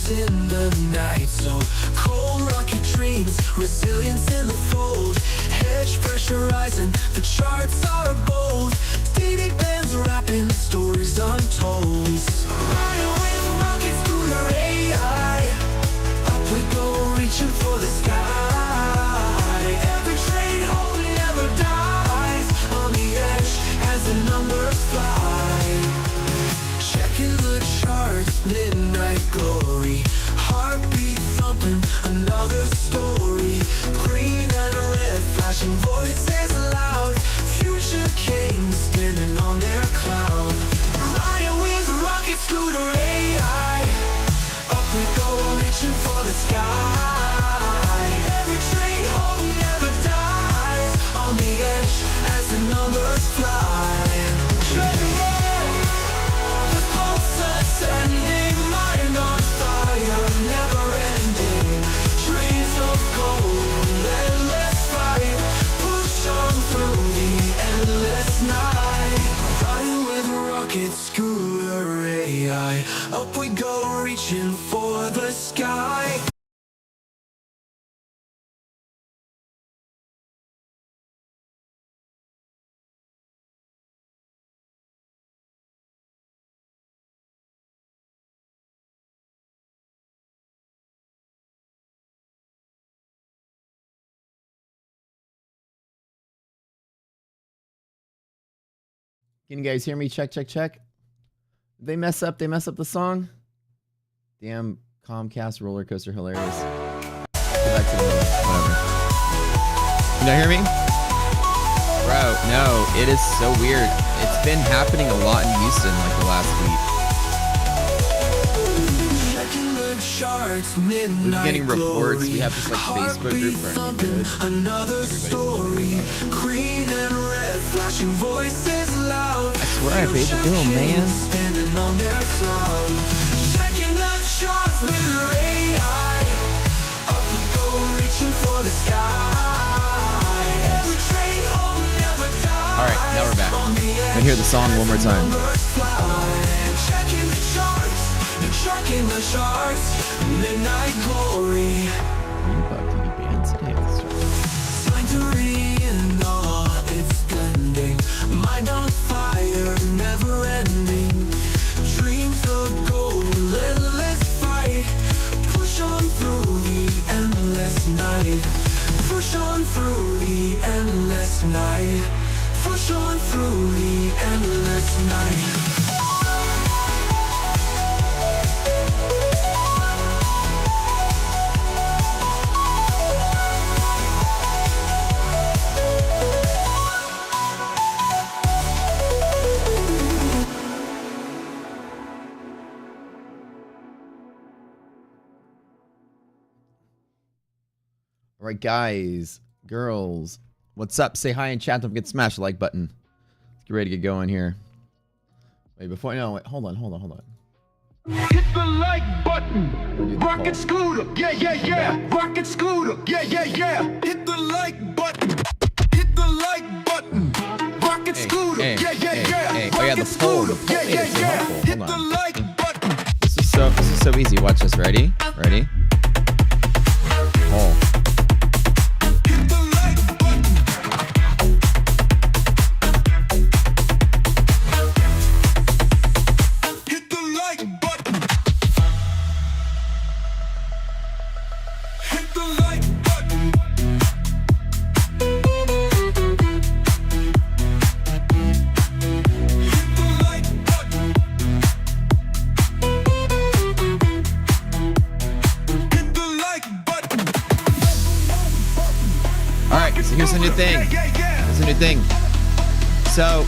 stars in the night. So cold rocket dreams, resilience in the fold. Hedge pressurizing, the charts are bold. DD bands rapping, stories untold. Riding with rockets through the AI. Up we go, reaching for the sky. Every trade hold never dies. On the edge as the numbers fly. Checking the charts, midnight glory. Heartbeat thumping, another story. Green and red, flashing voices loud. Future kings standing on their cloud. Riding with rockets through the AI. Up we go, reaching for the sky. Every trade hold never dies. On the edge as the numbers fly. The pulse ascending, mind on fire, never ending. Trees of gold, endless fight. Push on through the endless night. Riding with rocket scooter AI. Up we go, reaching for the sky. Can you guys hear me? Check, check, check. They mess up the song. Damn, Comcast roller coaster hilarious. Go back to the whatever. Can you hear me? Bro, no, it is so weird. It's been happening a lot in Houston like the last week. We're getting reports. We have this like Facebook group for another story. Green and red, flashing voices loud. I swear I paid the bill, man. Standing on their throne. Checking the charts with their AI. Up we go, reaching for the sky. Every trade hold never dies. All right, now we're back. I hear the song one more time. Checking the charts, tracking the charts. Midnight glory. Sanctuary in all its splending. Mind on fire, never ending. Dreams of gold, endless fight. Push on through the endless night. Push on through the endless night. Push on through the endless night. All right, guys, girls, what's up? Say hi in chat. Don't forget to smash the like button. Let's get ready to get going here. Wait, hold on. Hit the like button. Rocket scooter. Yeah. Rocket scooter. Yeah. Hit the like button. Hit the like button. Rocket scooter. Yeah. Oh yeah, the poll. Yeah. Hit Hold the on. like button. This is so easy. Watch this. Ready? Poll. Hit the like button. Hit the like button. Hit the like button. Hit the like button. Hit the like button. All right, so here's a new thing. So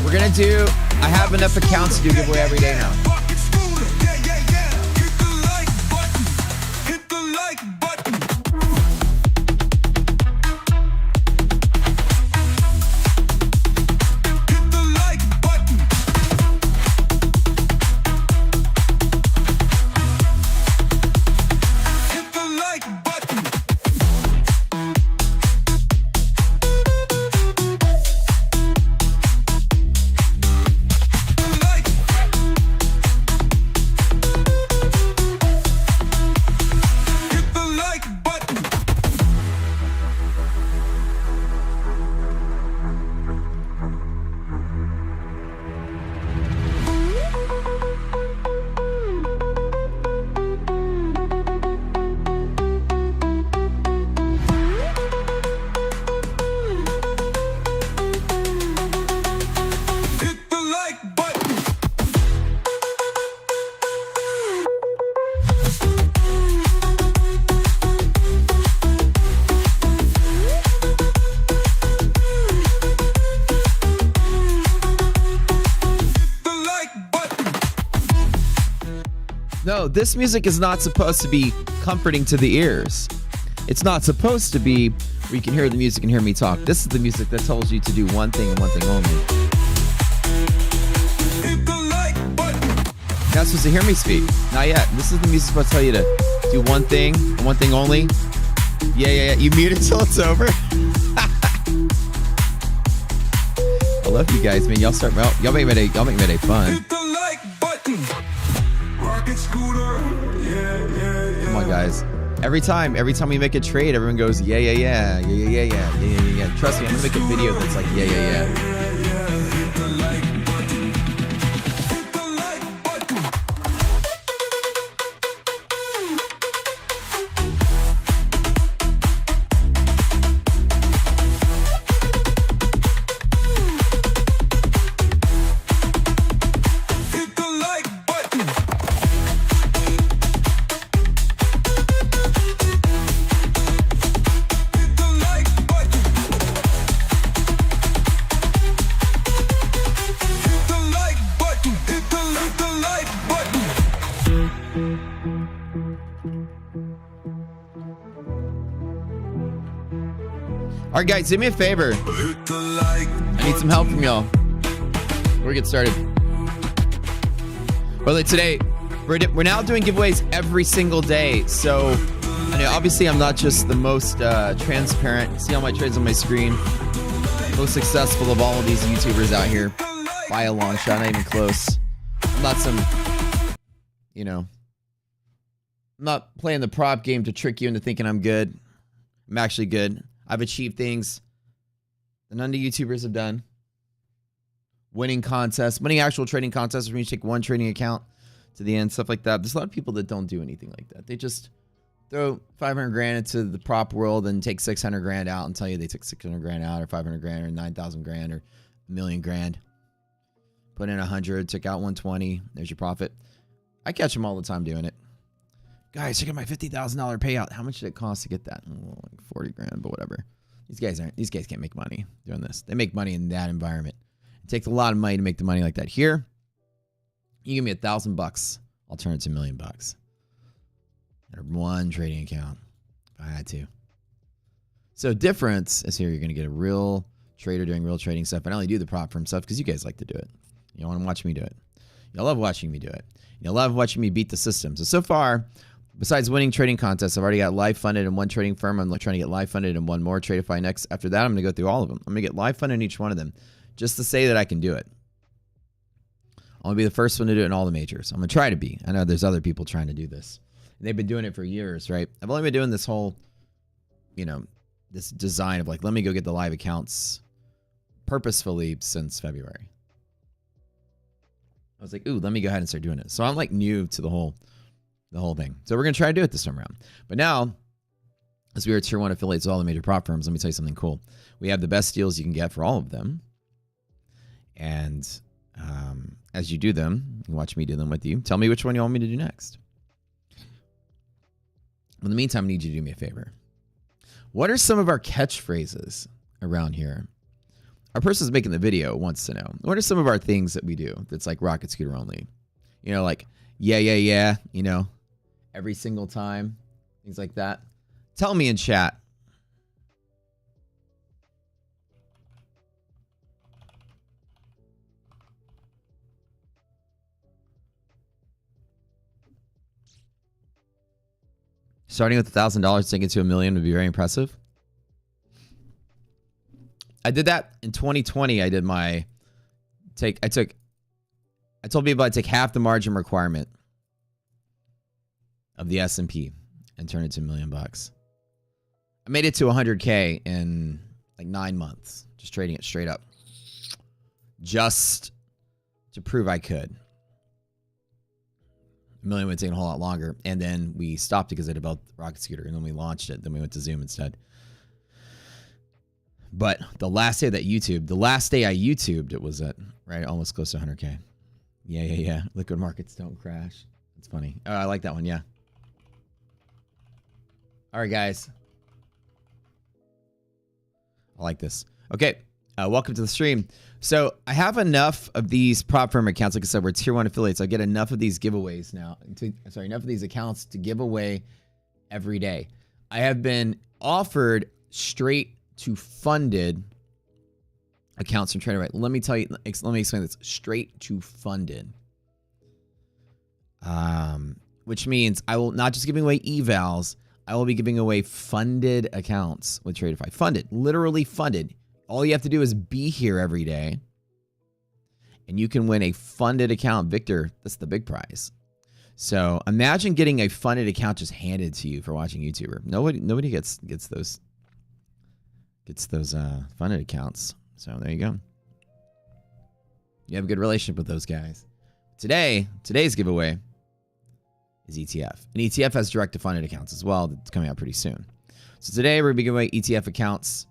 we're gonna do. I have enough accounts to do a giveaway every day now. Rocket scooter. Yeah. Hit the like button. Hit the like button. Hit the like button. Hit the like button. Like No, this music is not supposed to be comforting to the ears. It's not supposed to be where you can hear the music and hear me talk. This is the music that tells you to do one thing and one thing only. You're not supposed to hear me speak. Not yet. This is the music supposed to tell you to do one thing and one thing only. Yeah. You mute it till it's over. I love you guys, man. Y'all make my day fun. Come on, guys. Every time we make a trade, everyone goes, yeah. Trust me, I'm gonna make a video that's like, yeah. All right, guys, do me a favor. I need some help from y'all. We're get started. Well, today we're now doing giveaways every single day. So, I know obviously I'm not just the most transparent. See all my trades on my screen. Most successful of all of these YouTubers out here by a long shot, not even close. I'm not some, I'm not playing the prop game to trick you into thinking I'm good. I'm actually good. I've achieved things that none of the YouTubers have done. Winning actual trading contests where you take one trading account to the end, stuff like that. There's a lot of people that don't do anything like that. They just throw 500 grand into the prop world and take 600 grand out and tell you they took 600 grand out or 500 grand or 9,000 grand or a million grand. Put in 100, took out 120. There's your profit. I catch them all the time doing it. Guys, check out my $50,000 payout. How much did it cost to get that? Oh, like 40 grand, but whatever. These guys can't make money doing this. They make money in that environment. It takes a lot of money to make the money like that. Here, you give me $1,000, I'll turn it to $1 million. Or one trading account if I had to. So difference is here. You're going to get a real trader doing real trading stuff. And I only do the prop firm stuff because you guys like to do it. You want to watch me do it. You love watching me do it. You love watching me beat the system. So far, besides winning trading contests, I've already got live funded in one trading firm. I'm trying to get live funded in one more. Tradeify next. After that, I'm going to go through all of them. I'm going to get live funded in each one of them just to say that I can do it. I'm going to be the first one to do it in all the majors. I'm going to try to be. I know there's other people trying to do this. And they've been doing it for years, right? I've only been doing this whole, this design of like, let me go get the live accounts purposefully since February. I was like, ooh, let me go ahead and start doing it. So I'm like new to the whole thing. So we're going to try to do it this time around. But now, as we are tier 1 affiliates with all the major prop firms, let me tell you something cool. We have the best deals you can get for all of them. And as you do them, you can watch me do them with you. Tell me which one you want me to do next. In the meantime, I need you to do me a favor. What are some of our catchphrases around here? Our person's making the video wants to know. What are some of our things that we do that's like rocket scooter only? Like, yeah, every single time. Things like that. Tell me in chat. Starting with $1,000, taking it to $1 million would be very impressive. I did that in 2020. I told people I'd take half the margin requirement of the S&P and turn it to $1 million. I made it to 100K in like 9 months, just trading it straight up, just to prove I could. $1 million would take a whole lot longer, and then we stopped because I developed Rocket Scooter, and then we launched it. Then we went to Zoom instead. But the last day I YouTubed, it was at almost close to 100K. Yeah. Liquid markets don't crash. It's funny. Oh, I like that one. Yeah. All right, guys. I like this. Okay, Welcome to the stream. So I have enough of these prop firm accounts. Like I said, we're tier 1 affiliates. I get enough of these giveaways now. Enough of these accounts to give away every day. I have been offered straight to funded accounts from Trader Right. Let me explain this. Straight to funded. Which means I will not just giving away evals. I will be giving away funded accounts with Traderify. Funded. Literally funded. All you have to do is be here every day, and you can win a funded account. Victor, that's the big prize. So imagine getting a funded account just handed to you for watching YouTuber. Nobody gets those funded accounts. So there you go. You have a good relationship with those guys. Today's giveaway is ETF. And ETF has direct to funded accounts as well. That's coming out pretty soon. So today we're going to be giving away ETF accounts.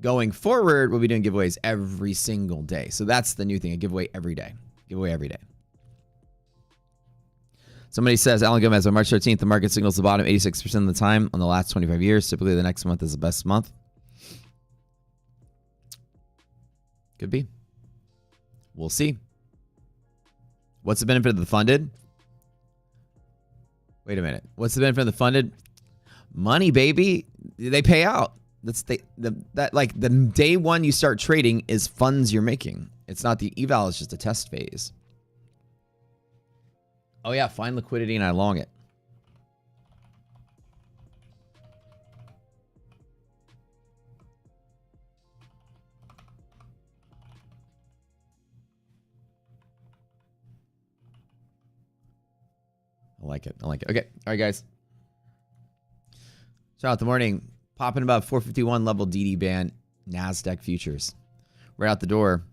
Going forward, we'll be doing giveaways every single day. So that's the new thing, a giveaway every day. Giveaway every day. Somebody says, Alan Gomez, on March 13th, the market signals the bottom 86% of the time on the last 25 years. Typically, the next month is the best month. Could be. We'll see. What's the benefit of the funded? Wait a minute. What's the benefit of the funded? Money, baby. They pay out. That's the day one you start trading is funds you're making. It's not the eval, it's just a test phase. Oh yeah, find liquidity and I long it. I like it. Okay. All right, guys. Shout out the morning. Popping about 451 level DD band, NASDAQ futures. Right out the door.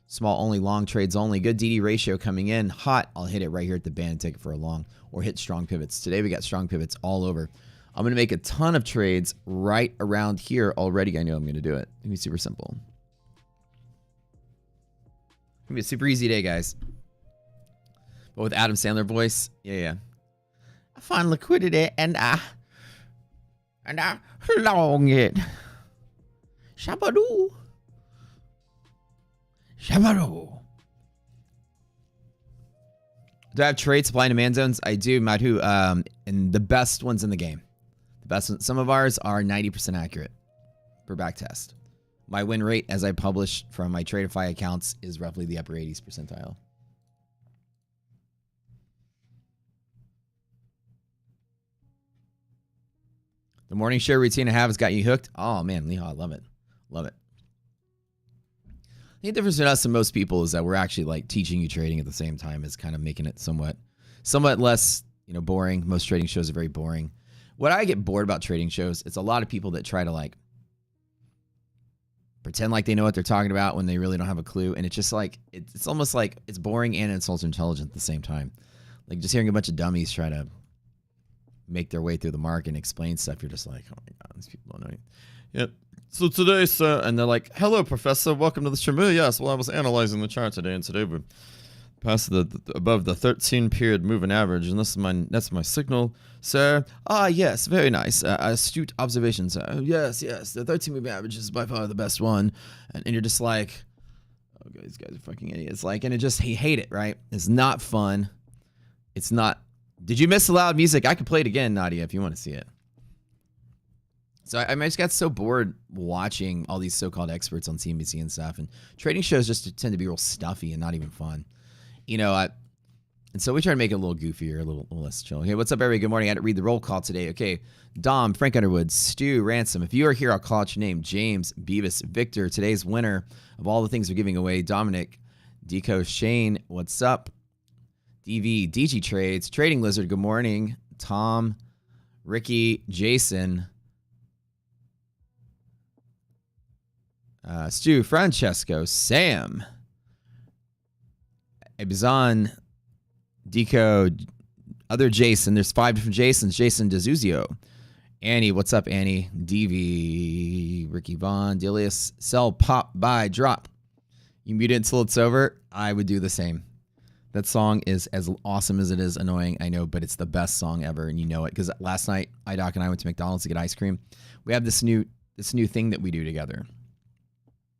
Small only, long trades only. Good DD ratio coming in. Hot. I'll hit it right here at the band and take it for a long. Or hit strong pivots. Today we got strong pivots all over. I'm going to make a ton of trades right around here already. I know I'm going to do it. It's going to be super simple. It's going to be a super easy day, guys. But with Adam Sandler voice, yeah. I find liquidity and I long it. Shabadoo. Do I have trade supply and demand zones? I do, Madhu. And the best ones in the game. The best ones. Some of ours are 90% accurate per back test. My win rate, as I publish from my Tradeify accounts, is roughly the upper 80s percentile. The morning share routine I have has got you hooked. Oh, man, Leha, I love it. Love it. I think the difference between us and most people is that we're actually like teaching you trading at the same time as kind of making it somewhat less, boring. Most trading shows are very boring. What I get bored about trading shows, it's a lot of people that try to like pretend like they know what they're talking about when they really don't have a clue. And it's just like, it's almost like it's boring and it's also intelligent at the same time. Like just hearing a bunch of dummies try to make their way through the market and explain stuff. You're just like, oh my God, these people don't know. Yep. So today, sir, and they're like, hello, professor, welcome to the stream. Yes, well, I was analyzing the chart today, and today we passed above the 13-period moving average, and that's my signal, sir. Ah, yes, very nice. Astute observation, sir. Yes, the 13 moving average is by far the best one. And you're just like, oh, God, these guys are fucking idiots. Like, and you hate it, right? It's not fun. It's not. Did you miss the loud music? I could play it again, Nadia, if you want to see it. So I just got so bored watching all these so-called experts on CNBC and stuff, and trading shows just tend to be real stuffy and not even fun, and so we try to make it a little goofier, a little less chill. Hey, what's up, everybody? Good morning. I had to read the roll call today. Okay, Dom, Frank Underwood, Stu, Ransom. If you are here, I'll call out your name. James, Beavis, Victor. Today's winner of all the things we're giving away. Dominic, Deco, Shane. What's up? DV, DG Trades, Trading Lizard. Good morning. Tom, Ricky, Jason. Stu, Francesco, Sam, Ebizan, Deco, other Jason. There's 5 different Jasons. Jason DeZuzio. Annie, what's up, Annie? DV, Ricky Vaughn, Delius, sell, pop, buy, drop. You mute it until it's over. I would do the same. That song is as awesome as it is annoying, I know, but it's the best song ever, and you know it. Because last night, IDOC and I went to McDonald's to get ice cream. We have this new thing that we do together.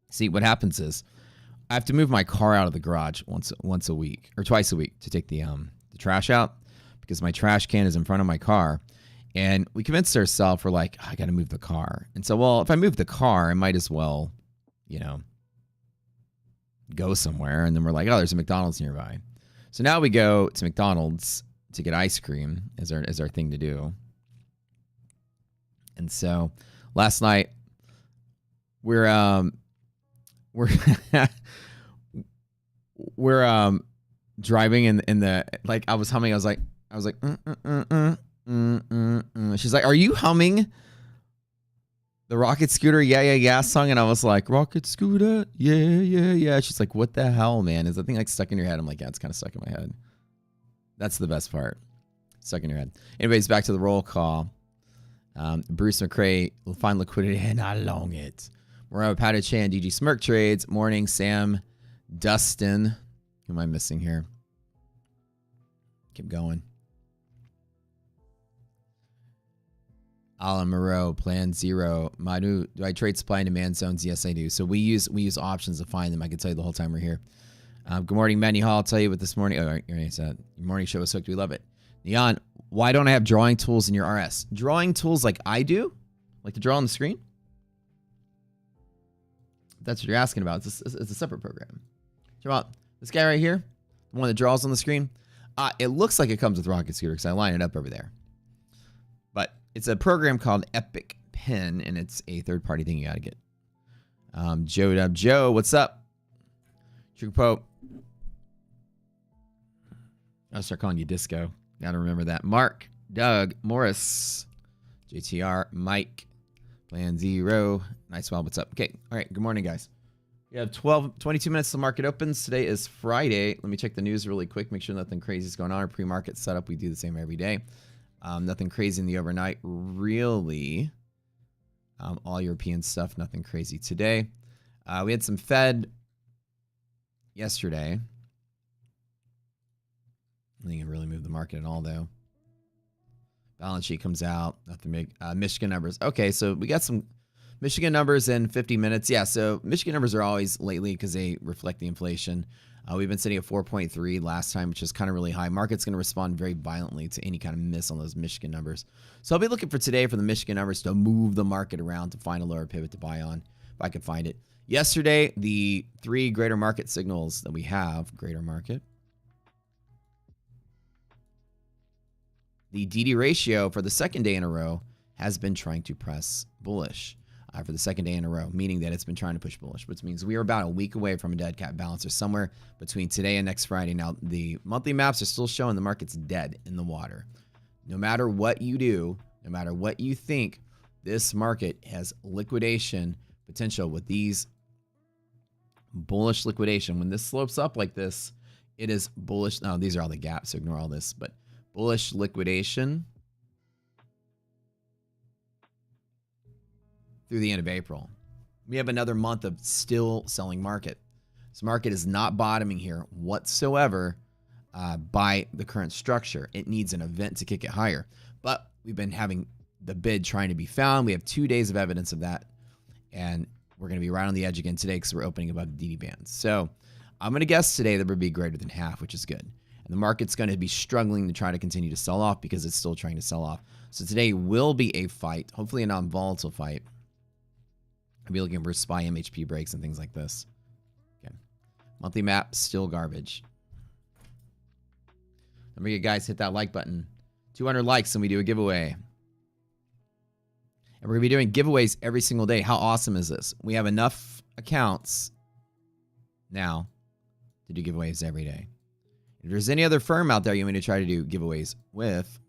See, what happens is I have to move my car out of the garage once a week or twice a week to take the trash out because my trash can is in front of my car. And we convinced ourselves, we're like, I got to move the car. And so, well, if I move the car, I might as well, go somewhere. And then we're like, oh, there's a McDonald's nearby. So now we go to McDonald's to get ice cream as our thing to do. And so last night we're driving in the, like, I was humming. I was like, She's like, are you humming the Rocket Scooter yeah song? And I was like, Rocket Scooter yeah. She's like, what the hell, man? Is that thing like stuck in your head? I'm like, yeah, it's kind of stuck in my head. That's the best part. Stuck in your head. Anyways, back to the roll call. Bruce McCrae will find liquidity and I long it. Morava Powder Chan, DG Smirk Trades. Morning, Sam, Dustin. Who am I missing here? Keep going. Alan Moreau, Plan Zero. Madu, do I trade supply and demand zones? Yes, I do. So we use options to find them. I can tell you the whole time we're here. Good morning, Manny Hall. I'll tell you what this morning. Oh, you said your morning show was hooked. We love it. Neon, why don't I have drawing tools in your RS? Drawing tools like I do? Like to draw on the screen? If that's what you're asking about. It's a separate program. Check out this guy right here, the one that draws on the screen. It looks like it comes with Rocket Scooter because I line it up over there. But it's a program called Epic Pen, and it's a third-party thing you got to get. Joe Dub Joe, what's up? True Pope. I'll start calling you Disco. Got to remember that. Mark, Doug, Morris, JTR, Mike, Plan Zero. Nice. Well, what's up? Okay. All right. Good morning, guys. We have 22 minutes till market opens. Today is Friday. Let me check the news really quick. Make sure nothing crazy is going on. Our pre-market setup, we do the same every day. Nothing crazy in the overnight, really. All European stuff, nothing crazy today. We had some Fed yesterday. I think it really moved the market at all, though. Balance sheet comes out. Nothing big. Michigan numbers. Okay, so we got some Michigan numbers in 50 minutes. Yeah, so Michigan numbers are always lately because they reflect the inflation. We've been sitting at 4.3 last time, which is kind of really high. Market's going to respond very violently to any kind of miss on those Michigan numbers. So I'll be looking for today for the Michigan numbers to move the market around to find a lower pivot to buy on, if I can find it. Yesterday, the three greater market signals that we have, greater market. The DD ratio for the second day in a row has been trying to press bullish. For the second day in a row, meaning that it's been trying to push bullish, which means we are about a week away from a dead cat balance or somewhere between today and next Friday. Now, the monthly maps are still showing the market's dead in the water. No matter what you do, no matter what you think, this market has liquidation potential with these bullish liquidation. When this slopes up like this, it is bullish. Now, these are all the gaps, so ignore all this, but bullish liquidation through the end of April. We have another month of still selling market. This market is not bottoming here whatsoever by the current structure. It needs an event to kick it higher. But we've been having the bid trying to be found. We have 2 days of evidence of that. And we're going to be right on the edge again today because we're opening above the DD bands. So I'm going to guess today that would be greater than half, which is good. And the market's going to be struggling to try to continue to sell off because it's still trying to sell off. So today will be a fight, hopefully a non-volatile fight. I'll be looking for SPY MHP breaks and things like this. Okay. Monthly map, still garbage. Remember, you guys, hit that like button. 200 likes and we do a giveaway. And we're going to be doing giveaways every single day. How awesome is this? We have enough accounts now to do giveaways every day. If there's any other firm out there you want me to try to do giveaways with,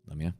let me know.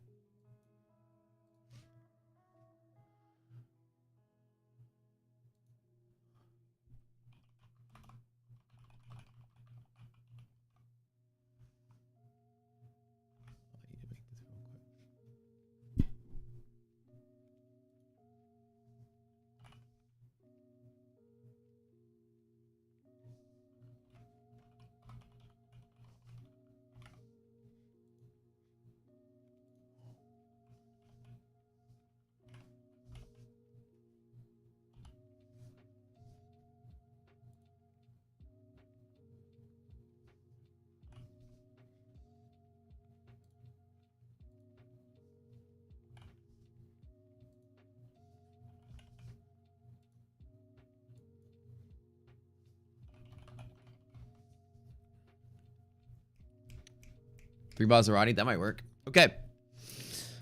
3 Maserati, that might work. Okay.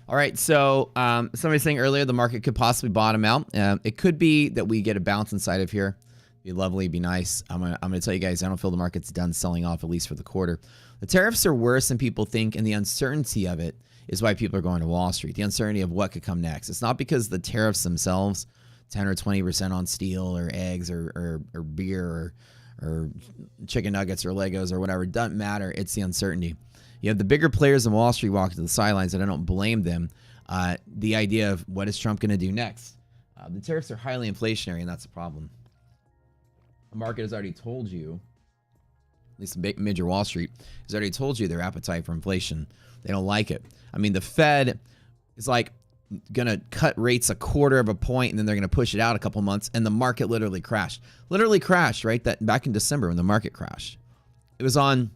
All right, so somebody was saying earlier the market could possibly bottom out. It could be that we get a bounce inside of here. Be lovely, be nice. I'm gonna tell you guys, I don't feel the market's done selling off, at least for the quarter. The tariffs are worse than people think, and the uncertainty of it is why people are going to Wall Street. The uncertainty of what could come next. It's not because the tariffs themselves, 10 or 20% on steel or eggs or beer or chicken nuggets or Legos or whatever. It doesn't matter. It's the uncertainty. You have the bigger players in Wall Street walking to the sidelines, and I don't blame them. The idea of what is Trump going to do next? The tariffs are highly inflationary, and that's the problem. The market has already told you, at least major Wall Street, has already told you their appetite for inflation. They don't like it. I mean, the Fed is like going to cut rates 1/4 of a point, and then they're going to push it out a couple months, and the market literally crashed. Literally crashed, right? That back in December when the market crashed. It was on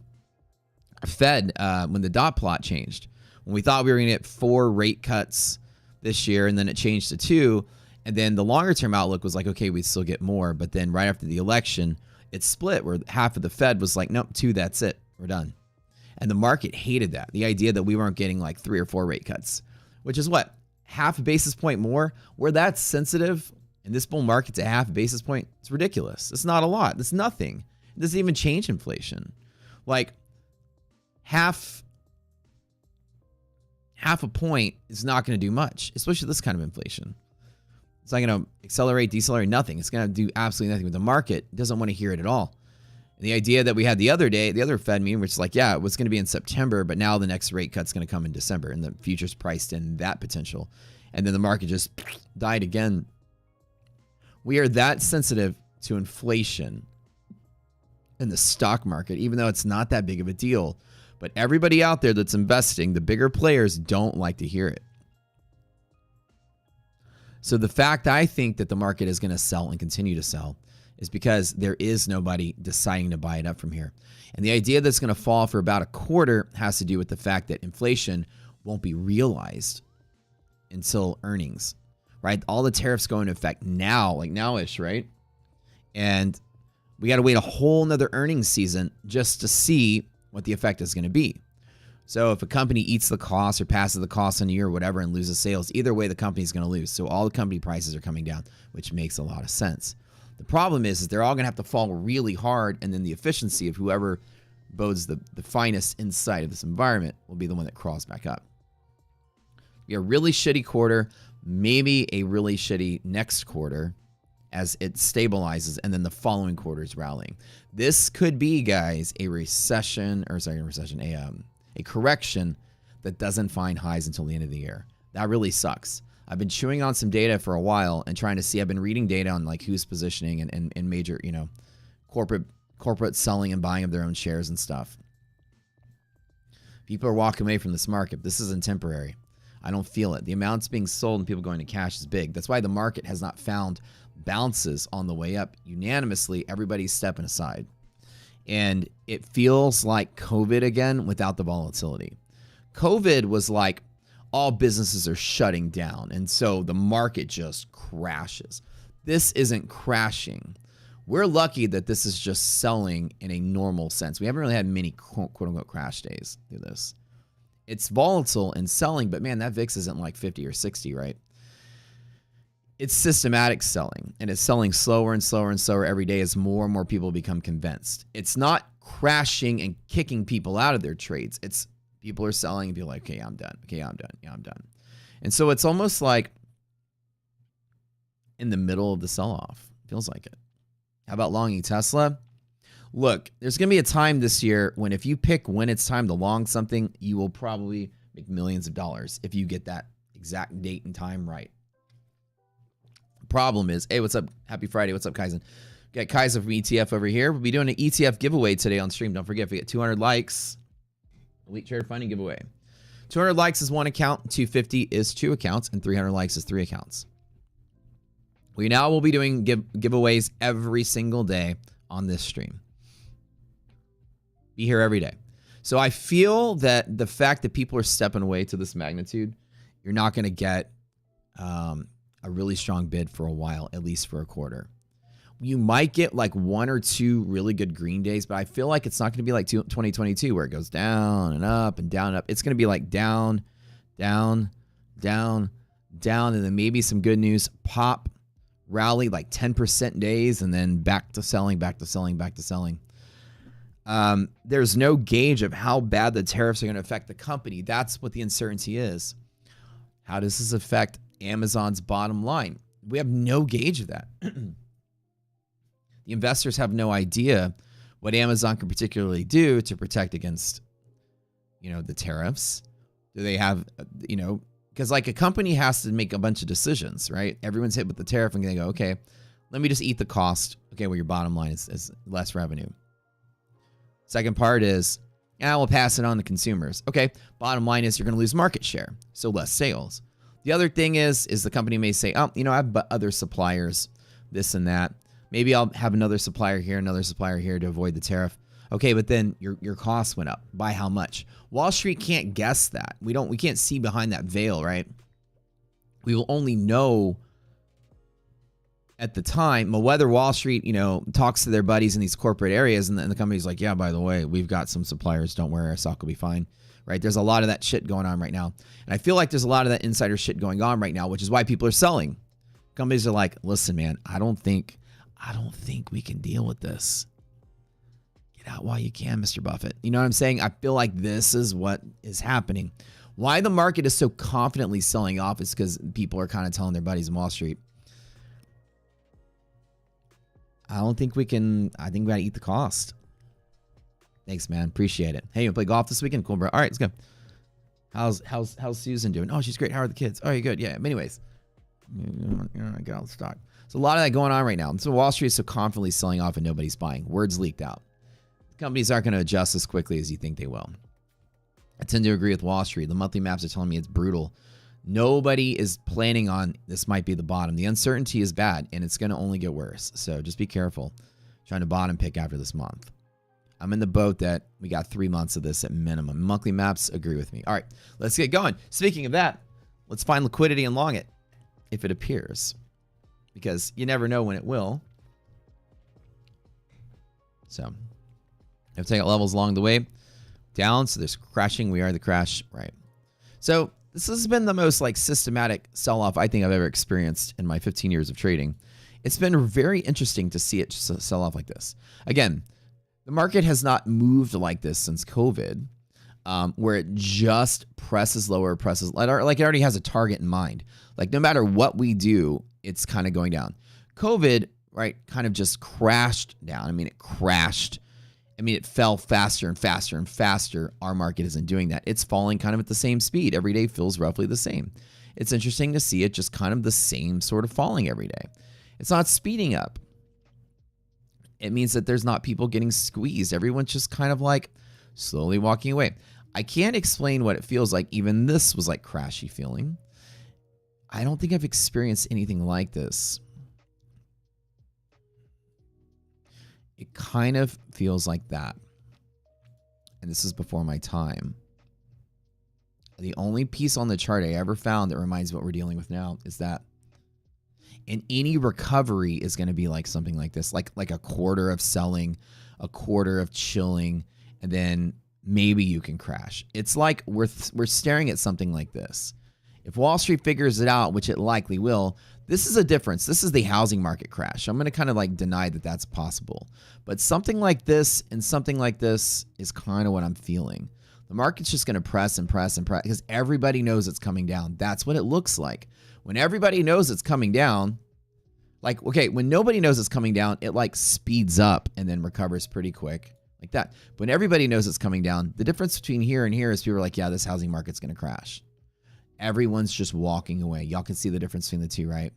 Fed when the dot plot changed. When we thought we were going to get 4 rate cuts this year, and then it changed to 2, and then the longer term outlook was like, okay, we'd still get more, but then right after the election, it split where half of the Fed was like, nope, 2, that's it, we're done. And the market hated that. The idea that we weren't getting like 3 or 4 rate cuts, which is what? Half a basis point more? We're that sensitive in this bull market to half a basis point? It's ridiculous. It's not a lot. It's nothing. It doesn't even change inflation. Like half a point is not going to do much, especially this kind of inflation. It's not going to accelerate, decelerate, nothing. It's going to do absolutely nothing. But the market doesn't want to hear it at all. And the idea that we had the other day, the other Fed meeting, which is like, yeah, it was going to be in September, but now the next rate cut's going to come in December, and the futures priced in that potential. And then the market just died again. We are that sensitive to inflation in the stock market, even though it's not that big of a deal. But everybody out there that's investing, the bigger players, don't like to hear it. So the fact I think that the market is going to sell and continue to sell is because there is nobody deciding to buy it up from here. And the idea that it's going to fall for about 1/4 has to do with the fact that inflation won't be realized until earnings, right? All the tariffs go into effect now, like now-ish, right? And we got to wait a whole nother earnings season just to see what the effect is going to be. So if a company eats the cost or passes the cost in a year or whatever and loses sales, either way the company's going to lose. So all the company prices are coming down, which makes a lot of sense. The problem is they're all going to have to fall really hard, and then the efficiency of whoever bodes the finest inside of this environment will be the one that crawls back up. Be a really shitty quarter, maybe a really shitty next quarter as it stabilizes, and then the following quarter is rallying. This could be, guys, a correction that doesn't find highs until the end of the year. That really sucks. I've been chewing on some data for a while and trying to see. I've been reading data on like who's positioning and major, corporate selling and buying of their own shares and stuff. People are walking away from this market. This isn't temporary. I don't feel it. The amounts being sold and people going to cash is big. That's why the market has not found bounces on the way up. Unanimously, everybody's stepping aside. And it feels like COVID again without the volatility. COVID was like all businesses are shutting down, and so the market just crashes. This isn't crashing. We're lucky that this is just selling in a normal sense. We haven't really had many quote-unquote crash days through this. It's volatile and selling, but man, that VIX isn't like 50 or 60, right? It's systematic selling, and it's selling slower and slower and slower every day as more and more people become convinced. It's not crashing and kicking people out of their trades. It's people are selling and be like, okay, I'm done. Okay, I'm done. Yeah, I'm done. And so it's almost like in the middle of the sell-off. Feels like it. How about longing Tesla? Look, there's going to be a time this year when if you pick when it's time to long something, you will probably make millions of dollars if you get that exact date and time right. The problem is, hey, what's up? Happy Friday. What's up, Kaizen? Got Kaizen from ETF over here. We'll be doing an ETF giveaway today on stream. Don't forget, if we get 200 likes, Elite Trader Funding giveaway. 200 likes is 1 account, 250 is 2 accounts, and 300 likes is 3 accounts. We now will be doing giveaways every single day on this stream. Be here every day. So I feel that the fact that people are stepping away to this magnitude, you're not going to get a really strong bid for a while, at least for a quarter. You might get like 1 or 2 really good green days, but I feel like it's not going to be like 2022 where it goes down and up and down and up. It's going to be like down, down, down, down, and then maybe some good news, pop, rally like 10% days, and then back to selling, back to selling, back to selling. There's no gauge of how bad the tariffs are going to affect the company. That's what the uncertainty is. How does this affect Amazon's bottom line? We have no gauge of that. The investors have no idea what Amazon can particularly do to protect against, the tariffs. Do they have, because like a company has to make a bunch of decisions, right? Everyone's hit with the tariff and they go, okay, let me just eat the cost. Okay, well, your bottom line is less revenue. Second part is, we'll pass it on to consumers. Okay, bottom line is you're going to lose market share, so less sales. The other thing is the company may say, I have other suppliers, this and that. Maybe I'll have another supplier here to avoid the tariff. Okay, but then your costs went up. By how much? Wall Street can't guess that. We can't see behind that veil, right? We will only know at the time, whether Wall Street, talks to their buddies in these corporate areas and the company's like, yeah, by the way, we've got some suppliers. Don't worry, our stock will be fine, right? There's a lot of that shit going on right now. And I feel like there's a lot of that insider shit going on right now, which is why people are selling. Companies are like, listen, man, I don't think we can deal with this. Get out while you can, Mr. Buffett. You know what I'm saying? I feel like this is what is happening. Why the market is so confidently selling off is because people are kind of telling their buddies in Wall Street, I think we got to eat the cost. Thanks, man. Appreciate it. Hey, you play golf this weekend? Cool, bro. All right, let's go. How's Susan doing? Oh, she's great. How are the kids? Oh, you're good. Yeah. But anyways, I got all the stock. So a lot of that going on right now. And so Wall Street is so confidently selling off and nobody's buying. Words leaked out. Companies aren't going to adjust as quickly as you think they will. I tend to agree with Wall Street. The monthly maps are telling me it's brutal. Nobody is planning on this might be the bottom. The uncertainty is bad, and it's going to only get worse. So just be careful trying to bottom pick after this month. I'm in the boat that we got 3 months of this at minimum. Monthly maps agree with me. All right, let's get going. Speaking of that, let's find liquidity and long it if it appears, because you never know when it will. So I've taken levels along the way down. So there's crashing. We are the crash, right? So this has been the most systematic sell-off I think I've ever experienced in my 15 years of trading. It's been very interesting to see it just sell off like this. Again, the market has not moved like this since COVID, where it just presses lower, like it already has a target in mind. Like no matter what we do, it's kind of going down. COVID, right, kind of just crashed down. I mean, it crashed. I mean, it fell faster and faster and faster. Our market isn't doing that. It's falling kind of at the same speed. Every day feels roughly the same. It's interesting to see it just kind of the same sort of falling every day. It's not speeding up. It means that there's not people getting squeezed. Everyone's just kind of like slowly walking away. I can't explain what it feels like. Even this was like crashy feeling. I don't think I've experienced anything like this. It kind of feels like that. And this is before my time. The only piece on the chart I ever found that reminds me what we're dealing with now is that. And any recovery is going to be like something like this, like a quarter of selling, a quarter of chilling, and then maybe you can crash. It's like we're staring at something like this. If Wall Street figures it out, which it likely will, this is a difference. This is the housing market crash. I'm going to kind of deny that that's possible. But something like this and something like this is kind of what I'm feeling. The market's just going to press and press and press because everybody knows it's coming down. That's what it looks like. When everybody knows it's coming down, when nobody knows it's coming down, it speeds up and then recovers pretty quick like that. But when everybody knows it's coming down, the difference between here and here is people are like, yeah, this housing market's going to crash. Everyone's just walking away. Y'all can see the difference between the two, right?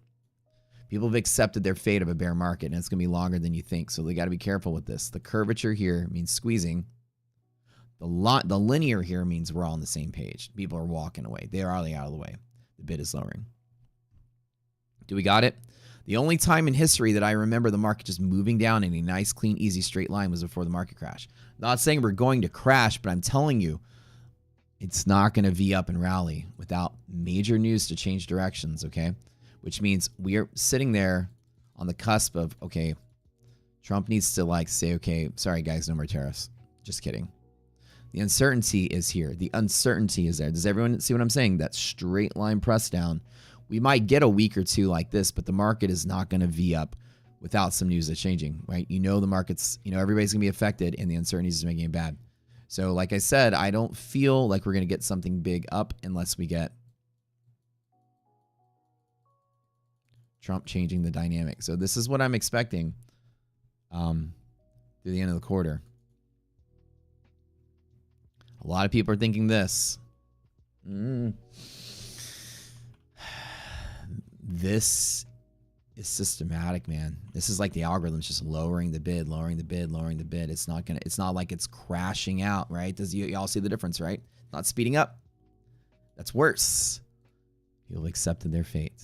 People have accepted their fate of a bear market, and it's going to be longer than you think. So they got to be careful with this. The curvature here means squeezing. The linear here means we're all on the same page. People are walking away. They are already out of the way. The bid is lowering. Do we got it? The only time in history that I remember the market just moving down in a nice, clean, easy, straight line was before the market crash. Not saying we're going to crash, but I'm telling you, it's not going to V up and rally without major news to change directions, okay? Which means we are sitting there on the cusp of, okay, Trump needs to like say, okay, sorry guys, no more tariffs. Just kidding. The uncertainty is here. The uncertainty is there. Does everyone see what I'm saying? That straight line press down. We might get a week or two like this, but the market is not going to V up without some news that's changing, right? You know the market's, you know, everybody's going to be affected and the uncertainty is making it bad. So like I said, I don't feel like we're going to get something big up unless we get Trump changing the dynamic. So this is what I'm expecting through the end of the quarter. A lot of people are thinking this. This is systematic, man. This is like the algorithm's just lowering the bid, lowering the bid, lowering the bid. It's not like it's crashing out, right? Does you all see the difference, right? Not speeding up. That's worse. People have accepted their fate.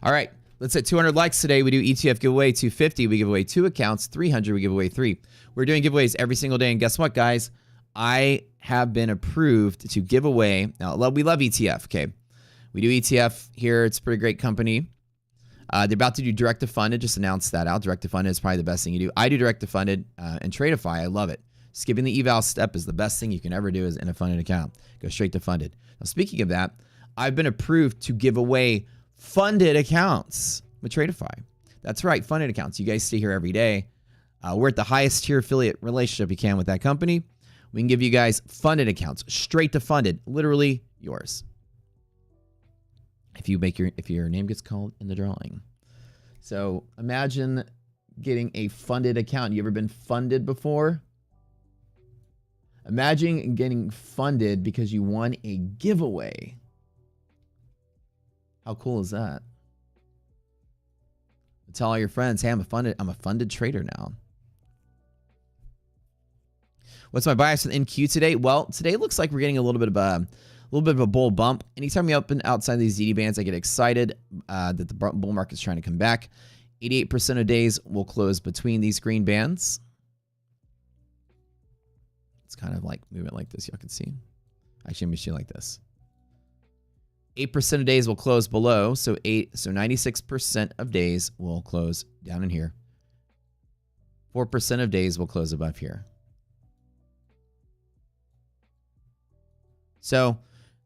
All right, let's hit 200 likes today. We do ETF giveaway 250. We give away 2 accounts. 300, we give away 3. We're doing giveaways every single day. And guess what, guys? I have been approved to give away. Now, we love ETF, okay? We do ETF here. It's a pretty great company. They're about to do direct to funded. Just announced that out. Direct to funded is probably the best thing you do. I do direct to funded and Tradeify. I love it. Skipping the eval step is the best thing you can ever do is in a funded account. Go straight to funded. Now, speaking of that, I've been approved to give away funded accounts with Tradeify. That's right, funded accounts. You guys stay here every day. We're at the highest tier affiliate relationship you can with that company. We can give you guys funded accounts, straight to funded, literally yours. If your name gets called in the drawing. So imagine getting a funded account. You ever been funded before? Imagine getting funded because you won a giveaway. How cool is that? Tell all your friends, hey, I'm a funded trader now. What's my bias with NQ today? Well, today looks like we're getting a little bit of a bull bump. Anytime we open outside these ZD bands, I get excited that the bull market's trying to come back. 88% of days will close between these green bands. It's kind of like movement like this, y'all can see. Actually, let me show you like this. 8% of days will close below, so 96% of days will close down in here. 4% of days will close above here. So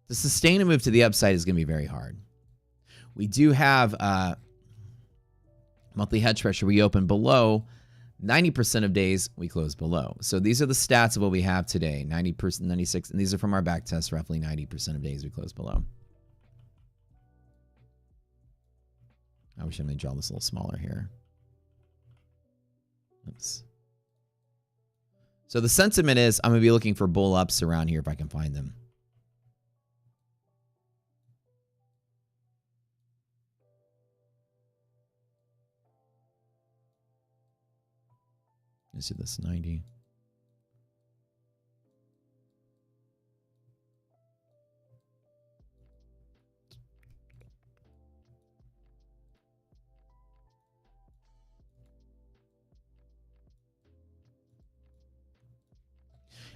to sustain a move to the upside is going to be very hard. We do have monthly hedge pressure. We open below 90% of days. We close below. So these are the stats of what we have today. 90%, 96, and these are from our back test. Roughly 90% of days we close below. I wish I may draw this a little smaller here. Oops. So the sentiment is I'm going to be looking for bull ups around here if I can find them. Let's do this 90.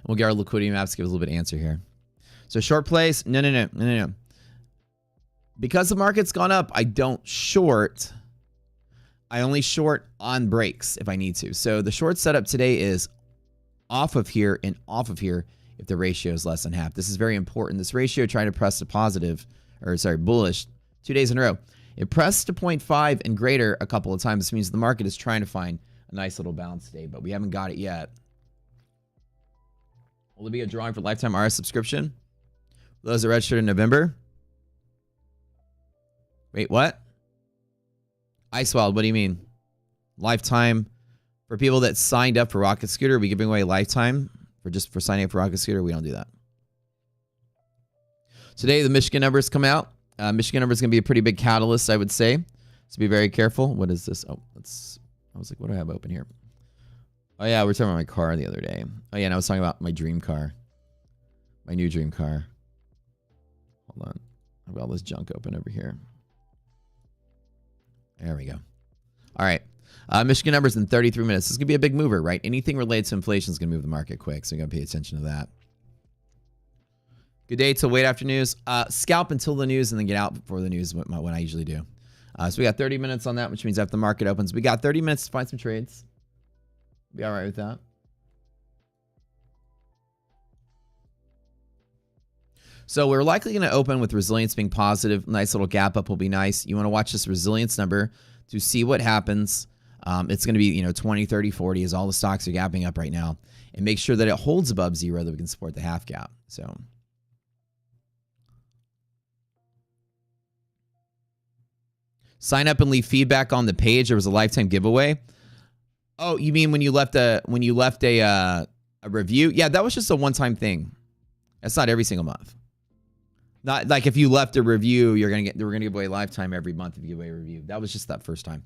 We'll get our liquidity maps, give us a little bit of answer here. So short plays, no. Because the market's gone up, I don't short. I only short on breaks if I need to. So the short setup today is off of here and off of here if the ratio is less than half. This is very important. This ratio tried to press to positive, or sorry, bullish 2 days in a row. It pressed to 0.5 and greater a couple of times. This means the market is trying to find a nice little bounce today, but we haven't got it yet. Will there be a drawing for lifetime RS subscription? Those that registered in November? Wait, what? Icewild, what do you mean? Lifetime for people that signed up for Rocket Scooter? Are we giving away lifetime for signing up for Rocket Scooter? We don't do that. Today, the Michigan numbers come out. Michigan numbers going to be a pretty big catalyst, I would say. So be very careful. What is this? Oh, I was like, what do I have open here? Oh, yeah, we were talking about my car the other day. Oh, yeah, and I was talking about my dream car. My new dream car. Hold on. I've got all this junk open over here. There we go. All right. Michigan numbers in 33 minutes. This is going to be a big mover, right? Anything related to inflation is going to move the market quick, so you got to pay attention to that. Good day till wait after news. Scalp until the news and then get out before the news, what I usually do. So we got 30 minutes on that, which means after the market opens, we got 30 minutes to find some trades. Be all right with that. So we're likely going to open with resilience being positive. Nice little gap up will be nice. You want to watch this resilience number to see what happens. It's going to be, 20, 30, 40 as all the stocks are gapping up right now. And make sure that it holds above 0 that we can support the half gap. So sign up and leave feedback on the page. There was a lifetime giveaway. Oh, you mean when you left a review? Yeah, that was just a one-time thing. That's not every single month. Not like if you left a review, we're gonna give away lifetime every month if you give away a review. That was just that first time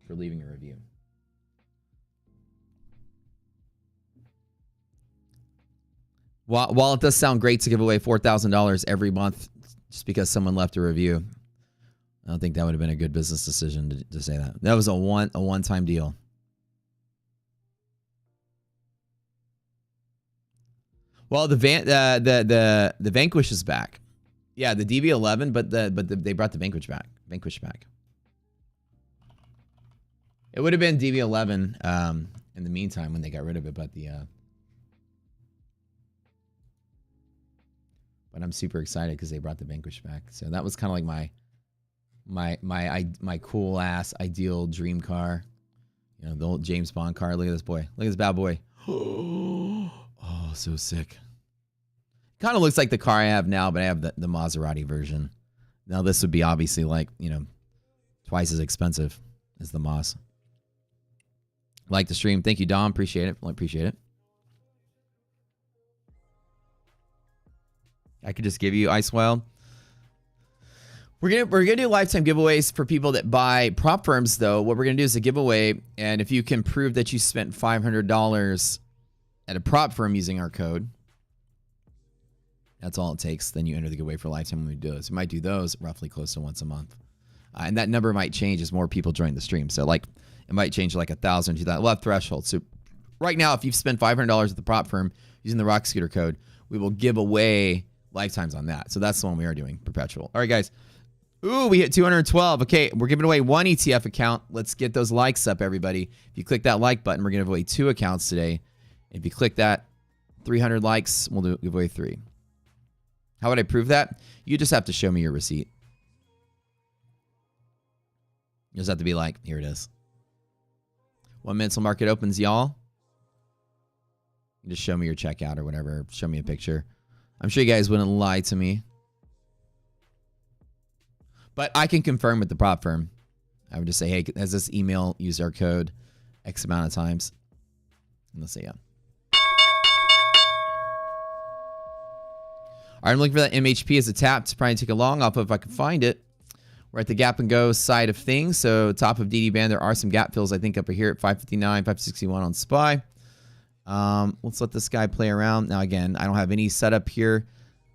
for leaving a review. While it does sound great to give away $4,000 every month just because someone left a review, I don't think that would have been a good business decision to say that. That was a one-time deal. Well, the Vanquish is back. Yeah, the DB11, but they brought the Vanquish back. It would have been DB11 in the meantime when they got rid of it, but I'm super excited because they brought the Vanquish back. So that was kind of like my cool ass ideal dream car. The old James Bond car. Look at this boy. Look at this bad boy. Oh, so sick. Kind of looks like the car I have now, but I have the Maserati version. Now this would be obviously like, twice as expensive as the Mas. Like the stream. Thank you, Dom. Appreciate it. Appreciate it. I could just give you Ice Wild. We're gonna do lifetime giveaways for people that buy prop firms, though. What we're gonna do is a giveaway, and if you can prove that you spent $500 at a prop firm using our code, that's all it takes. Then you enter the giveaway for lifetime when we do those. We might do those roughly close to once a month, and that number might change as more people join the stream. So like it might change to like 1,000, 2,000. We'll have thresholds. So right now, if you've spent $500 at the prop firm using the Rock Scooter code, we will give away lifetimes on that. So that's the one we are doing, perpetual. All right, guys. Ooh, we hit 212. Okay, we're giving away one ETF account. Let's get those likes up, everybody. If you click that like button, we're going to give away 2 accounts today. If you click that, 300 likes, we'll give away 3. How would I prove that? You just have to show me your receipt. You just have to be like, here it is. 1 minute till market opens, y'all. Just show me your checkout or whatever. Show me a picture. I'm sure you guys wouldn't lie to me. But I can confirm with the prop firm. I would just say, hey, has this email used our code X amount of times? And they'll say, yeah. All right, I'm looking for that MHP as a tap. It's probably take a long off if I can find it. We're at the gap and go side of things. So top of DD band, there are some gap fills, I think, up here at 559, 561 on SPY. Let's let this guy play around. Now, again, I don't have any setup here.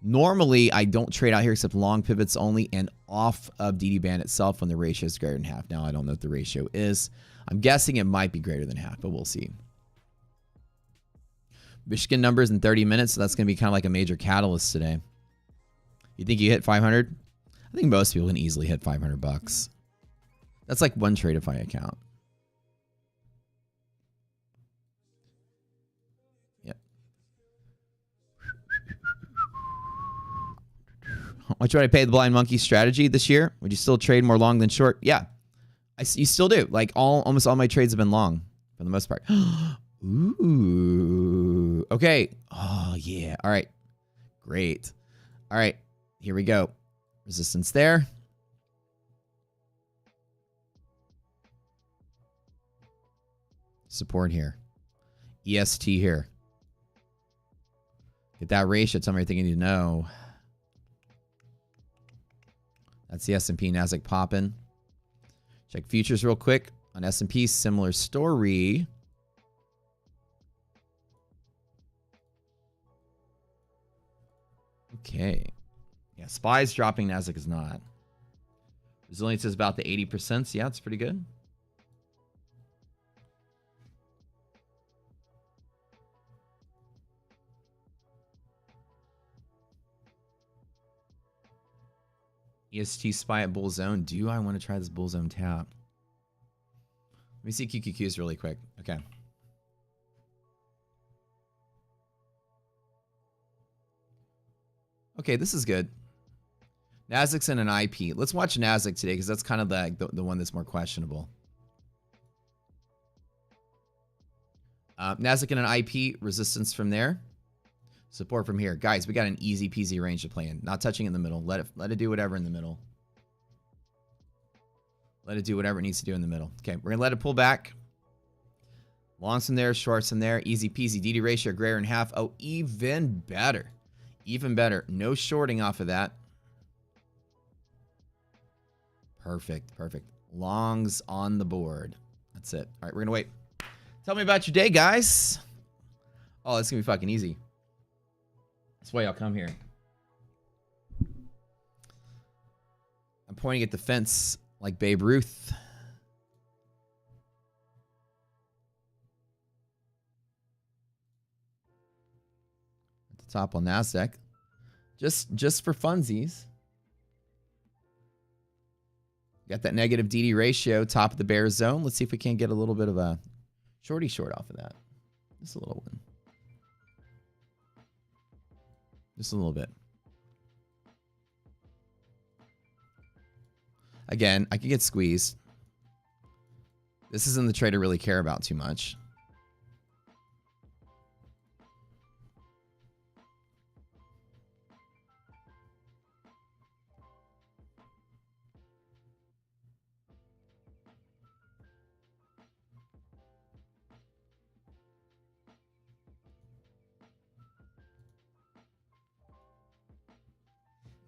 Normally, I don't trade out here except long pivots only and off of DD band itself when the ratio is greater than half. Now, I don't know what the ratio is. I'm guessing it might be greater than half, but we'll see. Michigan numbers in 30 minutes, so that's going to be kind of like a major catalyst today. You think you hit 500? I think most people can easily hit 500 bucks. That's like one Tradeify account. Yep. How much would I pay the blind monkey strategy this year? Would you still trade more long than short? Yeah. You still do. Like almost all my trades have been long for the most part. Ooh. Okay. Oh, yeah. All right. Great. All right. Here we go. Resistance there. Support here. EST here. Get that ratio. Tell me everything you need to know. That's the S&P Nasdaq popping. Check futures real quick. On S&P, similar story. Okay. Yeah, SPY's dropping, Nasdaq is not. Resilience is about the 80%. Yeah, it's pretty good. EST spy at bull zone. Do I want to try this bull zone tap? Let me see QQQs really quick. Okay. Okay, this is good. Nasdaq's in an IP. Let's watch Nasdaq today because that's kind of the one that's more questionable. Nasdaq in an IP, resistance from there. Support from here. Guys, we got an easy peasy range to play in. Not touching in the middle. Let it do whatever in the middle. Let it do whatever it needs to do in the middle. Okay, we're going to let it pull back. Longs in there, shorts in there. Easy peasy. DD ratio greater than half. Oh, even better. Even better. No shorting off of that. Perfect. Perfect. Longs on the board. That's it. All right, we're going to wait. Tell me about your day, guys. Oh, it's going to be fucking easy. That's why y'all come here. I'm pointing at the fence like Babe Ruth. At the top on Nasdaq. Just for funsies. Got that negative DD ratio, top of the bear zone. Let's see if we can't get a little bit of a shorty short off of that. Just a little one. Just a little bit. Again, I could get squeezed. This isn't the trade I really care about too much.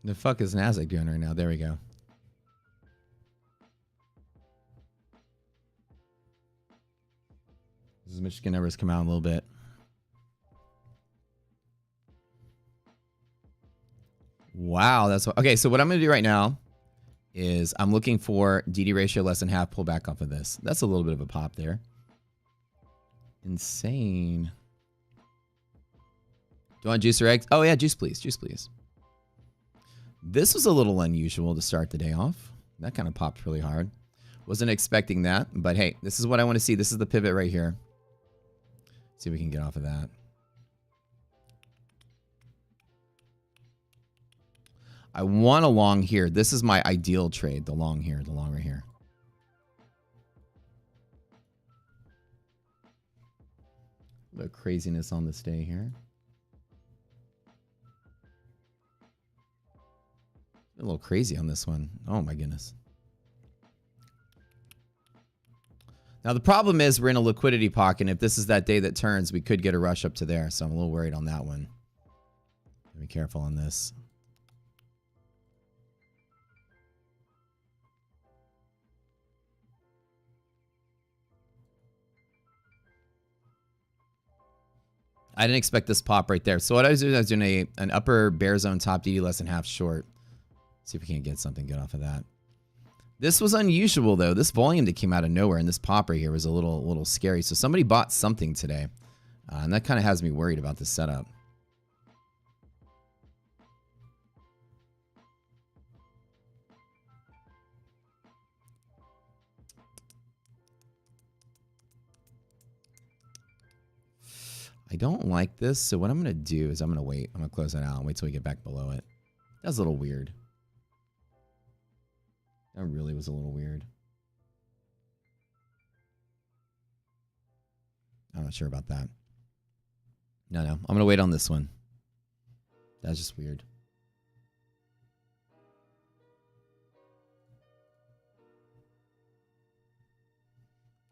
The fuck is Nasdaq doing right now? There we go. This is Michigan numbers come out a little bit. Wow, that's what, okay. So what I'm going to do right now is I'm looking for DD ratio less than half, pull back off of this. That's a little bit of a pop there. Insane. Do you want juice or eggs? Oh yeah, juice please, juice please. This was a little unusual to start the day off. That kind of popped really hard. Wasn't expecting that, but hey, this is what I want to see. This is the pivot right here. See if we can get off of that. I want a long here. This is my ideal trade, the long here, the long right here. A little craziness on this day here. A little crazy on this one. Oh my goodness. Now the problem is we're in a liquidity pocket, and if this is that day that turns, we could get a rush up to there. So I'm a little worried on that one. Be careful on this. I didn't expect this pop right there. So what I was doing, an upper bear zone top DD less than half short. See if we can't get something good off of that. This was unusual though. This volume that came out of nowhere and this pop right here was a little scary. So somebody bought something today, and that kind of has me worried about this setup. I don't like this. So what I'm going to do is I'm going to wait. I'm going to close that out and wait till we get back below it. That's a little weird. That really was a little weird. I'm not sure about that. No. I'm going to wait on this one. That's just weird.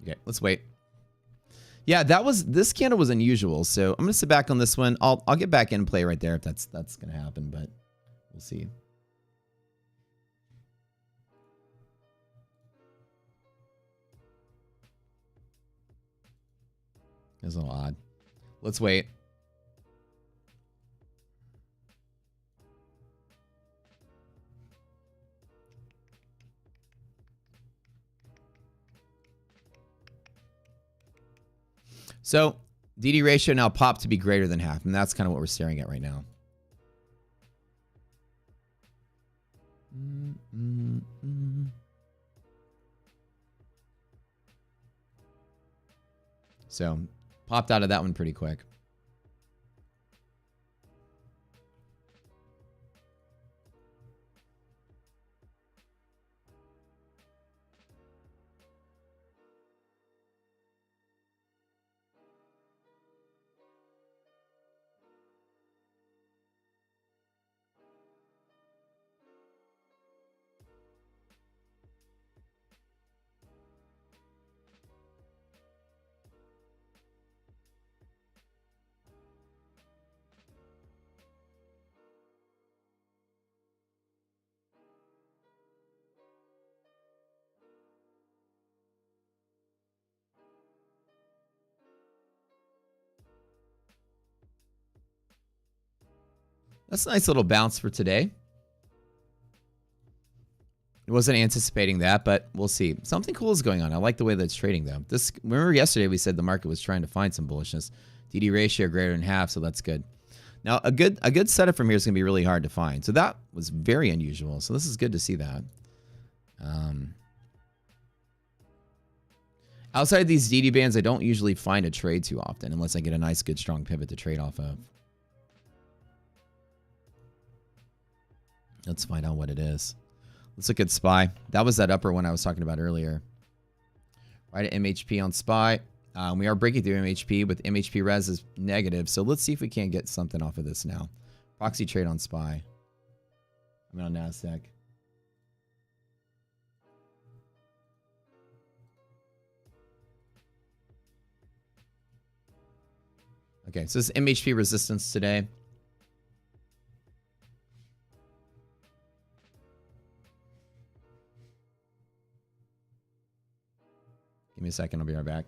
Okay, let's wait. Yeah, this candle was unusual. So I'm going to sit back on this one. I'll get back in play right there if that's going to happen, but we'll see. It's a little odd. Let's wait. So DD ratio now popped to be greater than half, and that's kind of what we're staring at right now. So, popped out of that one pretty quick. That's a nice little bounce for today. I wasn't anticipating that, but we'll see. Something cool is going on. I like the way that it's trading, though. Remember yesterday we said the market was trying to find some bullishness. DD ratio greater than half, so that's good. Now, a good setup from here is going to be really hard to find. So that was very unusual. So this is good to see that. Outside these DD bands, I don't usually find a trade too often unless I get a nice, good, strong pivot to trade off of. Let's find out what it is. Let's look at SPY. That was that upper one I was talking about earlier. Right at MHP on SPY. We are breaking through MHP, but MHP res is negative. So let's see if we can't get something off of this now. Proxy trade on SPY. I'm on NASDAQ. Okay, so this is MHP resistance today. Give me a second, I'll be right back.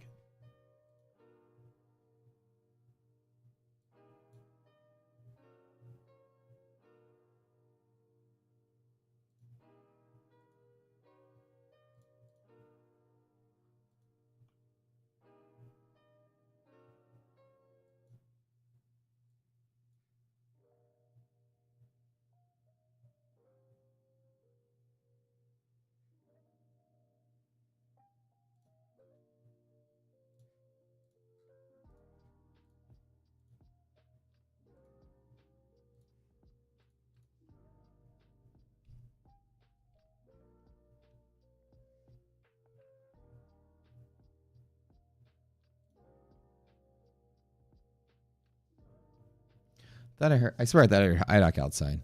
That I heard. I swear that I heard IDOC outside.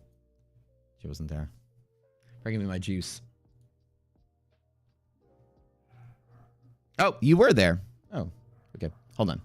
She wasn't there. Bringing me my juice. Oh, you were there. Oh, okay. Hold on.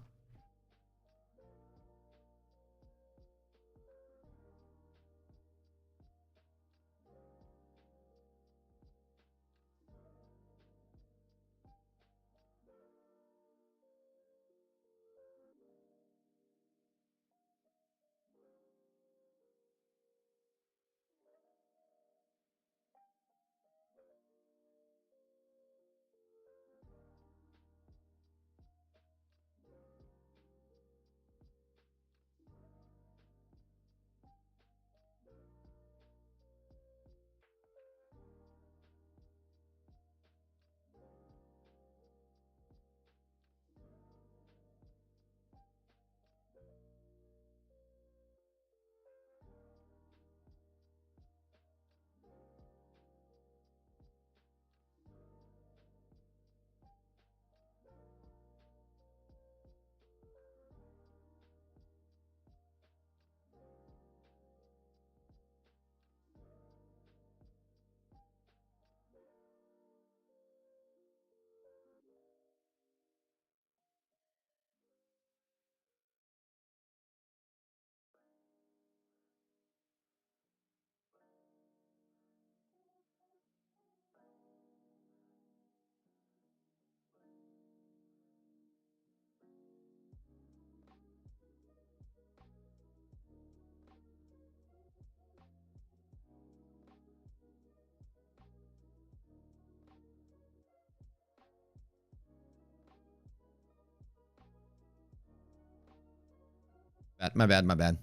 My bad.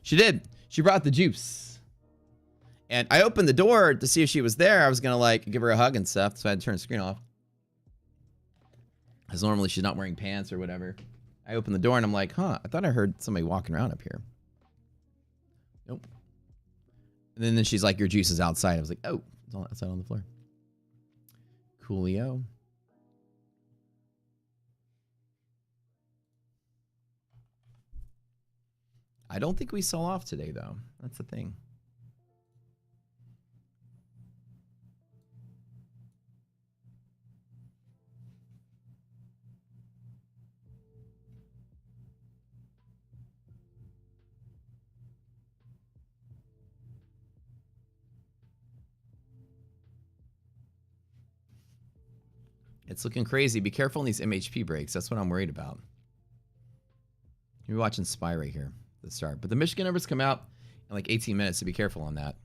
She did. She brought the juice. And I opened the door to see if she was there. I was going to like give her a hug and stuff. So I had to turn the screen off. Because normally she's not wearing pants or whatever. I opened the door and I'm like, huh, I thought I heard somebody walking around up here. Nope. And then she's like, your juice is outside. I was like, oh, it's all outside on the floor. Coolio. I don't think we sell off today, though. That's the thing. It's looking crazy. Be careful in these MHP breaks. That's what I'm worried about. You're watching SPY right here at the start. But the Michigan numbers come out in like 18 minutes, so be careful on that.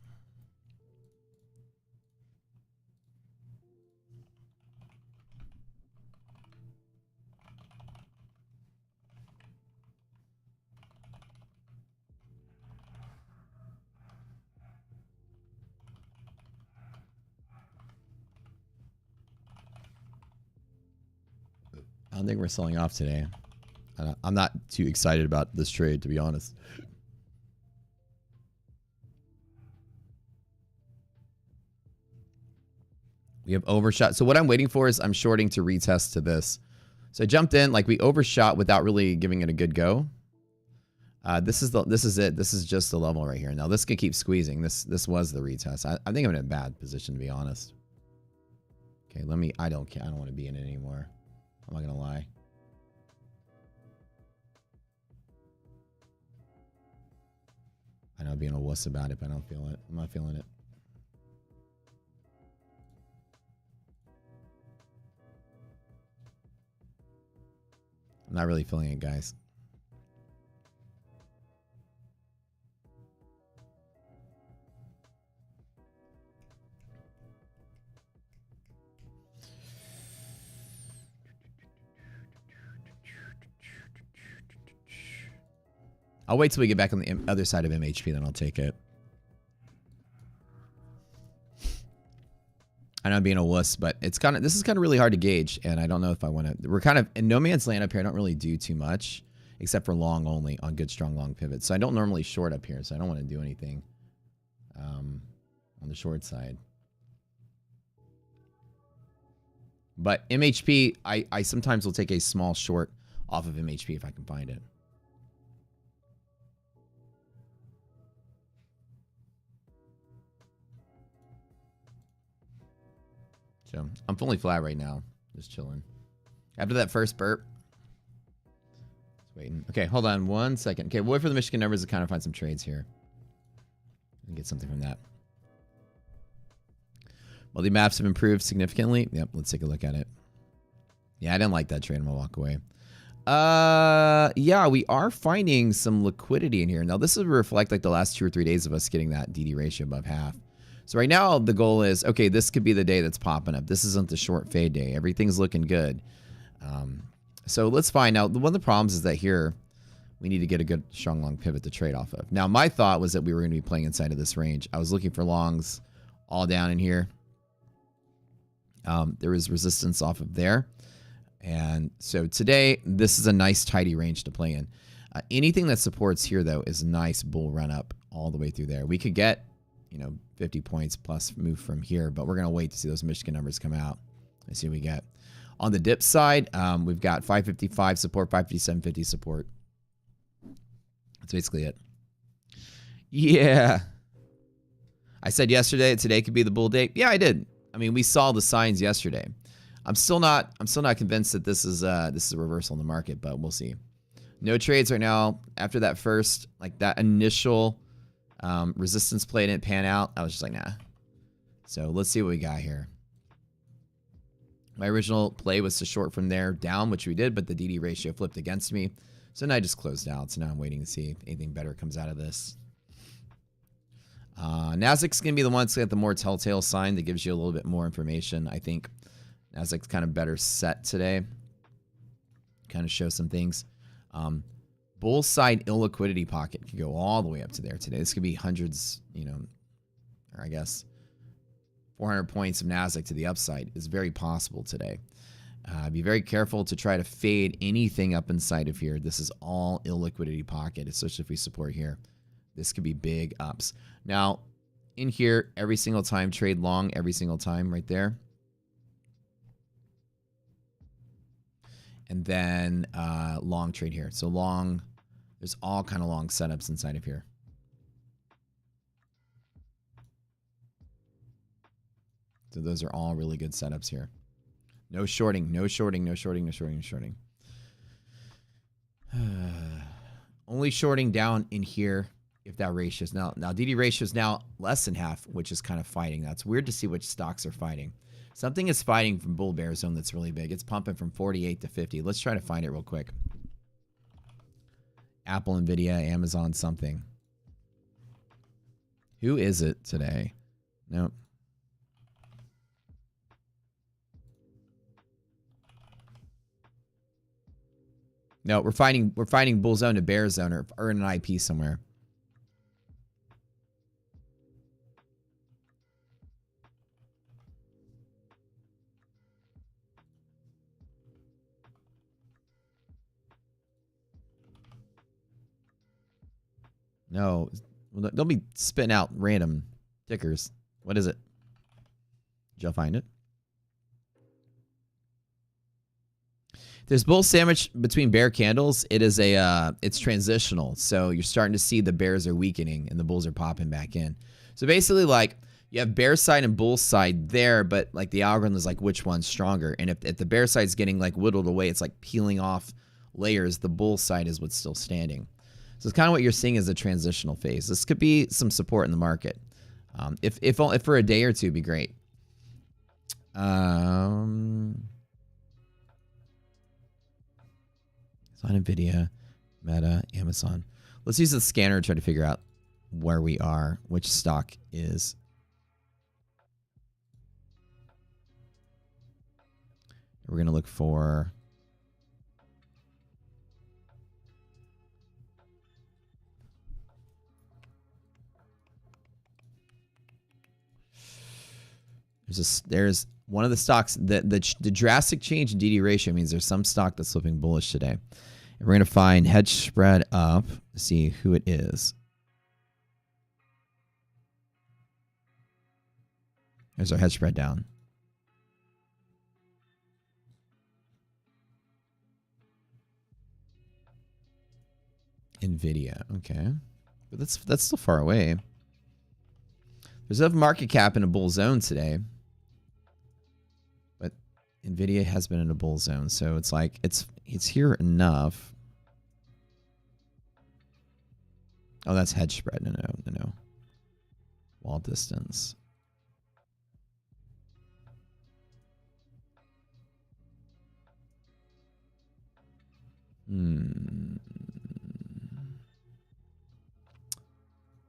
I don't think we're selling off today. I'm not too excited about this trade, to be honest. We have overshot. So what I'm waiting for is I'm shorting to retest to this. So I jumped in, like we overshot without really giving it a good go. This is it. This is just the level right here. Now this could keep squeezing. This was the retest. I think I'm in a bad position, to be honest. Okay, I don't want to be in it anymore. I'm not gonna lie. I know being a wuss about it, but I don't feel it. I'm not feeling it. I'm not really feeling it, guys. I'll wait till we get back on the other side of MHP, then I'll take it. I know I'm being a wuss, but this is kind of really hard to gauge, and I don't know if I want to. We're kind of in no man's land up here. I don't really do too much, except for long only on good, strong, long pivots. So I don't normally short up here, so I don't want to do anything on the short side. But MHP, I sometimes will take a small short off of MHP if I can find it. So I'm fully flat right now, just chilling. After that first burp, just waiting. Okay, hold on 1 second. Okay, we'll wait for the Michigan numbers to kind of find some trades here and get something from that. Well, the maps have improved significantly. Yep, let's take a look at it. Yeah, I didn't like that trade. I'm gonna walk away. Yeah, we are finding some liquidity in here. Now, this will reflect like the last 2 or 3 days of us getting that DD ratio above half. So right now, the goal is, okay, this could be the day that's popping up. This isn't the short fade day. Everything's looking good. So let's find out. One of the problems is that here, we need to get a good strong long pivot to trade off of. Now, my thought was that we were going to be playing inside of this range. I was looking for longs all down in here. There was resistance off of there. And so today, this is a nice tidy range to play in. Anything that supports here, though, is a nice bull run up all the way through there. We could get, 50 points plus move from here, but we're going to wait to see those Michigan numbers come out. Let's see what we get. On the dip side, we've got 555 support, 557.50 support. That's basically it. Yeah. I said yesterday, today could be the bull day. Yeah, I did. I mean, we saw the signs yesterday. I'm still not convinced that this is a reversal in the market, but we'll see. No trades right now. After that first, like that initial resistance play didn't pan out, I was just like, nah. So let's see what we got here. My original play was to short from there down, which we did, but the DD ratio flipped against me. So now I just closed out. So now I'm waiting to see if anything better comes out of this. Nasdaq's going to be the one that's got the more telltale sign that gives you a little bit more information. I think Nasdaq's kind of better set today. Kind of show some things. Bull side illiquidity pocket could go all the way up to there today. This could be hundreds, or I guess 400 points of NASDAQ to the upside is very possible today. Be very careful to try to fade anything up inside of here. This is all illiquidity pocket, especially if we support here. This could be big ups. Now, in here, every single time, trade long every single time right there. And then long trade here. So long, there's all kind of long setups inside of here. So those are all really good setups here. No shorting, no shorting, no shorting, no shorting, no shorting. Only shorting down in here if that ratio is now DD ratio is now less than half, which is kind of fighting. That's weird to see which stocks are fighting. Something is fighting from bull bear zone that's really big. It's pumping from 48 to 50. Let's try to find it real quick. Apple, Nvidia, Amazon, something. Who is it today? Nope. No, we're fighting bull zone to bear zone or in an IP somewhere. No, they'll be spitting out random tickers. What is it? Did y'all find it? There's bull sandwich between bear candles. It is it's transitional. So you're starting to see the bears are weakening and the bulls are popping back in. So basically, like, you have bear side and bull side there, but like the algorithm is like which one's stronger. And if the bear side's getting like whittled away, it's like peeling off layers. The bull side is what's still standing. So it's kind of what you're seeing as a transitional phase. This could be some support in the market. If for a day or two, it'd be great. It's on Nvidia, Meta, Amazon. Let's use the scanner to try to figure out where we are, which stock is. We're going to look for there's one of the stocks that the drastic change in DD ratio means there's some stock that's flipping bullish today. And we're going to find hedge spread up to see who it is. There's our hedge spread down. Nvidia, okay, but that's still far away. There's enough market cap in a bull zone today, but Nvidia has been in a bull zone, so it's like it's here enough. Oh, that's hedge spread. No. Wall distance.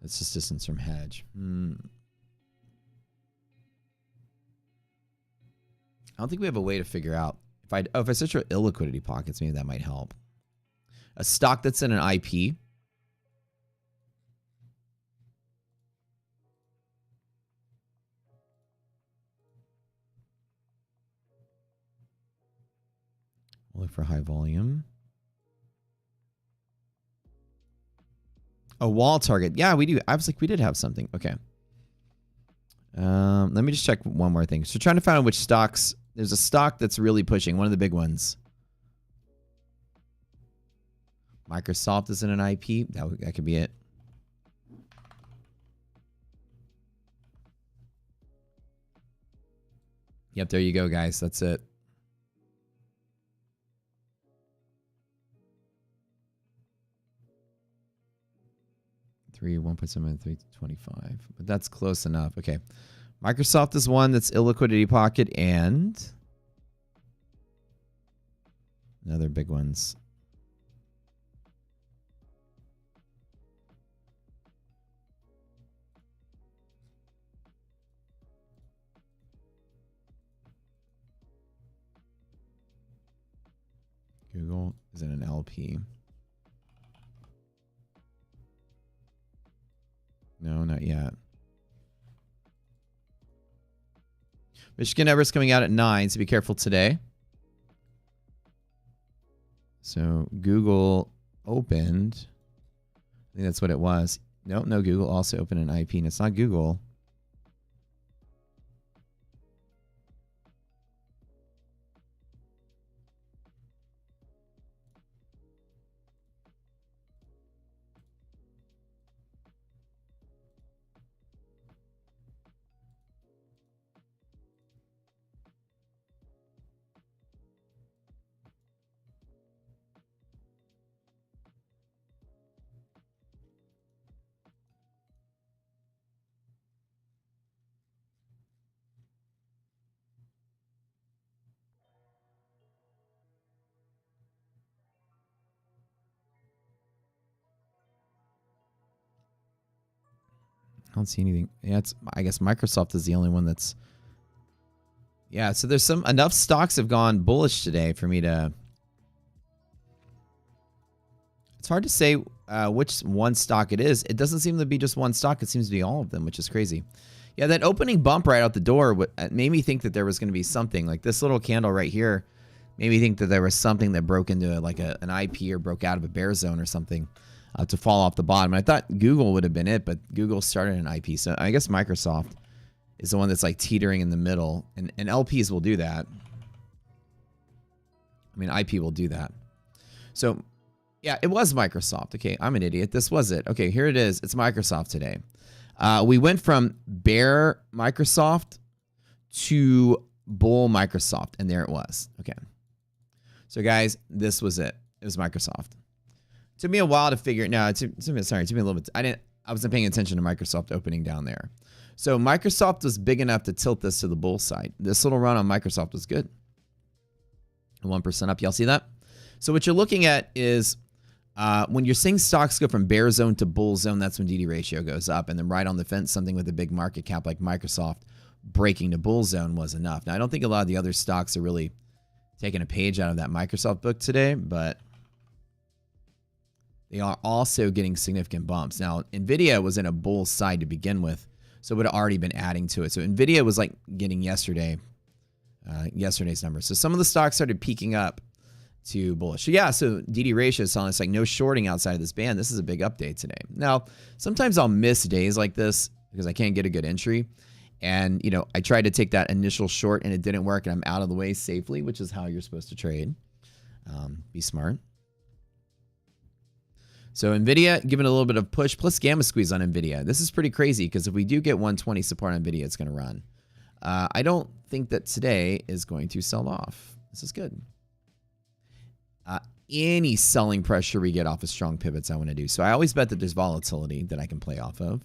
It's just distance from hedge. I don't think we have a way to figure out if I search for illiquidity pockets, maybe that might help. A stock that's in an IP. We'll look for high volume. A wall target. Yeah, we do. I was like, we did have something. Okay. Let me just check one more thing. So trying to find out which stocks. There's a stock that's really pushing. One of the big ones. Microsoft is in an IP. That could be it. Yep, there you go, guys. That's it. Three 1.7 325, but that's close enough. Okay, Microsoft is one that's illiquidity pocket, and another big ones. Google is in an LP. No, not yet. Michigan numbers coming out at 9, so be careful today. So Google opened. I think that's what it was. Nope, no, Google also opened an IP, and it's not Google. I don't see anything. Yeah, it's, I guess Microsoft is the only one that's. Yeah, so there's enough stocks have gone bullish today for me to. It's hard to say which one stock it is. It doesn't seem to be just one stock. It seems to be all of them, which is crazy. Yeah, that opening bump right out the door made me think that there was going to be something. Like this little candle right here made me think that there was something that broke into like an IP or broke out of a bear zone or something to fall off the bottom. And I thought Google would have been it, but Google started an IP. So I guess Microsoft is the one that's like teetering in the middle. And LPs will do that. I mean, IP will do that. So, yeah, it was Microsoft. Okay, I'm an idiot. This was it. Okay, here it is. It's Microsoft today. We went from bear Microsoft to bull Microsoft, and there it was. Okay. So, guys, this was it. It was Microsoft. It took me a while to figure it. No, it took me a little bit. I wasn't paying attention to Microsoft opening down there. So Microsoft was big enough to tilt this to the bull side. This little run on Microsoft was good. 1% up. Y'all see that? So what you're looking at is when you're seeing stocks go from bear zone to bull zone, that's when DD ratio goes up. And then right on the fence, something with a big market cap like Microsoft breaking to bull zone was enough. Now, I don't think a lot of the other stocks are really taking a page out of that Microsoft book today, but they are also getting significant bumps. Now, NVIDIA was in a bull side to begin with, so it would have already been adding to it. So NVIDIA was like getting yesterday's numbers. So some of the stocks started peaking up to bullish. So yeah, so DD ratio is telling us like no shorting outside of this band. This is a big update today. Now, sometimes I'll miss days like this because I can't get a good entry. And, you know, I tried to take that initial short and it didn't work and I'm out of the way safely, which is how you're supposed to trade. Be smart. So NVIDIA giving a little bit of push plus gamma squeeze on NVIDIA. This is pretty crazy because if we do get 120 support on NVIDIA, it's going to run. I don't think that today is going to sell off. This is good. Any selling pressure we get off of strong pivots I want to do. So I always bet that there's volatility that I can play off of.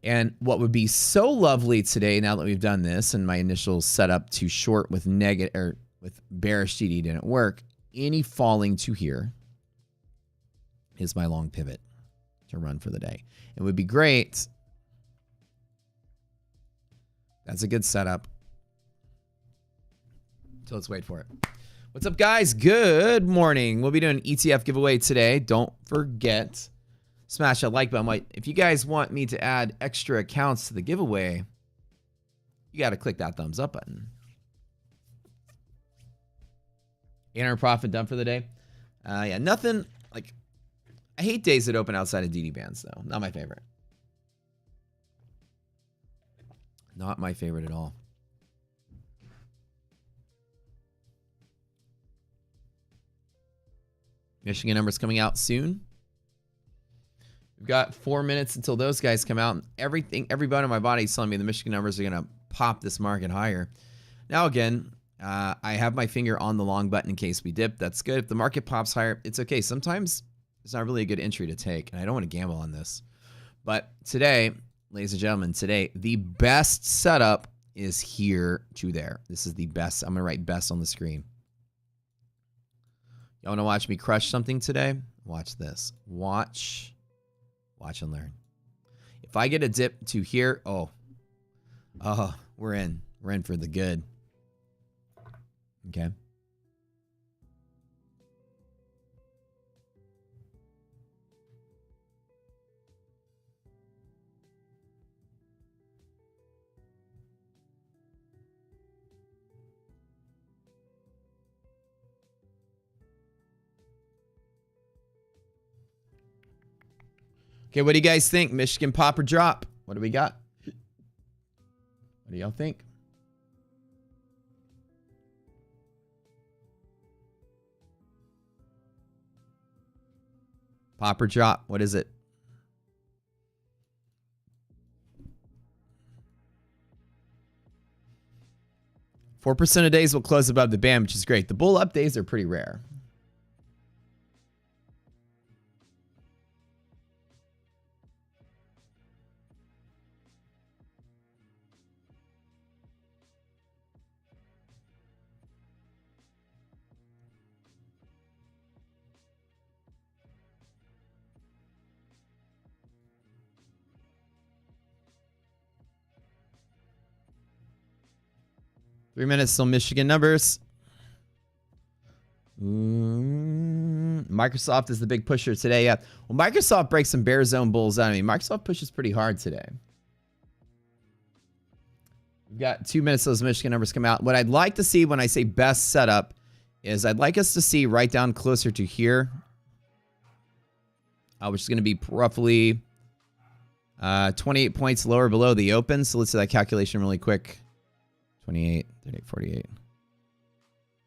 And what would be so lovely today, now that we've done this, and my initial setup to short with negative or with bearish TD didn't work, any falling to here is my long pivot to run for the day. It would be great. That's a good setup. So let's wait for it. What's up, guys? Good morning. We'll be doing an ETF giveaway today. Don't forget, smash that like button. If you guys want me to add extra accounts to the giveaway, you got to click that thumbs up button. 800 profit done for the day. Yeah, nothing like. I hate days that open outside of DD bands, though. Not my favorite. Not my favorite at all. Michigan numbers coming out soon. We've got 4 minutes until those guys come out. Every bone in my body is telling me the Michigan numbers are going to pop this market higher. Now, again, I have my finger on the long button in case we dip. That's good. If the market pops higher, it's okay. Sometimes it's not really a good entry to take, and I don't want to gamble on this. But today, ladies and gentlemen, today, the best setup is here to there. This is the best. I'm going to write best on the screen. Y'all want to watch me crush something today? Watch this. Watch and learn. If I get a dip to here, oh, we're in. We're in for the good. Okay. Okay, what do you guys think? Michigan pop or drop? What do we got? What do y'all think? Pop or drop? What is it? %4 of days will close above the band, which is great. The bull up days are pretty rare. Three minutes till Michigan numbers. Microsoft is the big pusher today. Yeah. Well, Microsoft breaks some bear zone bulls out of me. Microsoft pushes pretty hard today. We've got 2 minutes till those Michigan numbers come out. What I'd like to see when I say best setup is I'd like us to see right down closer to here, which is going to be roughly 28 points lower below the open. So let's do that calculation really quick. 28, 38, 48,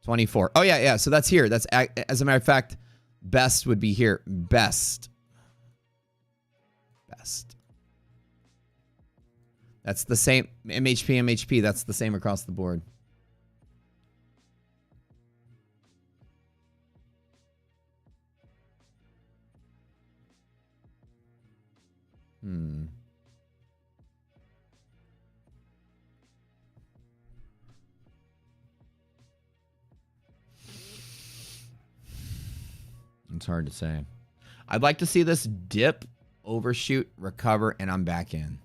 24. Oh, yeah, yeah. So that's here. That's, as a matter of fact, best would be here. Best. That's the same. MHP. That's the same across the board. It's hard to say. I'd like to see this dip, overshoot, recover, and I'm back in.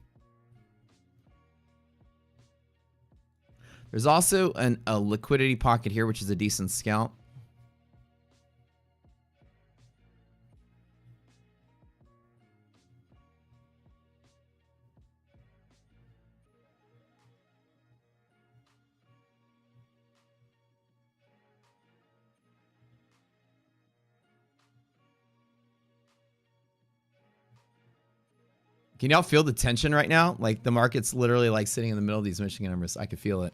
There's also a liquidity pocket here, which is a decent scalp. Can y'all feel the tension right now? Like the market's literally like sitting in the middle of these Michigan numbers. I can feel it.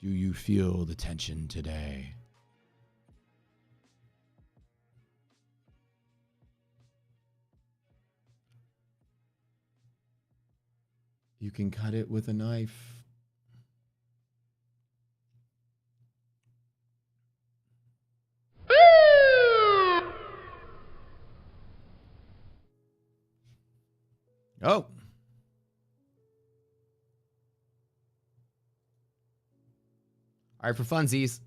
Do you feel the tension today? You can cut it with a knife. Oh. All right, for funsies.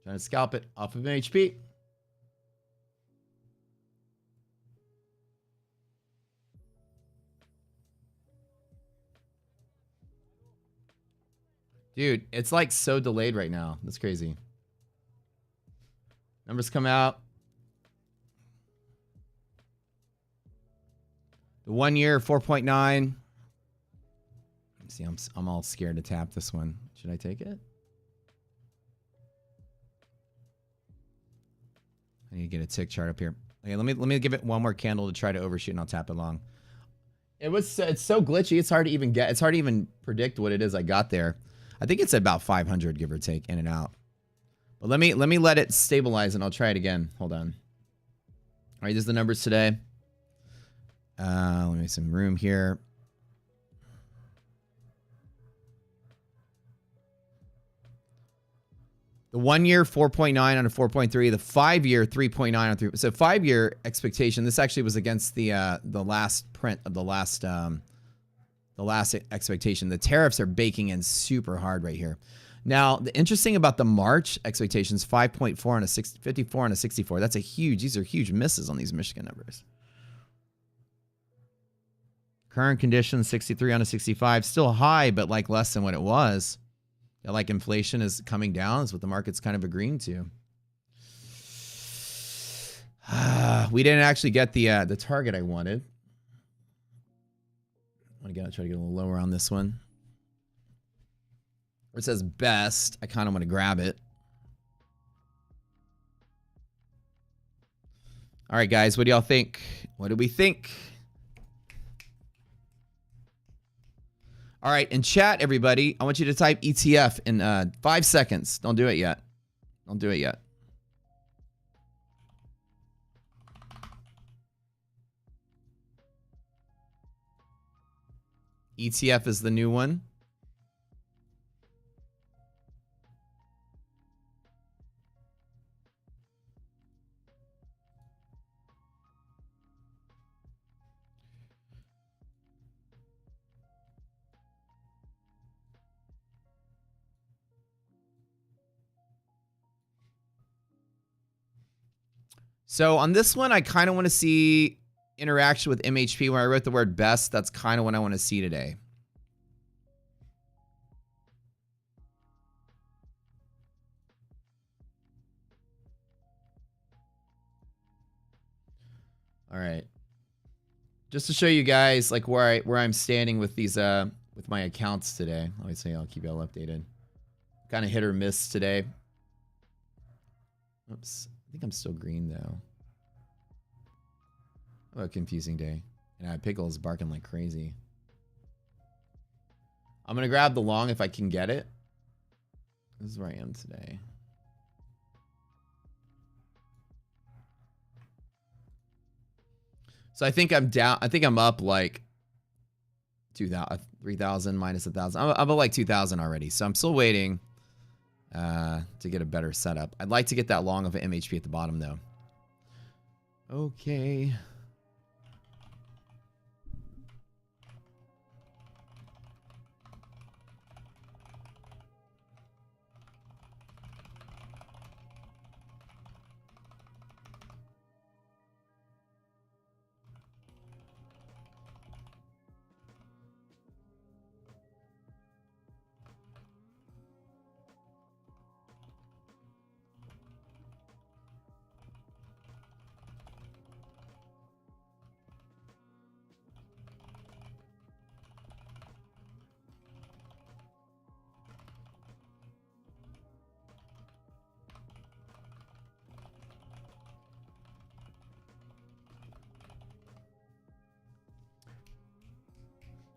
Trying to scalp it off of an HP. Dude, it's like so delayed right now. That's crazy. Numbers come out. The 1 year, 4.9. See, I'm all scared to tap this one. Should I take it? I need to get a tick chart up here. Okay, let me give it one more candle to try to overshoot, and I'll tap it long. It's so glitchy. It's hard to even get. It's hard to even predict what it is I got there. I think it's about 500, give or take, in and out. But let me let it stabilize, and I'll try it again. Hold on. All right, there's the numbers today. Let me make some room here. The 1 year 4.9 on a 4.3. The 5 year 3.9 on 3. So 5 year expectation. This actually was against the last print of the last expectation. The tariffs are baking in super hard right here. Now, the interesting about the March expectations, 5.4 on a 54 on a 64. That's a huge. These are huge misses on these Michigan numbers. Current conditions, 63 on a 65. Still high, but like less than what it was. Like inflation is coming down is what the market's kind of agreeing to. We didn't actually get the target I wanted. I'm gonna try to get a little lower on this one. it says best. I kind of want to grab it. All right, guys, what do y'all think? What do we think? All right, in chat, everybody, I want you to type ETF in 5 seconds. Don't do it yet. Don't do it yet. ETF is the new one. So on this one, I kind of want to see interaction with MHP. When I wrote the word best, that's kind of what I want to see today. All right. Just to show you guys like where I'm standing with these with my accounts today. Obviously, I'll keep y'all updated. Kind of hit or miss today. Oops. I think I'm still green though. What a confusing day. And Pickle is barking like crazy. I'm gonna grab the long if I can get it. This is where I am today. So I think I'm down. I think I'm up like 2,000, 3,000 minus 1,000. I'm up like 2,000 already. So I'm still waiting to get a better setup. I'd like to get that long of an MHP at the bottom though. Okay.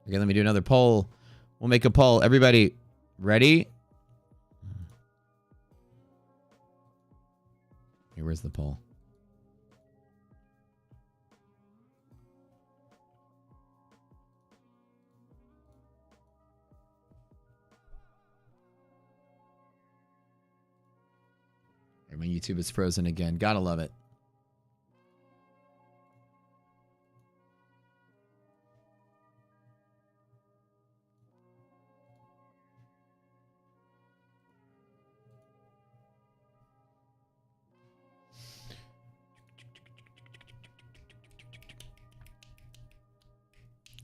Okay, let me do another poll. We'll make a poll. Everybody ready? Hey, where's the poll? Hey, my YouTube is frozen again. Gotta love it.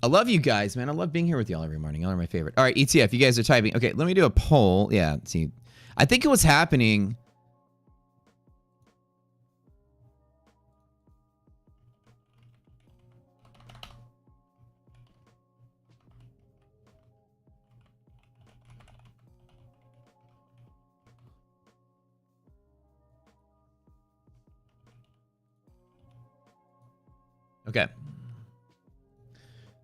I love you guys, man. I love being here with y'all every morning. Y'all are my favorite. All right, ETF, you guys are typing. Okay, let me do a poll. Yeah, see. I think what's happening... Okay.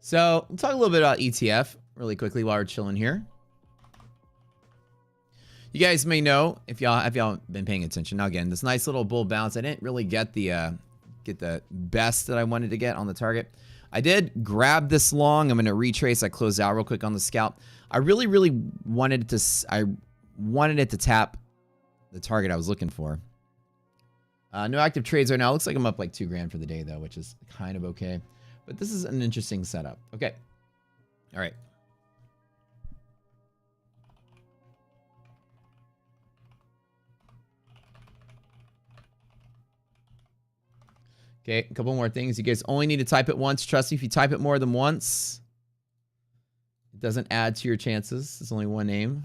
So, we'll talk a little bit about ETF really quickly while we're chilling here. You guys may know, if y'all been paying attention. Now again, this nice little bull bounce. I didn't really get the best that I wanted to get on the target. I did grab this long. I'm going to retrace. I closed out real quick on the scalp. I really wanted it to tap the target I was looking for. No active trades right now. Looks like I'm up like $2 grand for the day though, which is kind of okay. But this is an interesting setup. Okay. All right. Okay, a couple more things. You guys only need to type it once. Trust me, if you type it more than once, it doesn't add to your chances. It's only one name.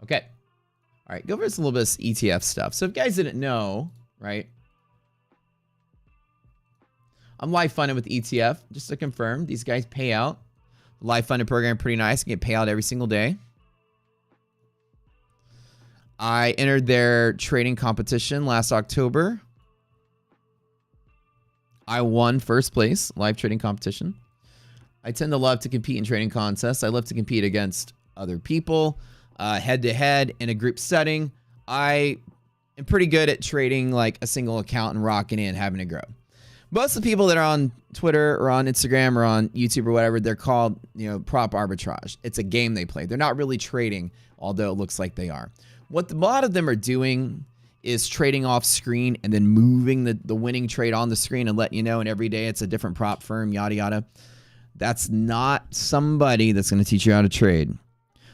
Okay. All right, go over some little bit of ETF stuff. So if you guys didn't know, right? I'm live funded with ETF. Just to confirm, these guys pay out. Live funded program, pretty nice. Get payout every single day. I entered their trading competition last October. I won first place, live trading competition. I tend to love to compete in trading contests. I love to compete against other people, head to head in a group setting. I am pretty good at trading like a single account and rocking in, having it grow. Most of the people that are on Twitter or on Instagram or on YouTube or whatever, they're called, prop arbitrage. It's a game they play. They're not really trading, although it looks like they are. What a lot of them are doing is trading off screen and then moving the winning trade on the screen and letting you know, and every day it's a different prop firm, yada, yada. That's not somebody that's going to teach you how to trade.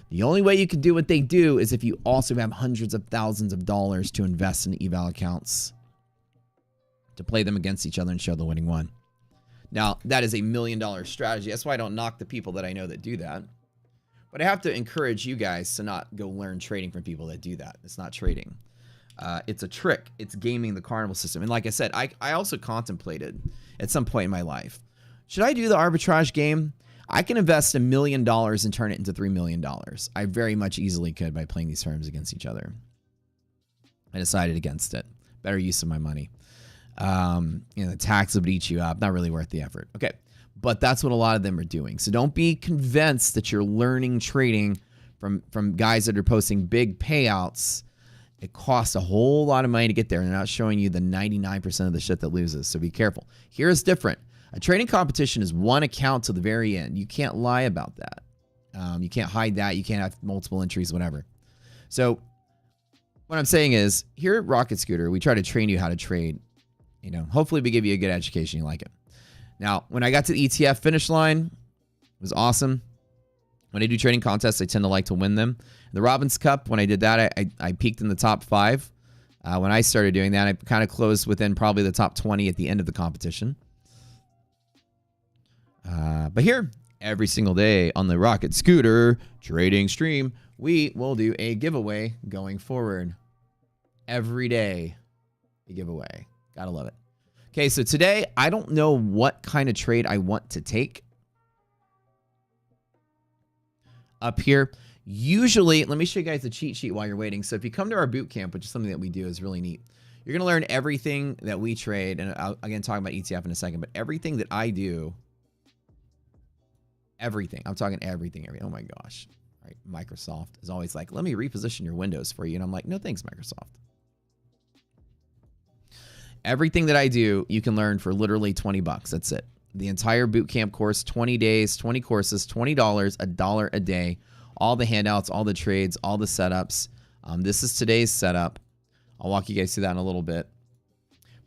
The only way you can do what they do is if you also have hundreds of thousands of dollars to invest in eval accounts to play them against each other and show the winning one. Now, that is $1 million strategy. That's why I don't knock the people that I know that do that. But I have to encourage you guys to not go learn trading from people that do that. It's not trading. It's a trick. It's gaming the carnival system. And like I said, I also contemplated at some point in my life, should I do the arbitrage game? I can invest $1 million and turn it into $3 million. I very much easily could by playing these firms against each other. I decided against it. Better use of my money. The tax would eat you up. Not really worth the effort. Okay. But that's what a lot of them are doing. So don't be convinced that you're learning trading from guys that are posting big payouts. It costs a whole lot of money to get there. And they're not showing you the 99% of the shit that loses. So be careful. Here's different. A trading competition is one account to the very end. You can't lie about that. You can't hide that. You can't have multiple entries, whatever. So what I'm saying is, here at Rocket Scooter, we try to train you how to trade. Hopefully we give you a good education. You like it. Now, when I got to the ETF finish line, it was awesome. When I do trading contests, I tend to like to win them. The Robbins Cup, when I did that, I peaked in the top 5. When I started doing that, I kind of closed within probably the top 20 at the end of the competition. But here, every single day on the Rocket Scooter trading stream, we will do a giveaway going forward. Every day, a giveaway. Gotta love it. Okay, so today, I don't know what kind of trade I want to take. Up here, usually, let me show you guys the cheat sheet while you're waiting. So if you come to our boot camp, which is something that we do is really neat, you're going to learn everything that we trade. And I'll again talk about ETF in a second, but everything that I do, everything. I'm talking everything. Oh my gosh. All right, Microsoft is always like, let me reposition your windows for you. And I'm like, no thanks, Microsoft. Everything that I do, you can learn for literally $20. That's it. The entire bootcamp course, 20 days, 20 courses, $20, $1 a day. All the handouts, all the trades, all the setups. This is today's setup. I'll walk you guys through that in a little bit.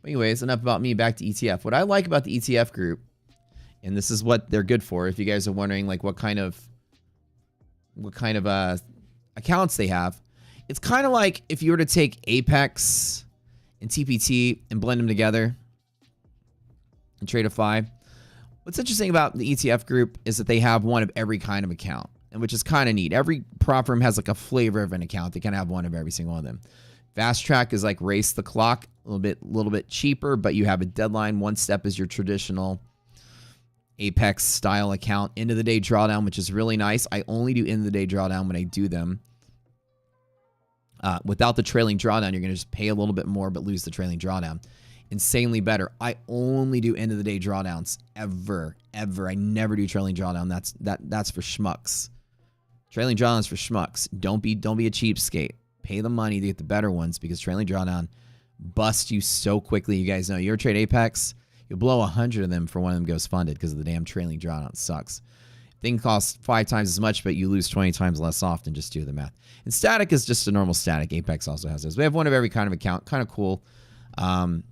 But anyways, enough about me. Back to ETF. What I like about the ETF group, and this is what they're good for, if you guys are wondering like what kind of accounts they have, it's kind of like if you were to take Apex and TPT and blend them together and Tradeify. What's interesting about the ETF group is that they have one of every kind of account, and which is kind of neat. Every prop firm has like a flavor of an account. They kind of have one of every single one of them. Fast Track is like race the clock, a little bit cheaper, but you have a deadline. One Step is your traditional Apex style account. End of the day drawdown, which is really nice. I only do end of the day drawdown when I do them. Without the trailing drawdown, you're going to just pay a little bit more, but lose the trailing drawdown. Insanely better. I only do end of the day drawdowns ever. I never do trailing drawdown. That's for schmucks. Trailing drawdowns for schmucks. Don't be a cheapskate. Pay the money to get the better ones because trailing drawdown busts you so quickly. You guys know, you ever trade Apex, you'll blow 100 of them for one of them goes funded because of the damn trailing drawdown. It sucks. Thing costs 5 times as much, but you lose 20 times less often. Just do the math. And static is just a normal static. Apex also has this. We have one of every kind of account. Kind of cool. Kind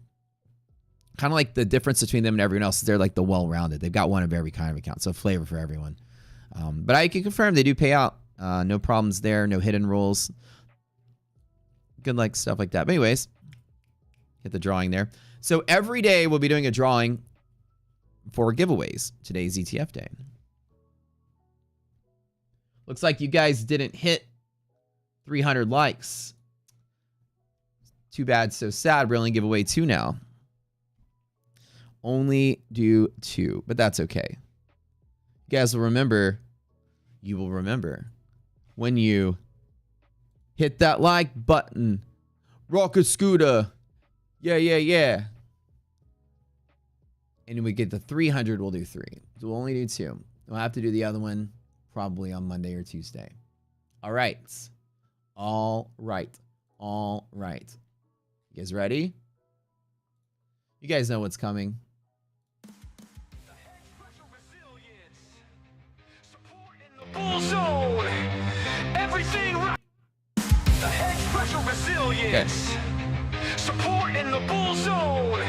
of like the difference between them and everyone else is they're like the well-rounded. They've got one of every kind of account. So flavor for everyone. But I can confirm they do pay out. No problems there. No hidden rules. Good like stuff like that. But anyways, get the drawing there. So every day we'll be doing a drawing for giveaways. Today's ETF day. Looks like you guys didn't hit 300 likes. Too bad, so sad. We only give away 2 now. only do 2, but that's okay. You guys will remember. You will remember when you hit that like button. Rocket Scooter. Yeah, yeah, yeah. And we get to 300, we'll do 3. So we'll only do 2. We'll have to do the other one probably on Monday or Tuesday. All right. All right. All right. You guys ready? You guys know what's coming. Bull zone. Everything the hedge pressure resilience. Support in the bull zone.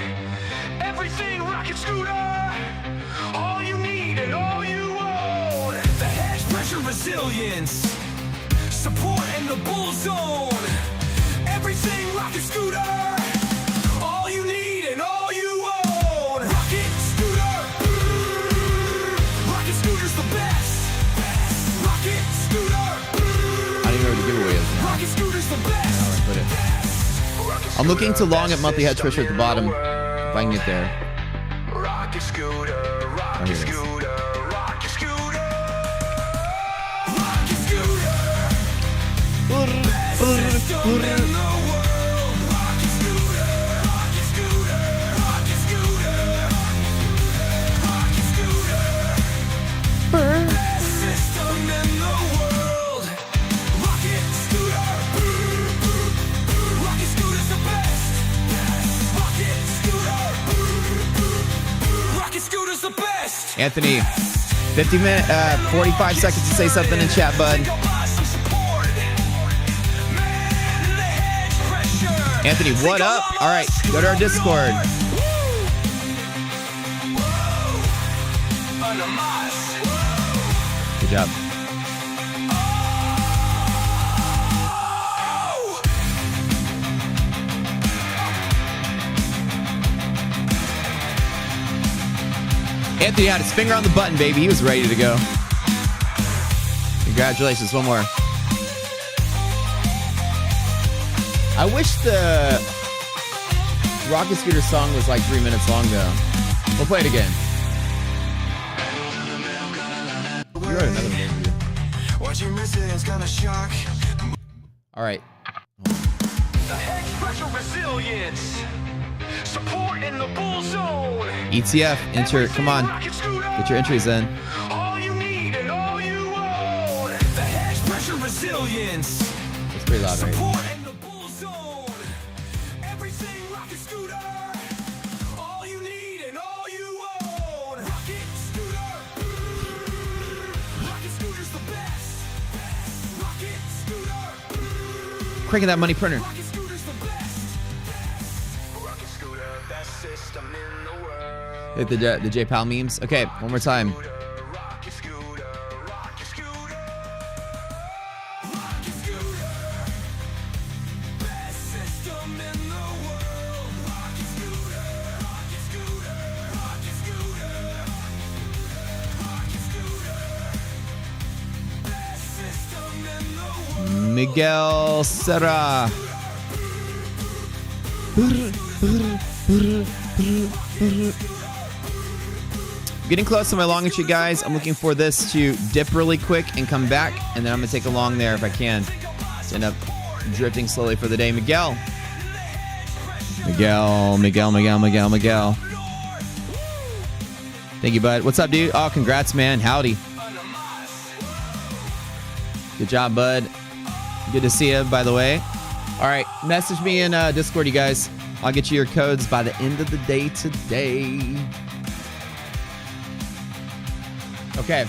Everything rocket scooter. All you need and all you own. The hedge pressure resilience. Support in the bull zone. Everything rocket scooter. All you need and all you own. Rocket scooter. Rocket scooter's the best. Rocket scooter. I don't even know where the giveaway is now. Rocket scooter's the best. Put it. I'm looking to long at monthly hedge pressure at the bottom. If I can get there. Rocket scooter. Rocket scooter. Rocket scooter. Rocket scooter. Best system in the world. Rocket scooter. Rocket scooter. Rocket scooter. Rocket scooter. Best system in the world. Rocket scooter. Rocket scooter's the best. Rocket scooter. Rocket scooter's the best. Anthony, 45 seconds to say something in chat, bud. Anthony, what up? All right, go to our Discord. Good job. Anthony had his finger on the button, baby. He was ready to go. Congratulations. One more. I wish the Rocket Scooter song was like 3 minutes long, though. We'll play it again. You wrote another one. All right. The hedge pressure resilience. Support in the bull zone. ETF, enter. Come on. Get your entries in. All you need and all you own. The hedge pressure resilience. It's pretty loud, right? Support in the bull zone. Everything rocket scooter. All you need and all you own. Rocket scooter. Rocket scooter's the best. Rocket scooter. Cranking that money printer. Rocket scooter's the best. Rocket scooter, best system in the world. Hit the J-Pal memes. Okay, one more time. Rocket scooter, rocket scooter. Rocket scooter. Best system in the world. Rocket scooter, rocket scooter, rocket scooter. Rocket scooter. Best system in the world. Miguel Serra. Getting close to my long entry, guys. I'm looking for this to dip really quick and come back, and then I'm gonna take a long there if I can. End up drifting slowly for the day. Miguel. Thank you, bud. What's up, dude? Oh, congrats, man. Howdy. Good job, bud. Good to see you, by the way. All right, message me in Discord, you guys. I'll get you your codes by the end of the day today. Okay.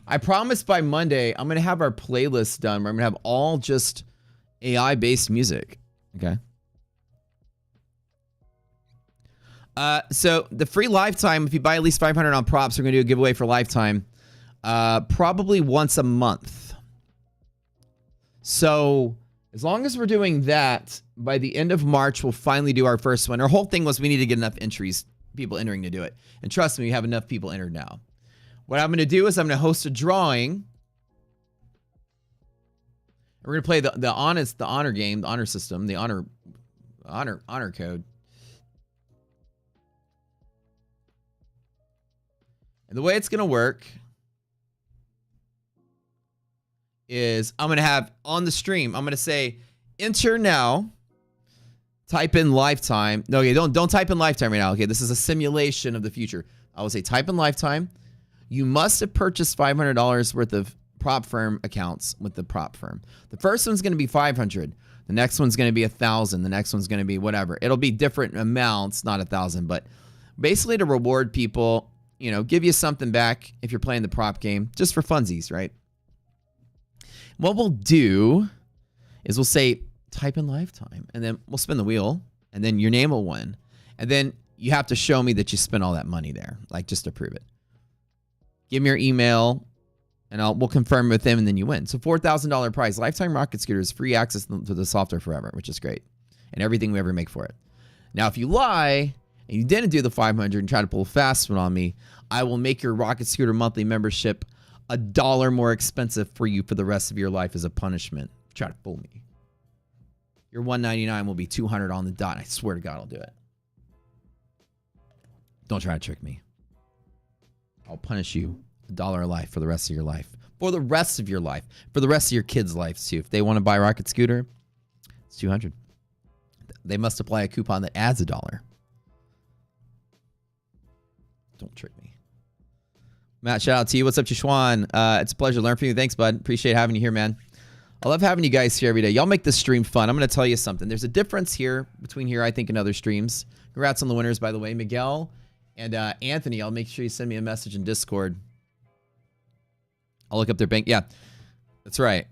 I promise by Monday, I'm going to have our playlist done where I'm going to have all just AI-based music. Okay. So the free lifetime, if you buy at least 500 on props, we're going to do a giveaway for lifetime. Probably once a month. So as long as we're doing that, by the end of March, we'll finally do our first one. Our whole thing was we need to get enough entries, people entering to do it. And trust me, we have enough people entered now. What I'm going to do is I'm going to host a drawing. We're going to play the honor game, the honor system, the honor code. And the way it's going to work is I'm going to have on the stream, I'm going to say, enter now, type in lifetime. No, okay, don't type in lifetime right now. Okay, this is a simulation of the future. I will say type in lifetime. You must have purchased $500 worth of prop firm accounts with the prop firm. The first one's going to be 500. The next one's going to be 1,000. The next one's going to be whatever. It'll be different amounts, not 1,000, but basically to reward people, you know, give you something back if you're playing the prop game, just for funsies, right? What we'll do is we'll say type in lifetime, and then we'll spin the wheel, and then your name will win. And then you have to show me that you spent all that money there, like just to prove it. Give me your email, and we'll confirm with them, and then you win. So $4,000 prize. Lifetime Rocket Scooters, free access to the software forever, which is great. And everything we ever make for it. Now, if you lie, and you didn't do the 500 and try to pull a fast one on me, I will make your Rocket Scooter monthly membership $1 more expensive for you for the rest of your life as a punishment. Try to fool me. Your $199 will be $200 on the dot. And I swear to God, I'll do it. Don't try to trick me. I'll punish you $1 a life for the rest of your life. For the rest of your life. For the rest of your kids' lives, too. If they want to buy a Rocket Scooter, it's $200. They must apply a coupon that adds $1. Don't trick me. Matt, shout out to you. What's up, Chishwan? It's a pleasure to learn from you. Thanks, bud. Appreciate having you here, man. I love having you guys here every day. Y'all make this stream fun. I'm going to tell you something. There's a difference here between here, I think, and other streams. Congrats on the winners, by the way. Miguel and Anthony, I'll make sure you send me a message in Discord. I'll look up their bank. Yeah, that's right.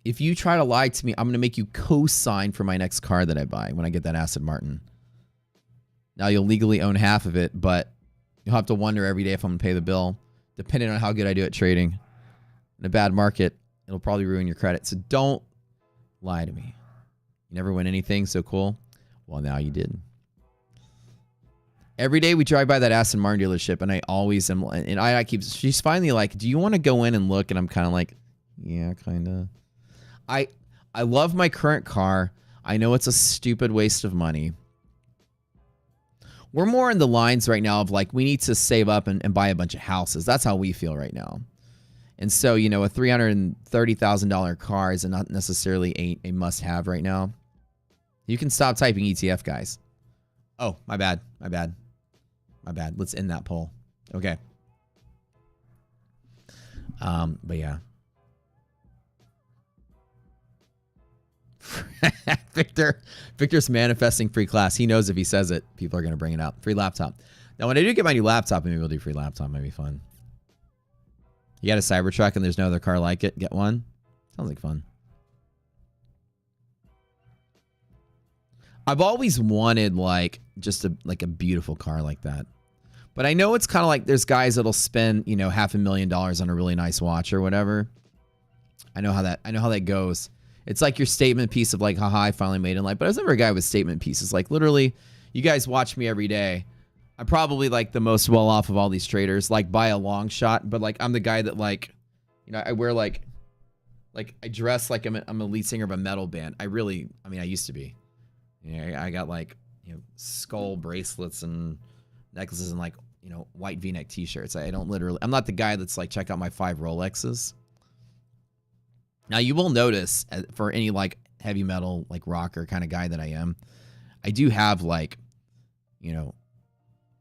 If you try to lie to me, I'm going to make you co-sign for my next car that I buy when I get that Aston Martin. Now, you'll legally own half of it, but you'll have to wonder every day if I'm going to pay the bill, depending on how good I do at trading. In a bad market, it'll probably ruin your credit. So don't lie to me. You never win anything, so cool. Well, now you did. Every day we drive by that Aston Martin dealership, and I always am, and I keep, she's finally like, do you want to go in and look? And I'm kind of like, yeah, kind of. I love my current car. I know it's a stupid waste of money. We're more in the lines right now of like, we need to save up and buy a bunch of houses. That's how we feel right now. And so, you know, a $330,000 car is not necessarily a must-have right now. You can stop typing ETF, guys. Oh, my bad. My bad. My bad. Let's end that poll. Okay. But yeah. Victor's manifesting free class. He knows if he says it, people are going to bring it out. Free laptop. Now, when I do get my new laptop, maybe we'll do free laptop. Might be fun. You got a Cybertruck and there's no other car like it? Get one? Sounds like fun. I've always wanted like just a beautiful car like that. But I know it's kind of like there's guys that'll spend, you know, $500,000 on a really nice watch or whatever. I know how that goes. It's like your statement piece of like, haha, I finally made it in life. But I was never a guy with statement pieces. Like literally, you guys watch me every day. I'm probably like the most well off of all these traders, like by a long shot. But like I'm the guy that like, you know, I wear like I dress like I'm a lead singer of a metal band. I used to be. You know, I got like, you know, skull bracelets and necklaces and like, you know, white V-neck t-shirts. I'm not the guy that's like, check out my 5 Rolexes. Now, you will notice for any like heavy metal, like rocker kind of guy that I am, I do have like, you know,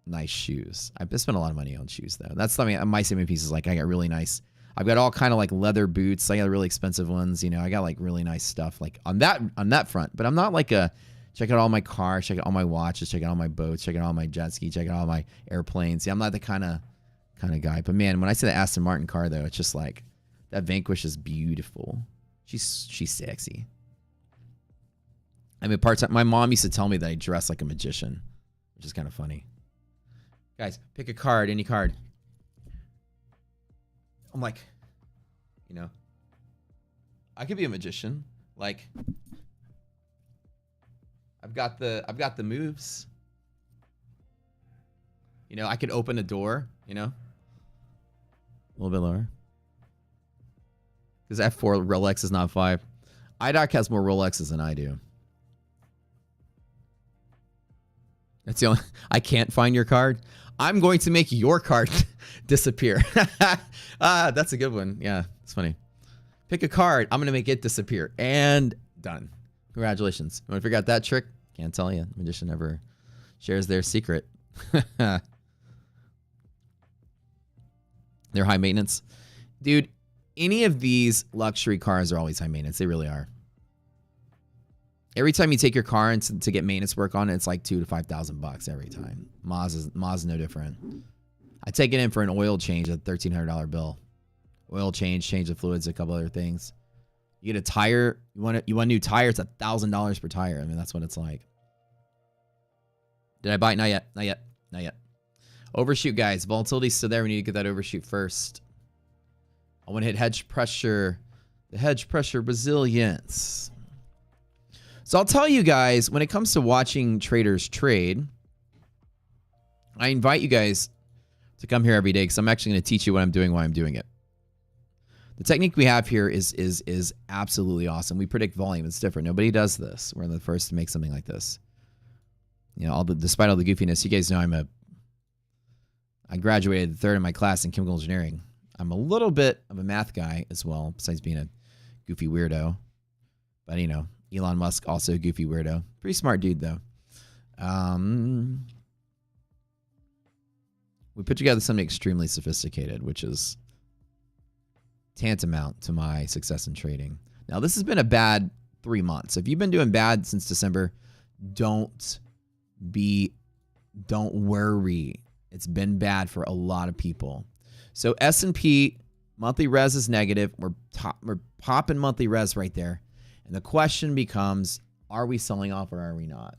nice shoes. I've spent a lot of money on shoes though. That's something my statement piece is like, I got really nice. I've got all kind of like leather boots. I got really expensive ones. You know, I got like really nice stuff like on that front, but I'm not like a check out all my cars, check out all my watches, check out all my boats, check out all my jet ski, check out all my airplanes. Yeah, I'm not the kind of guy. But man, when I see the Aston Martin car though, it's just like, that Vanquish is beautiful. She's sexy. I mean, part-time. My mom used to tell me that I dress like a magician, which is kind of funny. Guys, pick a card, any card. I'm like, you know, I could be a magician. Like, I've got the moves. You know, I could open a door. You know, a little bit lower. Because I have 4 Rolexes, not 5. IDOC has more Rolexes than I do. That's the only. I can't find your card. I'm going to make your card disappear. That's a good one. Yeah, it's funny. Pick a card. I'm going to make it disappear. And done. Congratulations. You want to figure out that trick? Can't tell you. Magician never shares their secret. They're high maintenance. Dude, any of these luxury cars are always high maintenance. They really are. Every time you take your car and to get maintenance work on it, it's like $2,000 to $5,000 every time. Maz is no different. I take it in for an oil change, a $1,300 bill. Oil change the fluids, a couple other things. You get a tire. You want a new tire. It's $1,000 per tire. I mean, that's what it's like. Did I buy it? Not yet. Not yet. Not yet. Overshoot, guys. Volatility's still there. We need to get that overshoot first. I want to hit hedge pressure. The hedge pressure resilience. So I'll tell you guys, when it comes to watching traders trade, I invite you guys to come here every day because I'm actually going to teach you what I'm doing while I'm doing it. The technique we have here is absolutely awesome. We predict volume. It's different. Nobody does this. We're the first to make something like this. You know, despite all the goofiness, you guys know I graduated third in my class in chemical engineering. I'm a little bit of a math guy as well, besides being a goofy weirdo. But, you know, Elon Musk, also a goofy weirdo. Pretty smart dude, though. We put together something extremely sophisticated, which is tantamount to my success in trading. Now, this has been a bad 3 months. If you've been doing bad since December, don't worry. It's been bad for a lot of people. So S&P monthly res is negative. We're popping monthly res right there. And the question becomes, are we selling off or are we not?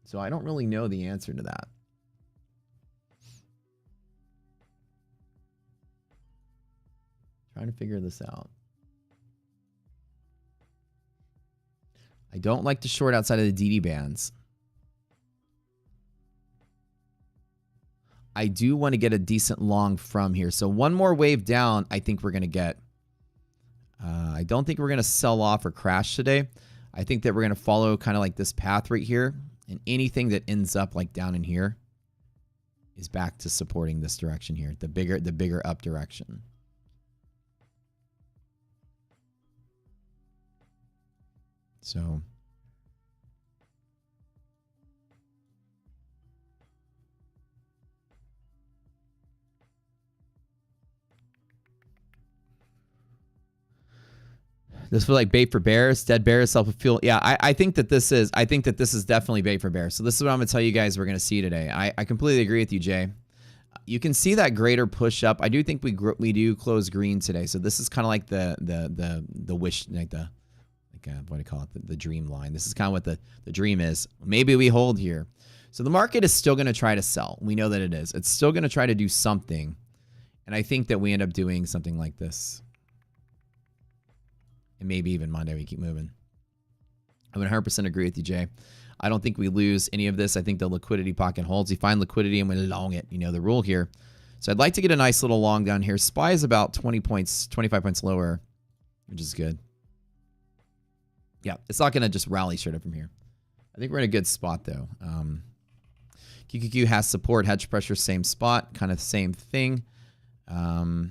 So I don't really know the answer to that. Trying to figure this out. I don't like to short outside of the DD bands. I do want to get a decent long from here. So one more wave down, I think we're going to get. I don't think we're going to sell off or crash today. I think that we're going to follow kind of like this path right here. And anything that ends up like down in here is back to supporting this direction here, the bigger up direction. So this feels like bait for bears, dead bears, self-fulfill. Yeah, I think that this is definitely bait for bears. So this is what I'm gonna tell you guys we're gonna see today. I completely agree with you, Jay. You can see that greater push up. I do think we do close green today. So this is kind of like the wish, like the what do you call it? The dream line. This is kind of what the dream is. Maybe we hold here. So the market is still going to try to sell. We know that it is. It's still going to try to do something. And I think that we end up doing something like this. And maybe even Monday we keep moving. I would 100% agree with you, Jay. I don't think we lose any of this. I think the liquidity pocket holds. You find liquidity and we long it. You know the rule here. So I'd like to get a nice little long down here. SPY is about 20 points, 25 points lower, which is good. Yeah, it's not going to just rally straight up from here. I think we're in a good spot, though. QQQ has support, hedge pressure, same spot, kind of same thing. Yeah.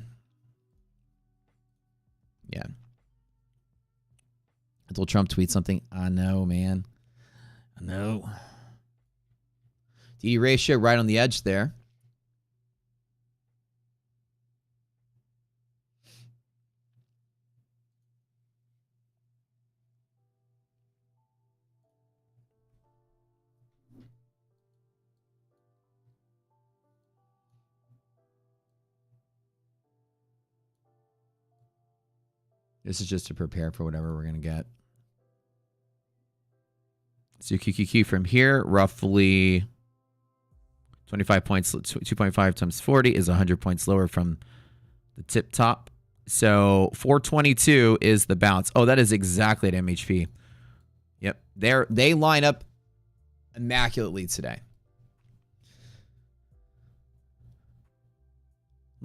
Until Trump tweets something. I know, man. I know. DD ratio right on the edge there. This is just to prepare for whatever we're going to get. So QQQ from here, roughly 25 points, 2.5 times 40 is 100 points lower from the tip top. So 422 is the bounce. Oh, that is exactly at MHP. Yep. They line up immaculately today.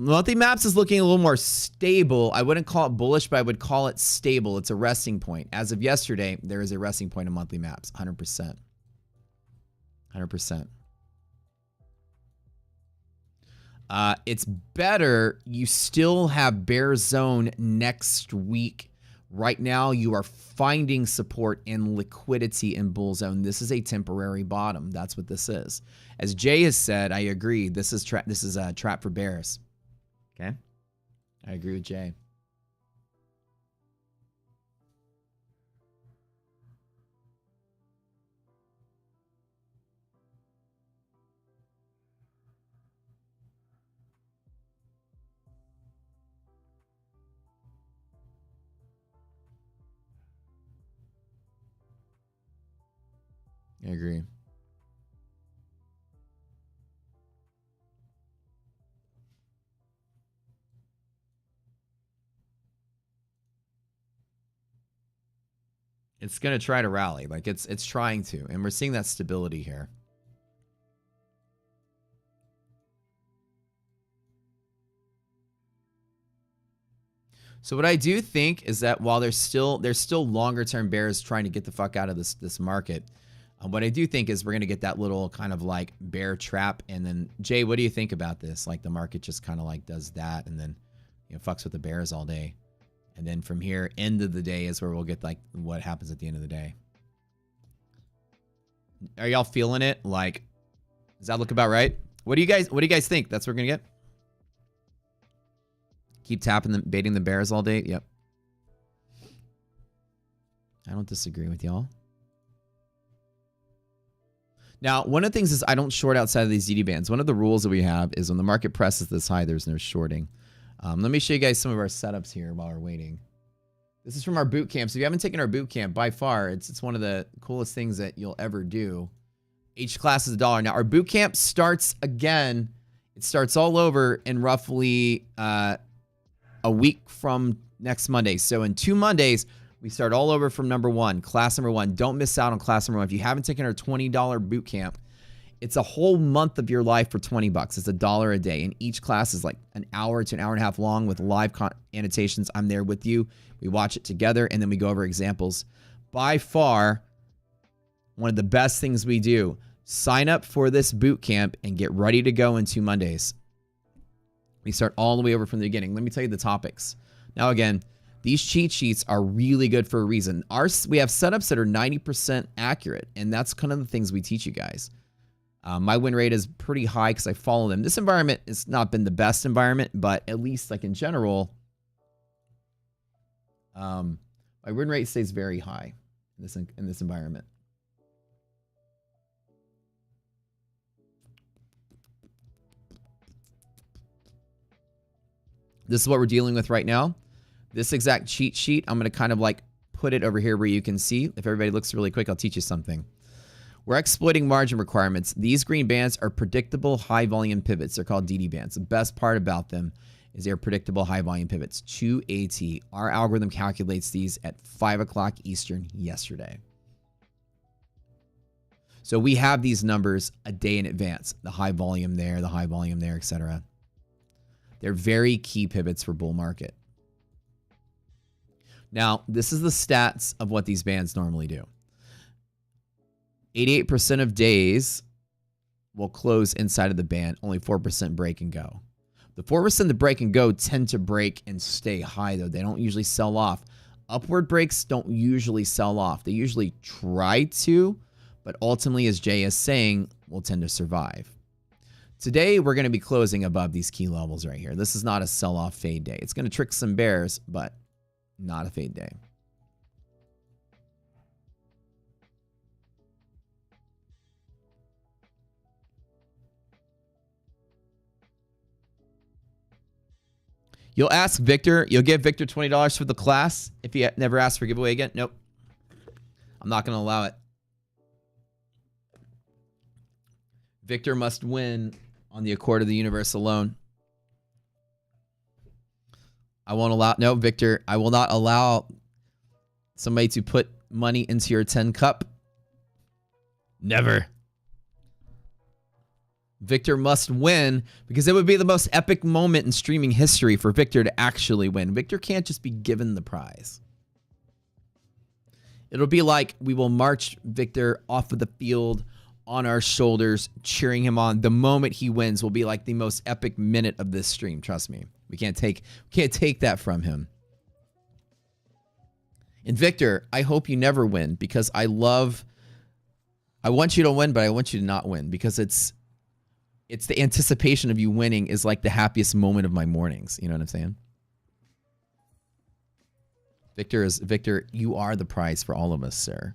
Monthly maps is looking a little more stable. I wouldn't call it bullish, but I would call it stable. It's a resting point. As of yesterday, there is a resting point in monthly maps. 100%. 100%. It's better. You still have bear zone next week. Right now, you are finding support in liquidity in bull zone. This is a temporary bottom. That's what this is. As Jay has said, I agree. This is a trap for bears. Okay, I agree with Jay. I agree. It's going to try to rally. Like it's trying to, and we're seeing that stability here. So what I do think is that while there's still longer term bears trying to get the fuck out of this market, what I do think is we're going to get that little kind of like bear trap. And then Jay, what do you think about this? Like the market just kind of like does that and then, you know, fucks with the bears all day. And then from here, end of the day is where we'll get like what happens at the end of the day. Are y'all feeling it? Like, does that look about right? What do you guys think? That's what we're going to get? Keep tapping them, baiting the bears all day. Yep. I don't disagree with y'all. Now, one of the things is I don't short outside of these ZD bands. One of the rules that we have is when the market presses this high, there's no shorting. Let me show you guys some of our setups here while we're waiting. This is from our boot camp. So if you haven't taken our boot camp, by far, it's one of the coolest things that you'll ever do. Each class is $1. Now, our boot camp starts again. It starts all over in roughly a week from next Monday. So in 2 Mondays, we start all over from number 1, class number 1. Don't miss out on class number 1. If you haven't taken our $20 boot camp, it's a whole month of your life for $20. It's $1 a day. And each class is like an hour to an hour and a half long with live annotations. I'm there with you. We watch it together and then we go over examples. By far, one of the best things we do. Sign up for this boot camp and get ready to go in 2 Mondays. We start all the way over from the beginning. Let me tell you the topics. Now, again, these cheat sheets are really good for a reason. We have setups that are 90% accurate, and that's kind of the things we teach you guys. My win rate is pretty high because I follow them. This environment has not been the best environment, but at least like in general, my win rate stays very high in this environment. This is what we're dealing with right now. This exact cheat sheet, I'm going to kind of like put it over here where you can see. If everybody looks really quick, I'll teach you something. We're exploiting margin requirements. These green bands are predictable high volume pivots. They're called DD bands. The best part about them is they're predictable high volume pivots. 2AT. Our algorithm calculates these at 5 o'clock Eastern yesterday. So we have these numbers a day in advance. The high volume there, etc. They're very key pivots for bull market. Now, this is the stats of what these bands normally do. 88% of days will close inside of the band. Only 4% break and go. The 4% that break and go tend to break and stay high, though. They don't usually sell off. Upward breaks don't usually sell off. They usually try to, but ultimately, as Jay is saying, will tend to survive. Today, we're going to be closing above these key levels right here. This is not a sell-off fade day. It's going to trick some bears, but not a fade day. You'll ask Victor, you'll give Victor $20 for the class if he never asks for giveaway again. Nope. I'm not going to allow it. Victor must win on the accord of the universe alone. I won't allow, no, Victor, I will not allow somebody to put money into your 10 cup. Never. Victor must win because it would be the most epic moment in streaming history for Victor to actually win. Victor can't just be given the prize. It'll be like we will march Victor off of the field on our shoulders, cheering him on. The moment he wins will be like the most epic minute of this stream. Trust me. We can't take that from him. And Victor, I hope you never win because I want you to win, but I want you to not win because it's the anticipation of you winning is like the happiest moment of my mornings. You know what I'm saying? Victor, you are the prize for all of us, sir.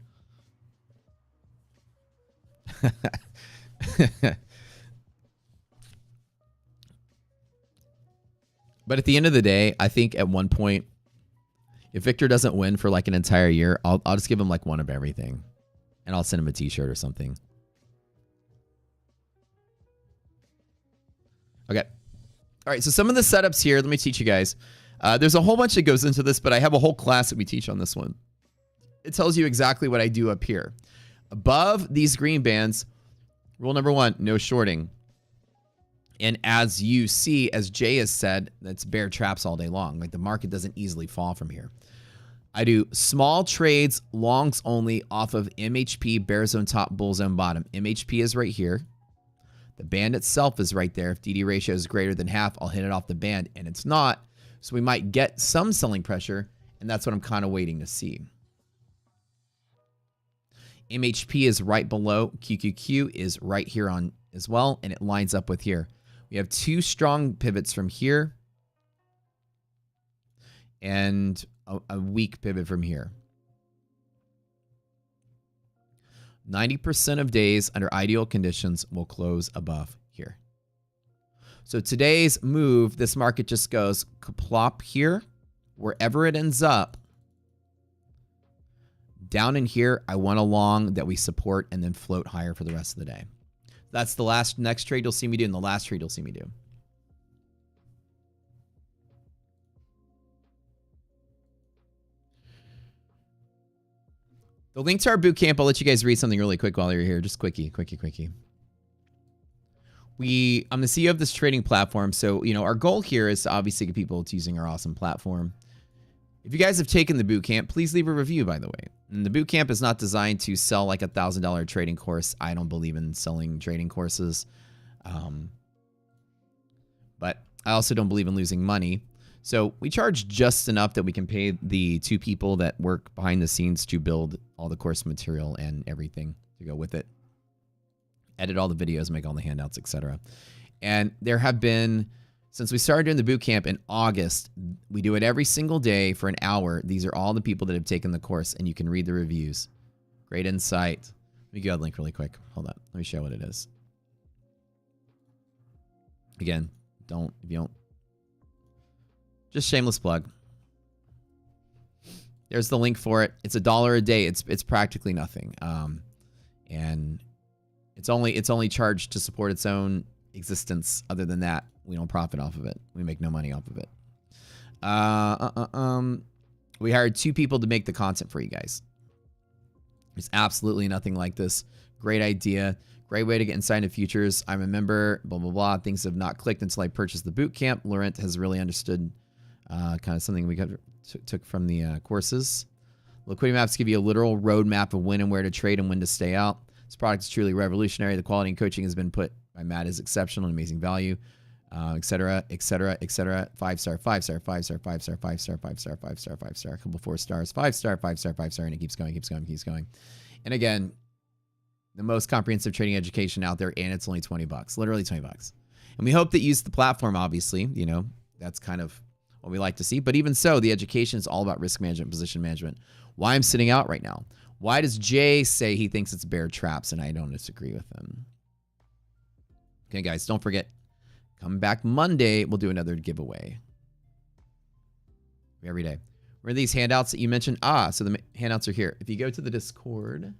But at the end of the day, I think at one point, if Victor doesn't win for like an entire year, I'll just give him like one of everything. And I'll send him a t-shirt or something. Okay. All right, so some of the setups here, let me teach you guys. There's a whole bunch that goes into this, but I have a whole class that we teach on this one. It tells you exactly what I do up here. Above these green bands, rule number 1, no shorting. And as you see, as Jay has said, that's bear traps all day long. Like the market doesn't easily fall from here. I do small trades, longs only off of MHP, bear zone top, bull zone bottom. MHP is right here. The band itself is right there. If DD ratio is greater than half, I'll hit it off the band, and it's not. So we might get some selling pressure, and that's what I'm kind of waiting to see. MHP is right below. QQQ is right here on as well, and it lines up with here. We have 2 strong pivots from here and a weak pivot from here. 90% of days under ideal conditions will close above here. So today's move, this market just goes plop here, wherever it ends up. Down in here, I want a long that we support and then float higher for the rest of the day. That's the next trade you'll see me do, and the last trade you'll see me do. The link to our boot camp, I'll let you guys read something really quick while you're here. Just quickie. I'm the CEO of this trading platform, so our goal here is to obviously get people to using our awesome platform. If you guys have taken the boot camp, please leave a review, by the way. And the boot camp is not designed to sell like a $1,000 trading course. I don't believe in selling trading courses. But I also don't believe in losing money. So we charge just enough that we can pay the 2 people that work behind the scenes to build all the course material and everything to go with it. Edit all the videos, make all the handouts, etc. And there have been, since we started doing the boot camp in August, we do it every single day for an hour. These are all the people that have taken the course, and you can read the reviews. Great insight. Let me go ahead and link really quick. Hold on. Let me show what it is. Again, if you don't, just shameless plug. There's the link for it. It's $1 a day. It's practically nothing. And it's only charged to support its own existence. Other than that, we don't profit off of it. We make no money off of it. We hired 2 people to make the content for you guys. There's absolutely nothing like this. Great idea. Great way to get inside into futures. I'm a member, blah, blah, blah. Things have not clicked until I purchased the boot camp. Laurent has really understood kind of something we took from the courses. Liquidity maps give you a literal roadmap of when and where to trade and when to stay out. This product is truly revolutionary. The quality and coaching has been put by Matt is exceptional and amazing value, etc., etc., etc. 5-star, 5-star, 5-star, 5-star, 5-star, 5-star, 5-star, 5-star, a couple 4 stars, 5-star, 5-star, 5-star, and it keeps going. And again, the most comprehensive trading education out there, and it's only $20, literally $20. And we hope that you use the platform, obviously. That's kind of what we like to see. But even so, the education is all about risk management, position management. Why I'm sitting out right now. Why does Jay say he thinks it's bear traps and I don't disagree with him? Okay, guys, don't forget, come back Monday. We'll do another giveaway. Every day. Where are these handouts that you mentioned? So the handouts are here. If you go to the Discord,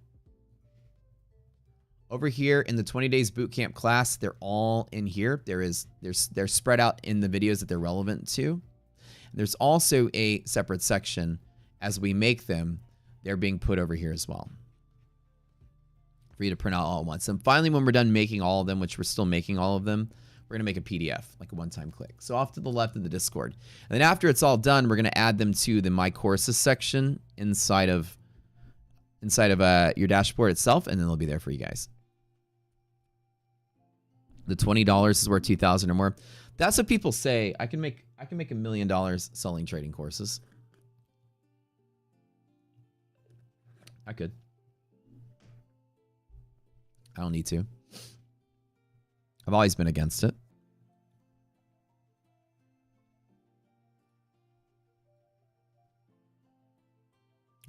over here in the 20 days bootcamp class, they're all in here. They're spread out in the videos that they're relevant to. There's also a separate section as we make them. They're being put over here as well for you to print out all at once. And finally, when we're done making all of them, which we're still making all of them, we're going to make a PDF, like a one-time click. So off to the left of the Discord. And then after it's all done, we're going to add them to the My Courses section inside of your dashboard itself, and then they'll be there for you guys. The $20 is worth 2,000 or more. That's what people say. I can make $1 million selling trading courses. I could. I don't need to. I've always been against it.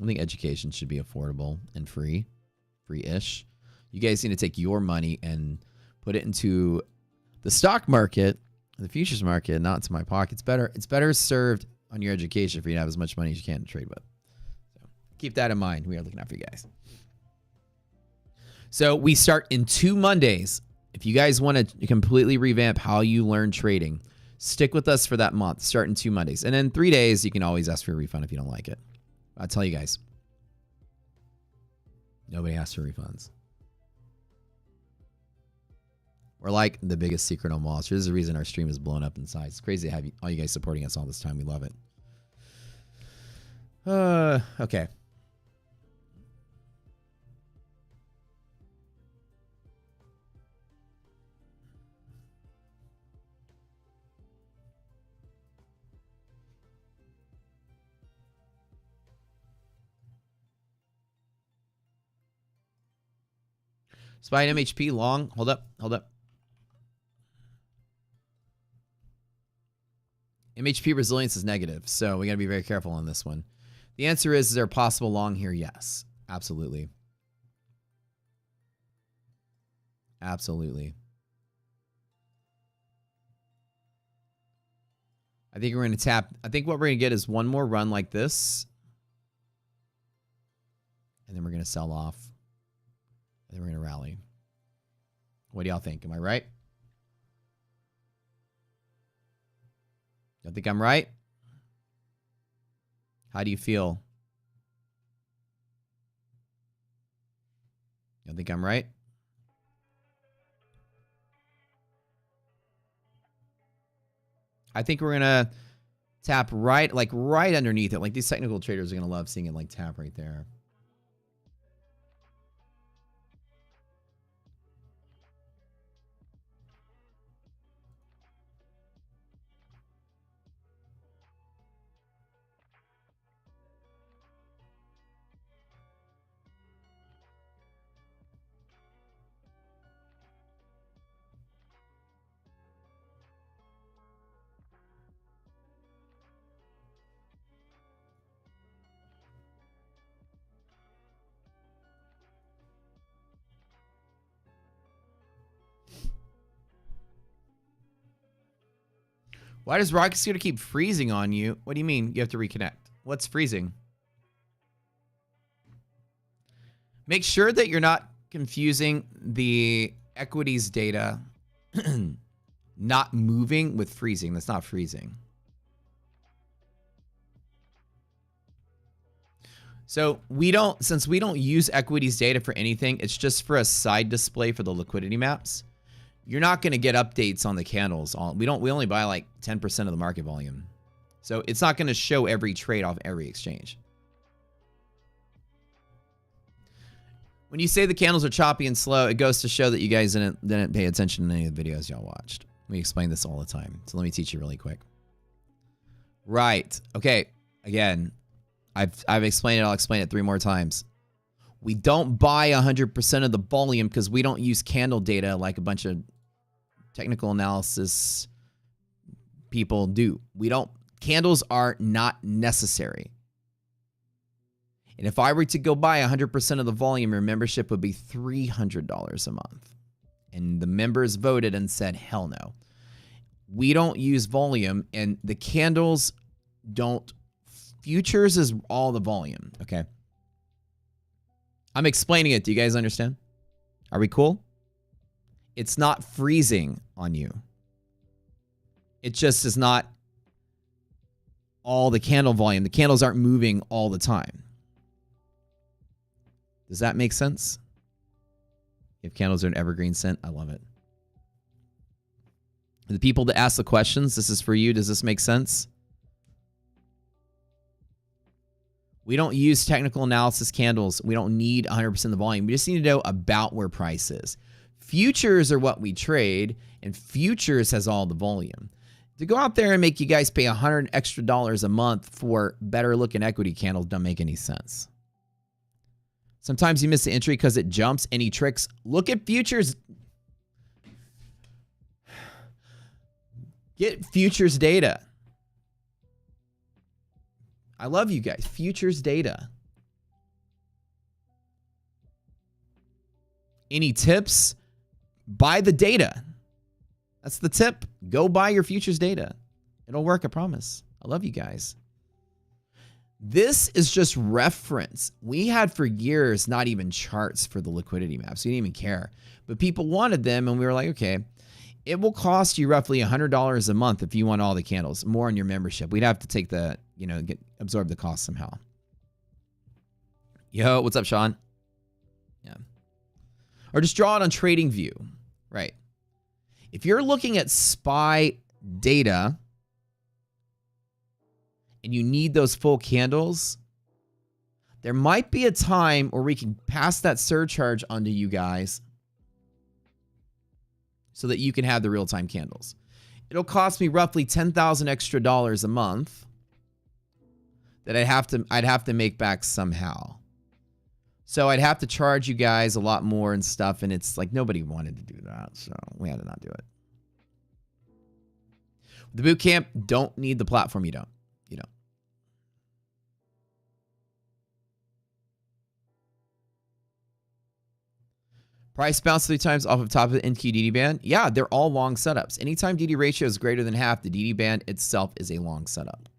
I think education should be affordable and free. Free-ish. You guys need to take your money and put it into the stock market, the futures market, not into my pocket. It's better served on your education for you to have as much money as you can to trade with. So keep that in mind. We are looking out for you guys. So we start in 2 Mondays. If you guys want to completely revamp how you learn trading, stick with us for that month. Start in 2 Mondays. And in 3 days, you can always ask for a refund if you don't like it. I'll tell you guys. Nobody asks for refunds. We're like the biggest secret on Wall Street. This is the reason our stream is blown up in size. It's crazy to have all you guys supporting us all this time. We love it. Okay. Spy and MHP long. Hold up. MHP resilience is negative, so we got to be very careful on this one. The answer is there a possible long here? Yes, absolutely. Absolutely. I think we're going to tap. I think what we're going to get is one more run like this. And then we're going to sell off. And then we're going to rally. What do y'all think? Am I right? Y'all think I'm right? How do you feel? Y'all think I'm right? I think we're going to tap right underneath it. Like these technical traders are going to love seeing it like tap right there. Why does Rocket Scooter keep freezing on you? What do you mean you have to reconnect? What's freezing? Make sure that you're not confusing the equities data not moving with freezing. That's not freezing. So since we don't use equities data for anything, it's just for a side display for the liquidity maps. You're not going to get updates on the candles. We only buy like 10% of the market volume. So it's not going to show every trade off every exchange. When you say the candles are choppy and slow, it goes to show that you guys didn't pay attention to any of the videos y'all watched. We explain this all the time. So let me teach you really quick. Right. Okay. Again, I've explained it. I'll explain it 3 more times. We don't buy 100% of the volume because we don't use candle data like a bunch of technical analysis people do. Candles are not necessary. And if I were to go buy 100% of the volume, your membership would be $300 a month. And the members voted and said, hell no. We don't use volume, and the candles don't. Futures is all the volume, okay? I'm explaining it. Do you guys understand? Are we cool? It's not freezing on you. It just is not all the candle volume. The candles aren't moving all the time. Does that make sense? If candles are an evergreen scent, I love it. The people that ask the questions, this is for you. Does this make sense? We don't use technical analysis candles. We don't need 100% of the volume. We just need to know about where price is. Futures are what we trade, and futures has all the volume. To go out there and make you guys pay $100 extra a month for better looking equity candles don't make any sense. Sometimes you miss the entry because it jumps. Any tricks? Look at futures. Get futures data. I love you guys. Futures data. Any tips? Buy the data. That's the tip. Go buy your futures data. It'll work, I promise. I love you guys. This is just reference. We had for years not even charts for the liquidity maps. We didn't even care. But people wanted them, and we were like, okay, it will cost you roughly $100 a month if you want all the candles, more on your membership. We'd have to take the, absorb the cost somehow. Yo, what's up, Sean? Yeah. Or just draw it on TradingView. Right. If you're looking at SPY data and you need those full candles, there might be a time where we can pass that surcharge onto you guys so that you can have the real-time candles. It'll cost me roughly $10,000 extra a month that I'd have to make back somehow. So I'd have to charge you guys a lot more and stuff, and it's like nobody wanted to do that, so we had to not do it. The boot camp, don't need the platform. You don't. Price bounce 3 times off of top of the NQDD band. Yeah, they're all long setups. Anytime DD ratio is greater than half, the DD band itself is a long setup.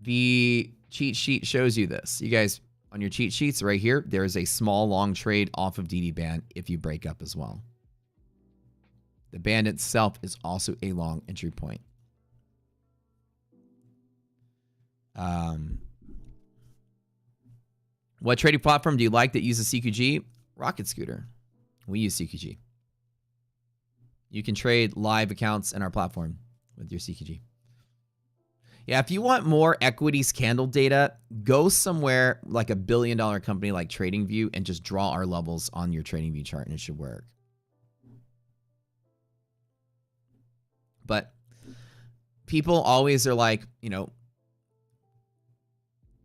The cheat sheet shows you this. You guys, on your cheat sheets right here, there is a small long trade off of DD band if you break up as well. The band itself is also a long entry point. What trading platform do you like that uses CQG? Rocket Scooter. We use CQG. You can trade live accounts in our platform with your CQG. Yeah, if you want more equities candle data, go somewhere like a billion-dollar company like TradingView and just draw our levels on your TradingView chart, and it should work. But people always are like,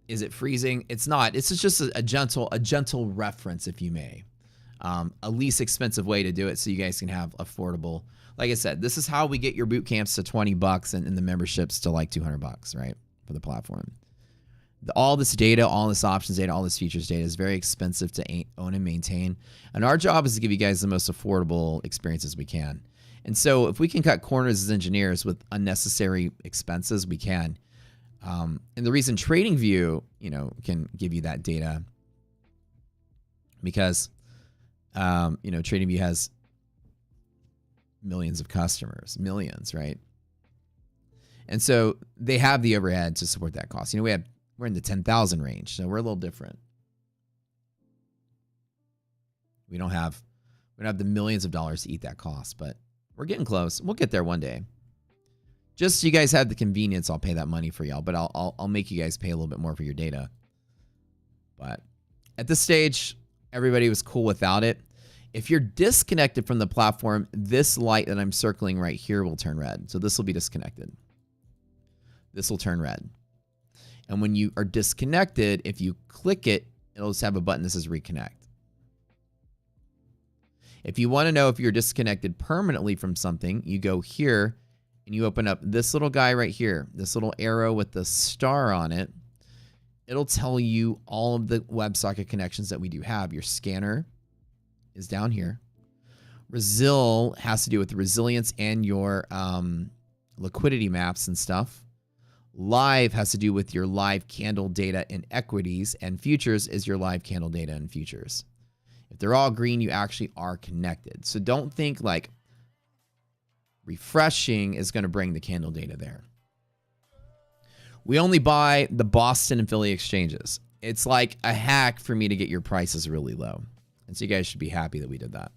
is it freezing? It's not. It's just a gentle reference, if you may. A least expensive way to do it so you guys can have affordable. Like I said, this is how we get your boot camps to $20 and the memberships to like $200, right? For the platform. All this data, all this options data, all this features data is very expensive to own and maintain. And our job is to give you guys the most affordable experiences we can. And so if we can cut corners as engineers with unnecessary expenses, we can. And the reason TradingView, can give you that data because, TradingView has millions of customers, millions, right? And so they have the overhead to support that cost. We're in the 10,000 range, so we're a little different. We don't have the millions of dollars to eat that cost, but we're getting close. We'll get there one day. Just so you guys have the convenience, I'll pay that money for y'all, but I'll make you guys pay a little bit more for your data. But at this stage, everybody was cool without it. If you're disconnected from the platform, this light that I'm circling right here will turn red. So this will be disconnected. This will turn red. And when you are disconnected, if you click it, it'll just have a button that says reconnect. If you want to know if you're disconnected permanently from something, you go here and you open up this little guy right here, this little arrow with the star on it. It'll tell you all of the WebSocket connections that we do have. Your scanner is down here. Resil has to do with the resilience and your liquidity maps and stuff. Live has to do with your live candle data in equities, and futures is your live candle data in futures. If they're all green, you actually are connected. So don't think like refreshing is going to bring the candle data there. We only buy the Boston and Philly exchanges. It's like a hack for me to get your prices really low. And so you guys should be happy that we did that.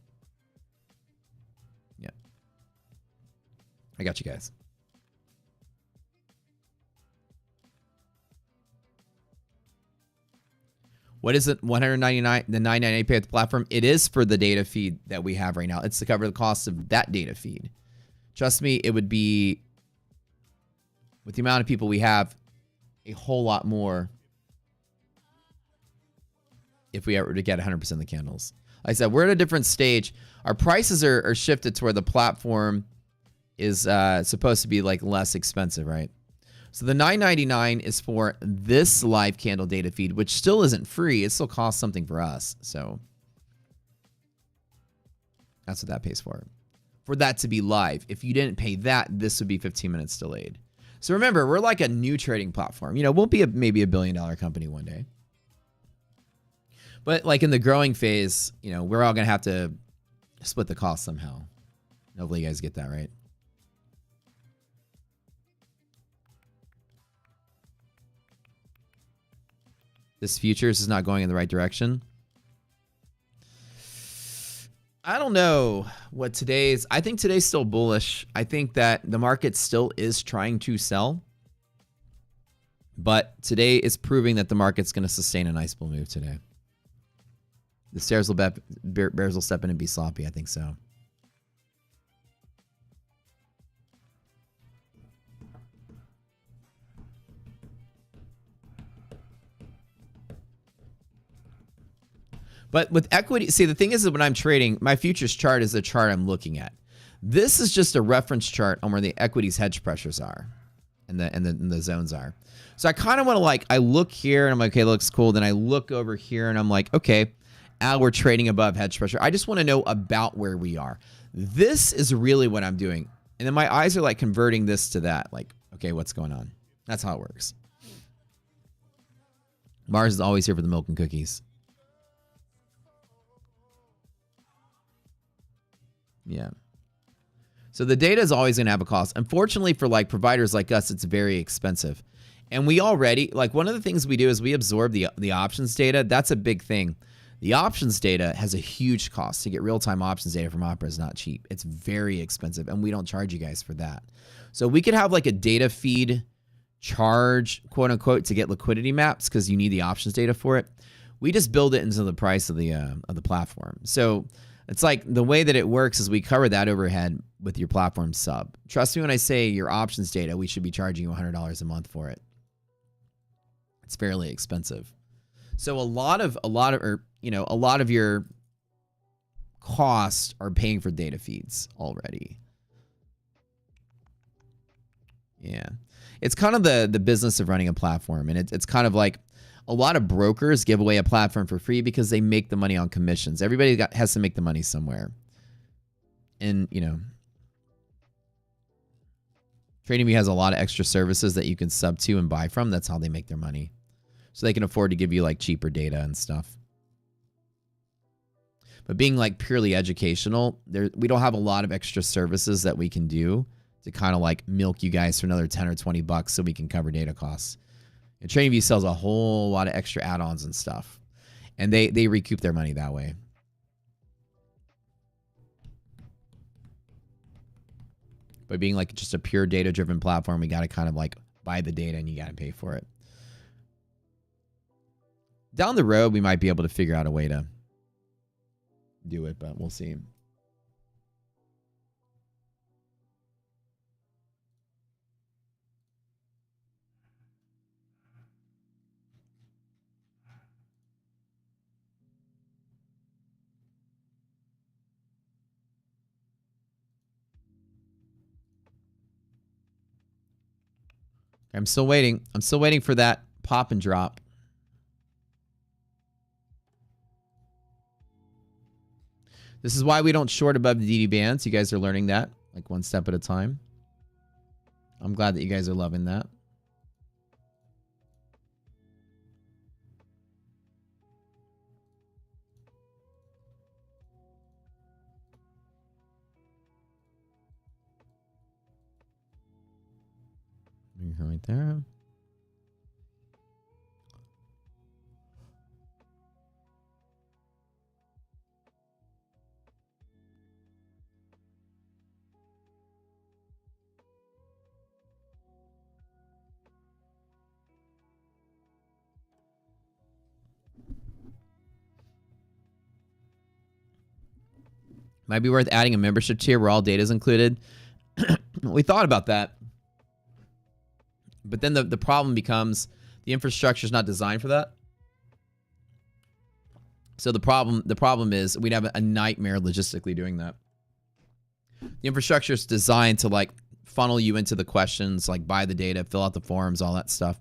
Yeah. I got you guys. What is it? 199, the 998 pay at the platform. It is for the data feed that we have right now. It's to cover the cost of that data feed. Trust me, it would be, with the amount of people we have, a whole lot more if we were to get 100% of the candles. Like I said, we're at a different stage. Our prices are shifted to where the platform is supposed to be like less expensive, right? So the $9.99 is for this live candle data feed, which still isn't free. It still costs something for us. So that's what that pays for. For that to be live. If you didn't pay that, this would be 15 minutes delayed. So remember, we're like a new trading platform. You know, we'll be maybe $1 billion company one day. But like in the growing phase, you know, we're all going to have to split the cost somehow. Hopefully you guys get that right. This futures is not going in the right direction. I don't know what today's... I think today's still bullish. I think that the market still is trying to sell. But today is proving that the market's going to sustain a nice bull move today. The bears will step in and be sloppy. I think so. But with equity, see, the thing is that when I'm trading, my futures chart is the chart I'm looking at. This is just a reference chart on where the equities hedge pressures are and the zones are. So I kind of want to like, I look here and I'm like, okay, it looks cool. Then I look over here and I'm like, okay, we're trading above hedge pressure. I just want to know about where we are. This is really what I'm doing. And then my eyes are like converting this to that. Like, okay, what's going on? That's how it works. Mars is always here for the milk and cookies. Yeah. So the data is always going to have a cost. Unfortunately for like providers like us, it's very expensive. And we already, like one of the things we do is we absorb the options data. That's a big thing. The options data has a huge cost. To get real-time options data from Opera is not cheap. It's very expensive, and we don't charge you guys for that. So we could have like a data feed charge, quote unquote, to get liquidity maps because you need the options data for it. We just build it into the price of the platform. So it's like the way that it works is we cover that overhead with your platform sub. Trust me when I say your options data, we should be charging you $100 a month for it. It's fairly expensive. So a lot of your costs are paying for data feeds already. Yeah. It's kind of the business of running a platform. And it's kind of like a lot of brokers give away a platform for free because they make the money on commissions. Everybody has to make the money somewhere. And, you know, TradingView has a lot of extra services that you can sub to and buy from. That's how they make their money. So they can afford to give you like cheaper data and stuff. But being like purely educational, we don't have a lot of extra services that we can do to kind of like milk you guys for another 10 or 20 bucks so we can cover data costs. And TradingView sells a whole lot of extra add-ons and stuff. And they recoup their money that way. By being like just a pure data-driven platform, we got to kind of like buy the data and you got to pay for it. Down the road, we might be able to figure out a way to do it, but we'll see. I'm still waiting. I'm still waiting for that pop and drop. This is why we don't short above the DD bands. You guys are learning that, like one step at a time. I'm glad that you guys are loving that. Right there. Might be worth adding a membership tier where all data is included. We thought about that. But then the problem becomes the infrastructure is not designed for that. So the problem is we'd have a nightmare logistically doing that. The infrastructure is designed to like funnel you into the questions, like buy the data, fill out the forms, all that stuff.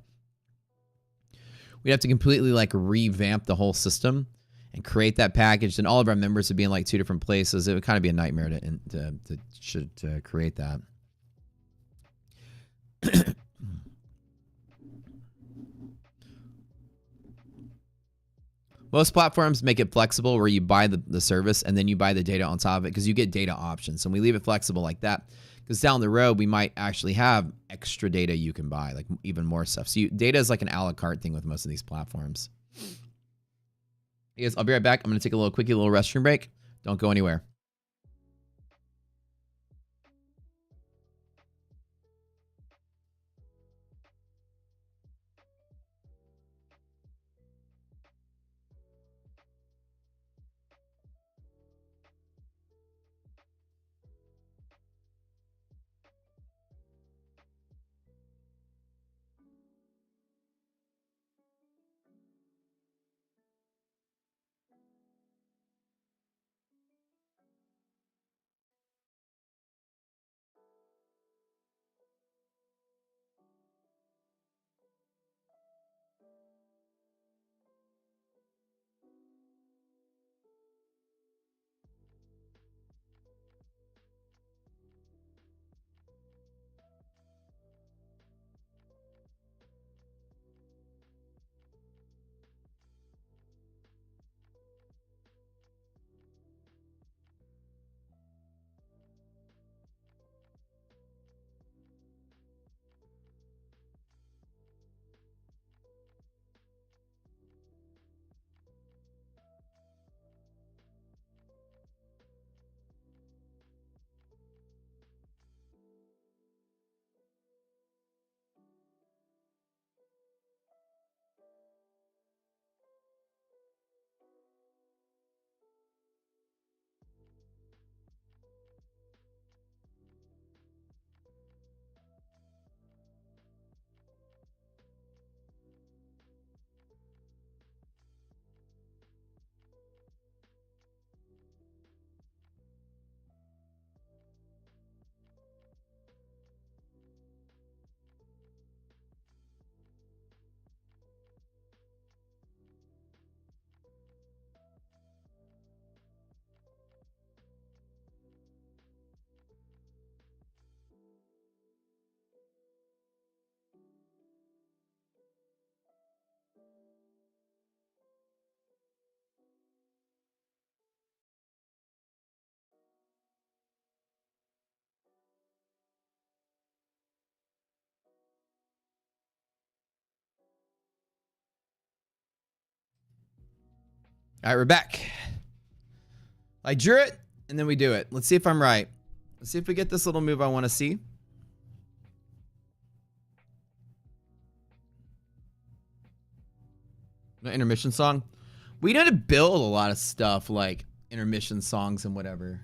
We'd have to completely like revamp the whole system and create that package, and all of our members would be in like 2 different places. It would kind of be a nightmare to create that. Most platforms make it flexible where you buy the service and then you buy the data on top of it because you get data options. And we leave it flexible like that because down the road, we might actually have extra data you can buy, like even more stuff. So data is like an a la carte thing with most of these platforms. Hey guys, I'll be right back. I'm going to take a little restroom break. Don't go anywhere. All right, we're back. I drew it, and then we do it. Let's see if I'm right. Let's see if we get this little move I want to see. No intermission song. We need to build a lot of stuff like intermission songs and whatever.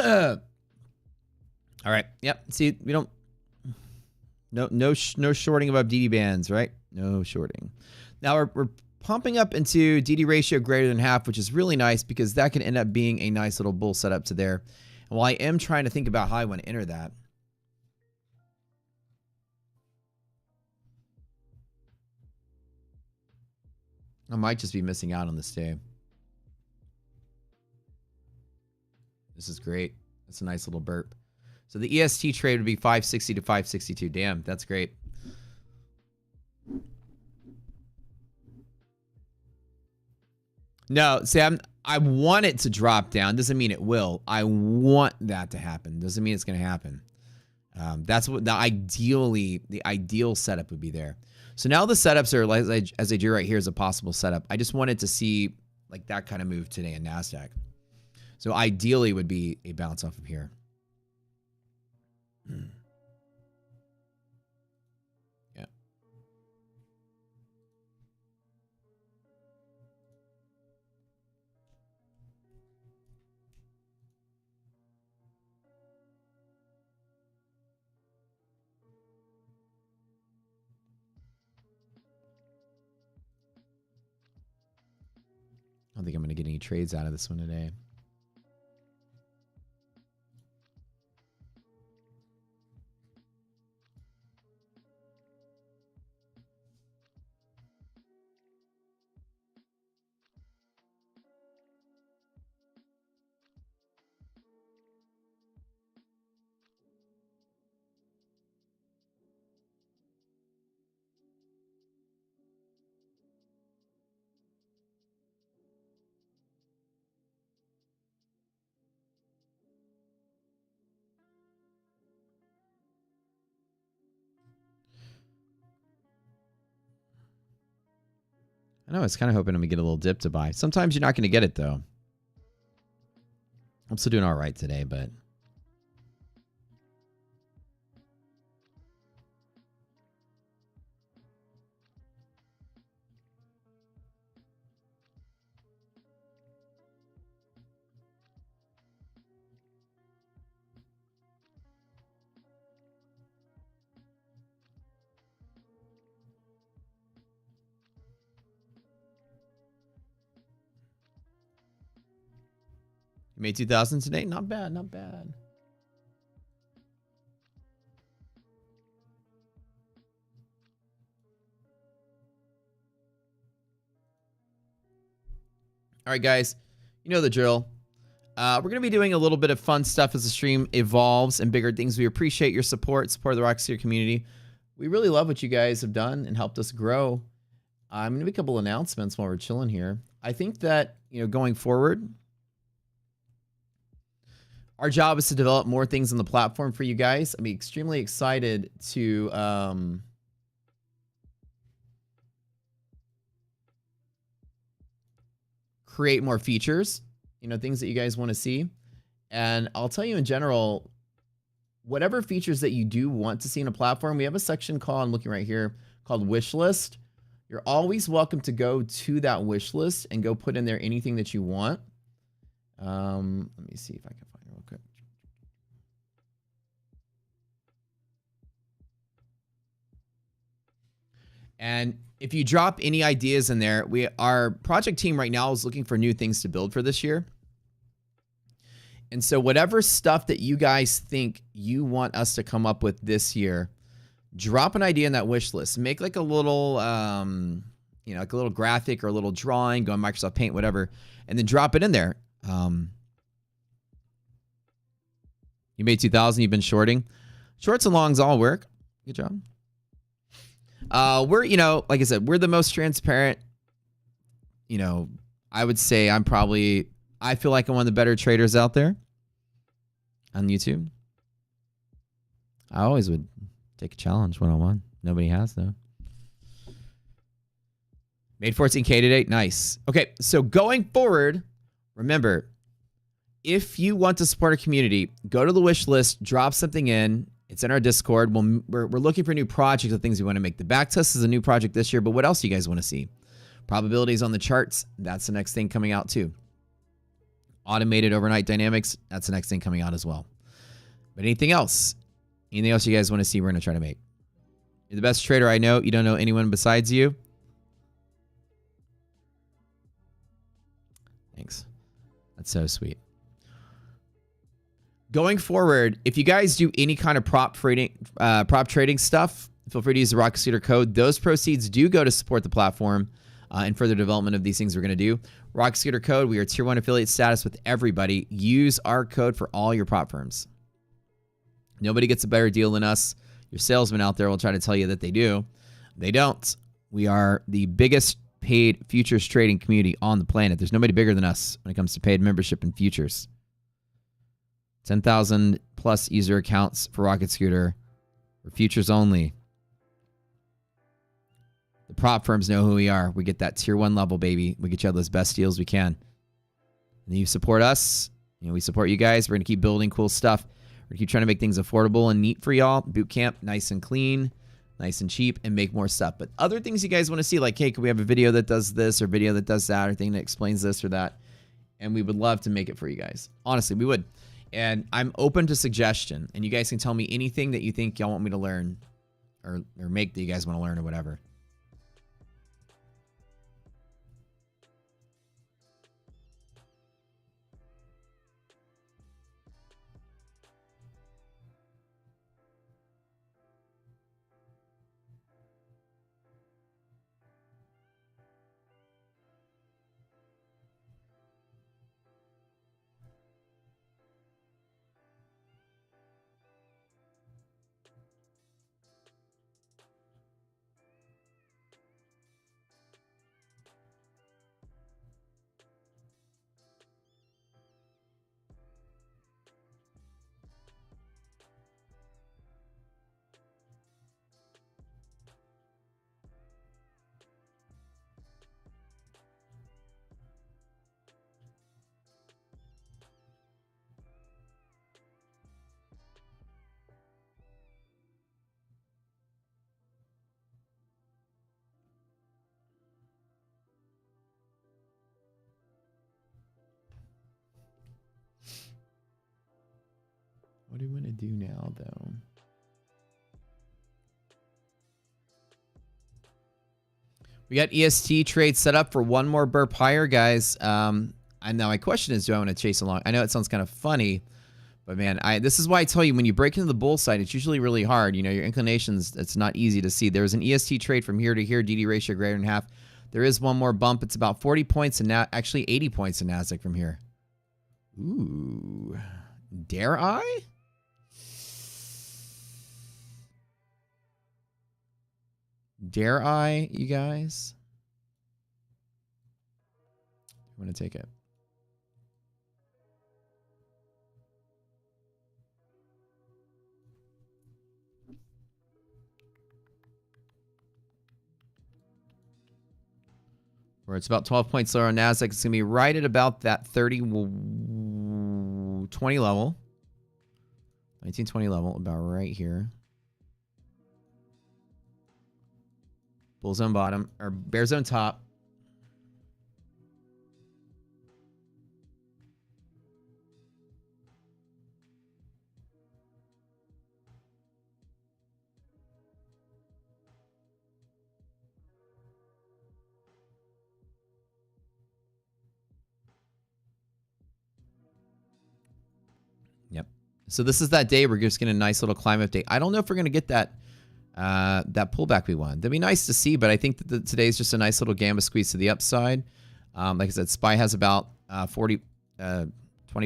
All right. Yep. See, we don't. No shorting above DD bands, right? No shorting. Now we're pumping up into DD ratio greater than half, which is really nice because that can end up being a nice little bull setup to there. And while I am trying to think about how I want to enter that, I might just be missing out on this day. This is great. That's a nice little burp. So the EST trade would be 560 to 562. Damn, that's great. No, see, I want it to drop down. Doesn't mean it will. I want that to happen. Doesn't mean it's going to happen. That's what the ideal setup would be there. So now the setups are as I do right here is a possible setup. I just wanted to see like that kind of move today in NASDAQ. So ideally would be a bounce off of here. Yeah. I don't think I'm going to get any trades out of this one today. I know, I was kind of hoping I'm going to get a little dip to buy. Sometimes you're not going to get it, though. I'm still doing all right today, but... You made 2,000 today? Not bad, not bad. All right, guys. You know the drill. We're going to be doing a little bit of fun stuff as the stream evolves and bigger things. We appreciate your support of the Rockseer community. We really love what you guys have done and helped us grow. I'm going to make a couple announcements while we're chilling here. I think that, going forward, our job is to develop more things on the platform for you guys. I'm extremely excited to create more features, things that you guys want to see. And I'll tell you in general, whatever features that you do want to see in a platform, we have a section called, I'm looking right here, called wish list. You're always welcome to go to that wish list and go put in there anything that you want. Let me see if I can find it real quick. And if you drop any ideas in there, our project team right now is looking for new things to build for this year. And so whatever stuff that you guys think you want us to come up with this year, drop an idea in that wish list. Make like a little, like a little graphic or a little drawing, go on Microsoft Paint, whatever, and then drop it in there. You made 2,000. You've been shorting. Shorts and longs all work. Good job. We're, like I said, we're the most transparent. I would say I feel like I'm one of the better traders out there on YouTube. I always would take a challenge one-on-one. Nobody has, though. Made 14K today. Nice. Okay, so going forward, remember, if you want to support a community, go to the wish list, drop something in. It's in our Discord. We're looking for new projects of things we want to make. The backtest is a new project this year, but what else do you guys want to see? Probabilities on the charts. That's the next thing coming out too. automated overnight dynamics. That's the next thing coming out as well. But anything else? Anything else you guys want to see we're going to try to make? You're the best trader I know. You don't know anyone besides you. Thanks. That's so sweet. Going forward, if you guys do any kind of prop trading stuff, feel free to use the Rocket Scooter code. Those proceeds do go to support the platform and further development of these things we're going to do. Rocket Scooter code, we are tier 1 affiliate status with everybody. Use our code for all your prop firms. Nobody gets a better deal than us. Your salesman out there will try to tell you that they do. They don't. We are the biggest paid futures trading community on the planet. There's nobody bigger than us when it comes to paid membership in futures. 10,000 plus user accounts for Rocket Scooter for futures only. The prop firms know who we are. We get that tier 1 level, baby. We get you all those best deals we can. And you support us. You know, we support you guys. We're going to keep building cool stuff. We're going to keep trying to make things affordable and neat for y'all. Boot camp, nice and clean, nice and cheap, and make more stuff. But other things you guys want to see, like, hey, could we have a video that does this or video that does that or thing that explains this or that? And we would love to make it for you guys. Honestly, we would. And I'm open to suggestion. And you guys can tell me anything that you think y'all want me to learn or make that you guys want to learn or whatever. What do we want to do now, though? We got EST trade set up for one more burp higher, guys. And now my question is, do I want to chase along? I know it sounds kind of funny, but man, this is why I tell you, when you break into the bull side, it's usually really hard. You know, your inclinations, it's not easy to see. There's an EST trade from here to here, DD ratio greater than half. There is one more bump. It's about 40 points and now actually 80 points in NASDAQ from here. Ooh, dare I? Dare I, you guys? I'm going to take it. Where it's about 12 points lower on NASDAQ. It's going to be right at about that 20 level. 1920 level, about right here. Bull zone bottom, or bear zone top. Yep. So this is that day we're just getting a nice little climb update. I don't know if we're going to get that pullback we want. That'd be nice to see, but I think that today's just a nice little gamma squeeze to the upside. Like I said, SPY has about 20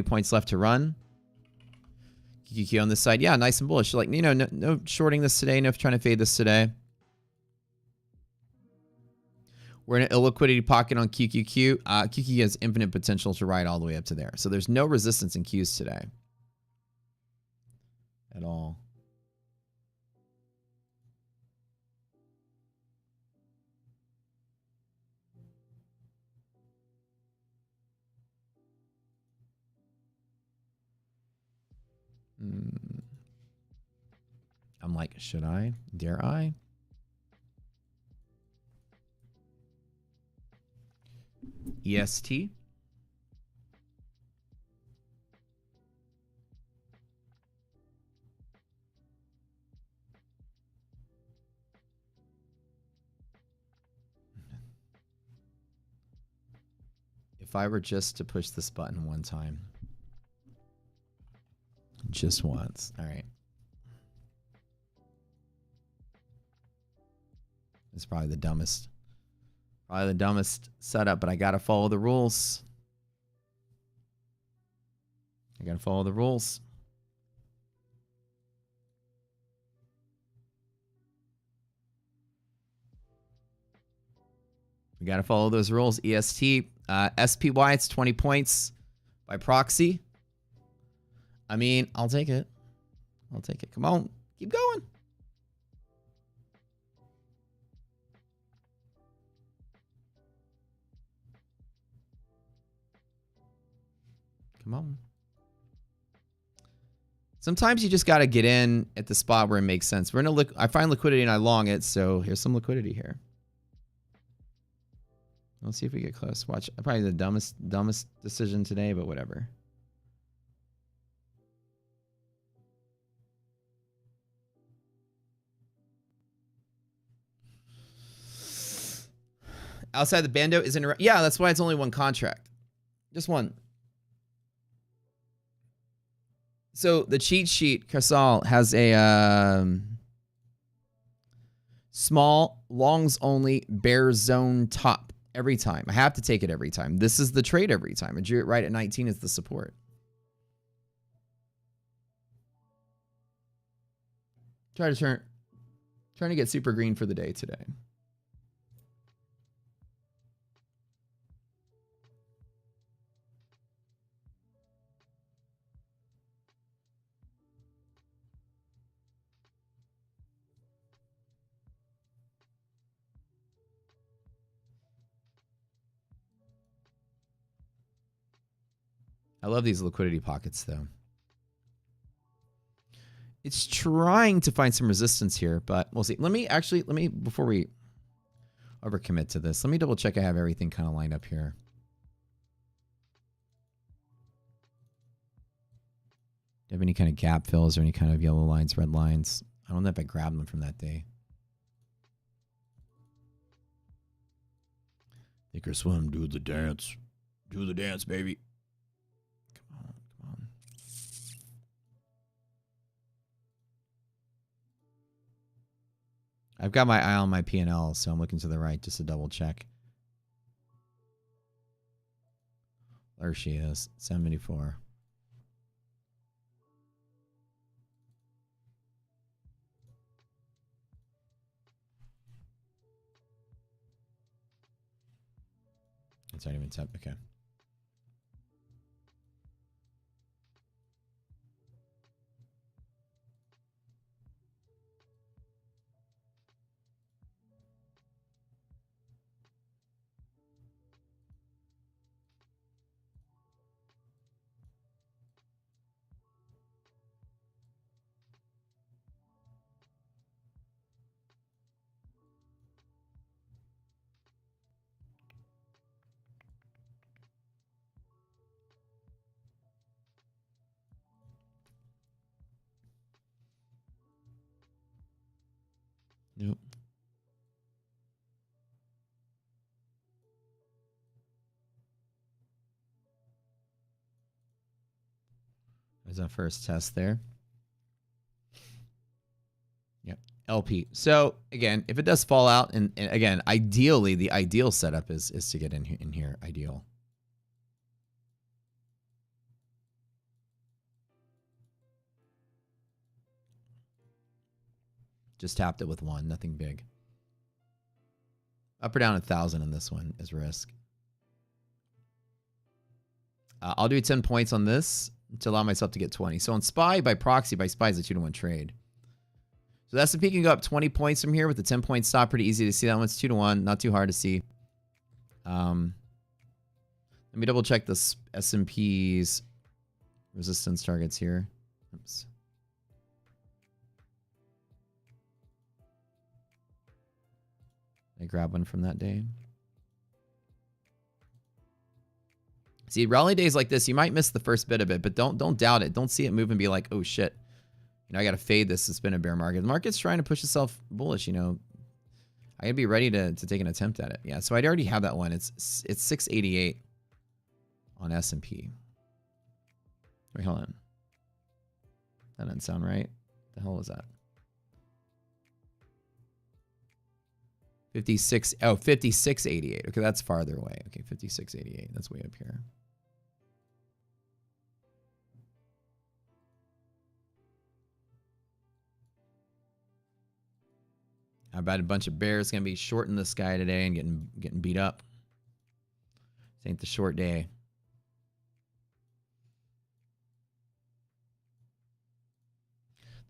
points left to run. QQQ on this side, yeah, nice and bullish. Like, you know, no shorting this today, no trying to fade this today. We're in an illiquidity pocket on QQQ. QQQ has infinite potential to ride all the way up to there. So there's no resistance in Qs today at all. I'm like, should I? Dare I? EST. If I were just to push this button one time. Just once. All right. It's probably the dumbest setup, but I gotta follow the rules. I gotta follow the rules. We gotta follow those rules. EST, SPY, it's 20 points by proxy. I mean, I'll take it. I'll take it. Come on, keep going. Come on. Sometimes you just got to get in at the spot where it makes sense. We're in I find liquidity and I long it, so here's some liquidity here. Let's see if we get close. Watch, probably the dumbest decision today, but whatever. Outside the bando isn't around. Yeah, that's why it's only one contract. Just one. So the cheat sheet, Casal, has a small, longs only, bear zone top every time. I have to take it every time. This is the trade every time. I drew it right at 19 as the support. Trying to get super green for the day today. I love these liquidity pockets, though. It's trying to find some resistance here, but we'll see. Let me, before we overcommit to this, let me double check I have everything kind of lined up here. Do you have any kind of gap fills or any kind of yellow lines, red lines? I don't know if I grabbed them from that day. Think or swim, do the dance. Do the dance, baby. I've got my eye on my P&L, so I'm looking to the right just to double check. There she is, 74. It's not even set. Okay. Nope. There's our first test there. Yep. LP. So again, if it does fall out, and again, ideally, the ideal setup is to get in here. Ideal. Just tapped it with one, nothing big. Up or down 1,000 on this one is risk. I'll do 10 points on this to allow myself to get 20. So on SPY by proxy, by SPY is a 2-to-1 trade. So the S&P can go up 20 points from here with the 10-point stop. Pretty easy to see. That one's 2-to-1, not too hard to see. Let me double check this S&P's resistance targets here. Oops. I grab one from that day. See, rally days like this, you might miss the first bit of it, but don't doubt it. Don't see it move and be like, oh shit, you know, I got to fade this. It's been a bear market. The market's trying to push itself bullish. You know, I gotta be ready to take an attempt at it. Yeah, so I already have that one. It's 688. on S&P. Wait, hold on. That doesn't sound right. The hell was that? 56. Oh, 56.88. Okay, that's farther away. Okay, 56.88. That's way up here. I bet a bunch of bears gonna be short in the sky today and getting beat up. This ain't the short day.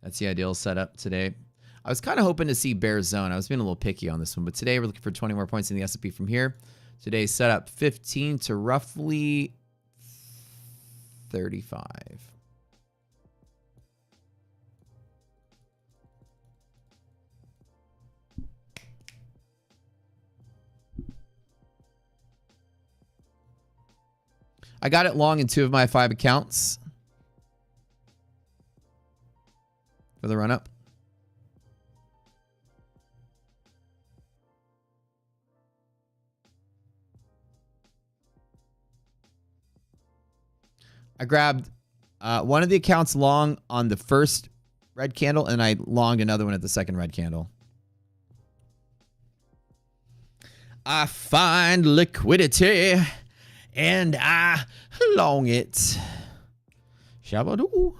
That's the ideal setup today. I was kind of hoping to see bear zone. I was being a little picky on this one, but today we're looking for 20 more points in the S&P from here. Today's setup 15 to roughly 35. I got it long in 2 of my 5 accounts for the run up. I grabbed one of the accounts long on the first red candle, and I longed another one at the second red candle. I find liquidity, and I long it. Shabadoo.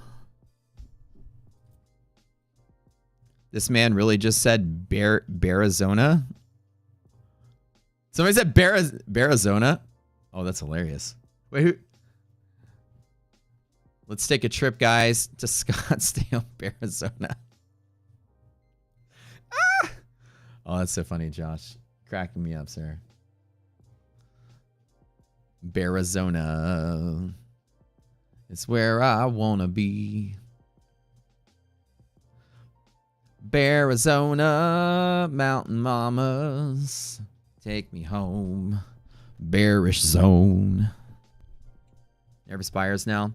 This man really just said Arizona. Somebody said Arizona. Oh, that's hilarious. Wait, who? Let's take a trip, guys, to Scottsdale, Arizona. Ah! Oh, that's so funny, Josh. Cracking me up, sir. Arizona. It's where I want to be. Arizona, mountain mamas. Take me home. Bearish zone. Nervous buyers now.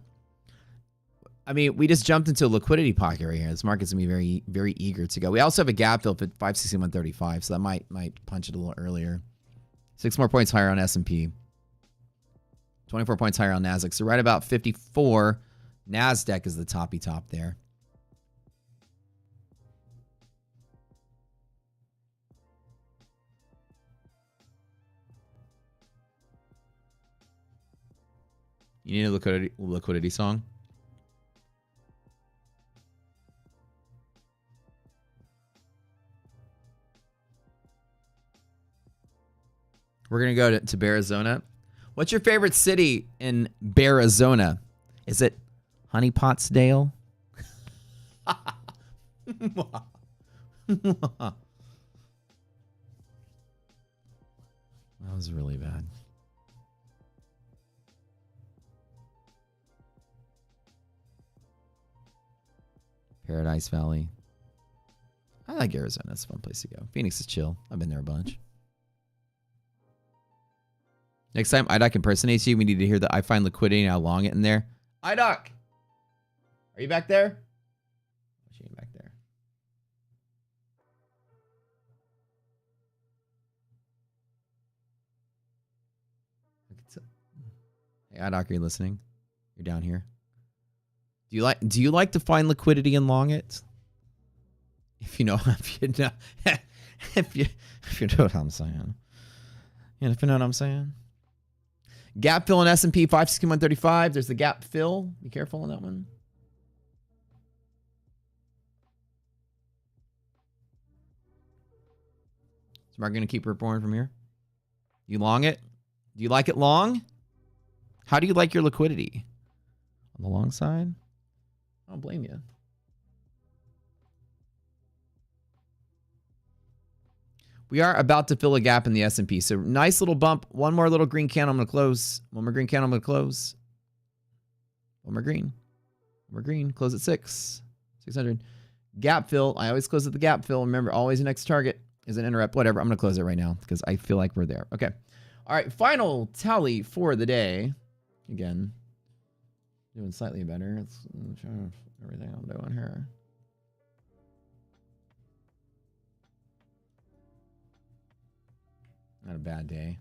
I mean, we just jumped into a liquidity pocket right here. This market's gonna be very, very eager to go. We also have a gap fill at 561.35, so that might punch it a little earlier. 6 more points higher on S&P. 24 points higher on Nasdaq. So right about 54. Nasdaq is the toppy top there. You need a liquidity song? We're going to go to Arizona. What's your favorite city in Arizona? Is it Honey Pottsdale? That was really bad. Paradise Valley. I like Arizona. It's a fun place to go. Phoenix is chill. I've been there a bunch. Next time IDOC impersonates you, we need to hear that I find liquidity and how long it in there. IDOC! Are you back there? She ain't back there. Hey, IDOC, are you listening? You're down here. Do you like to find liquidity and long it? If you know if you know what I'm saying. Yeah, if you know what I'm saying. Gap fill in S&P 561.35. There's the gap fill. Be careful on that one. Is Mark going to keep reporting from here? You long it? Do you like it long? How do you like your liquidity? On the long side? I don't blame you. We are about to fill a gap in the S&P. So nice little bump. One more little green candle. I'm going to close. One more green candle. I'm going to close. One more green. One more green. Close at 600. Gap fill. I always close at the gap fill. Remember, always the next target is an interrupt. Whatever. I'm going to close it right now because I feel like we're there. Okay. All right. Final tally for the day. Again, doing slightly better. It's everything I'm doing here. Not a bad day.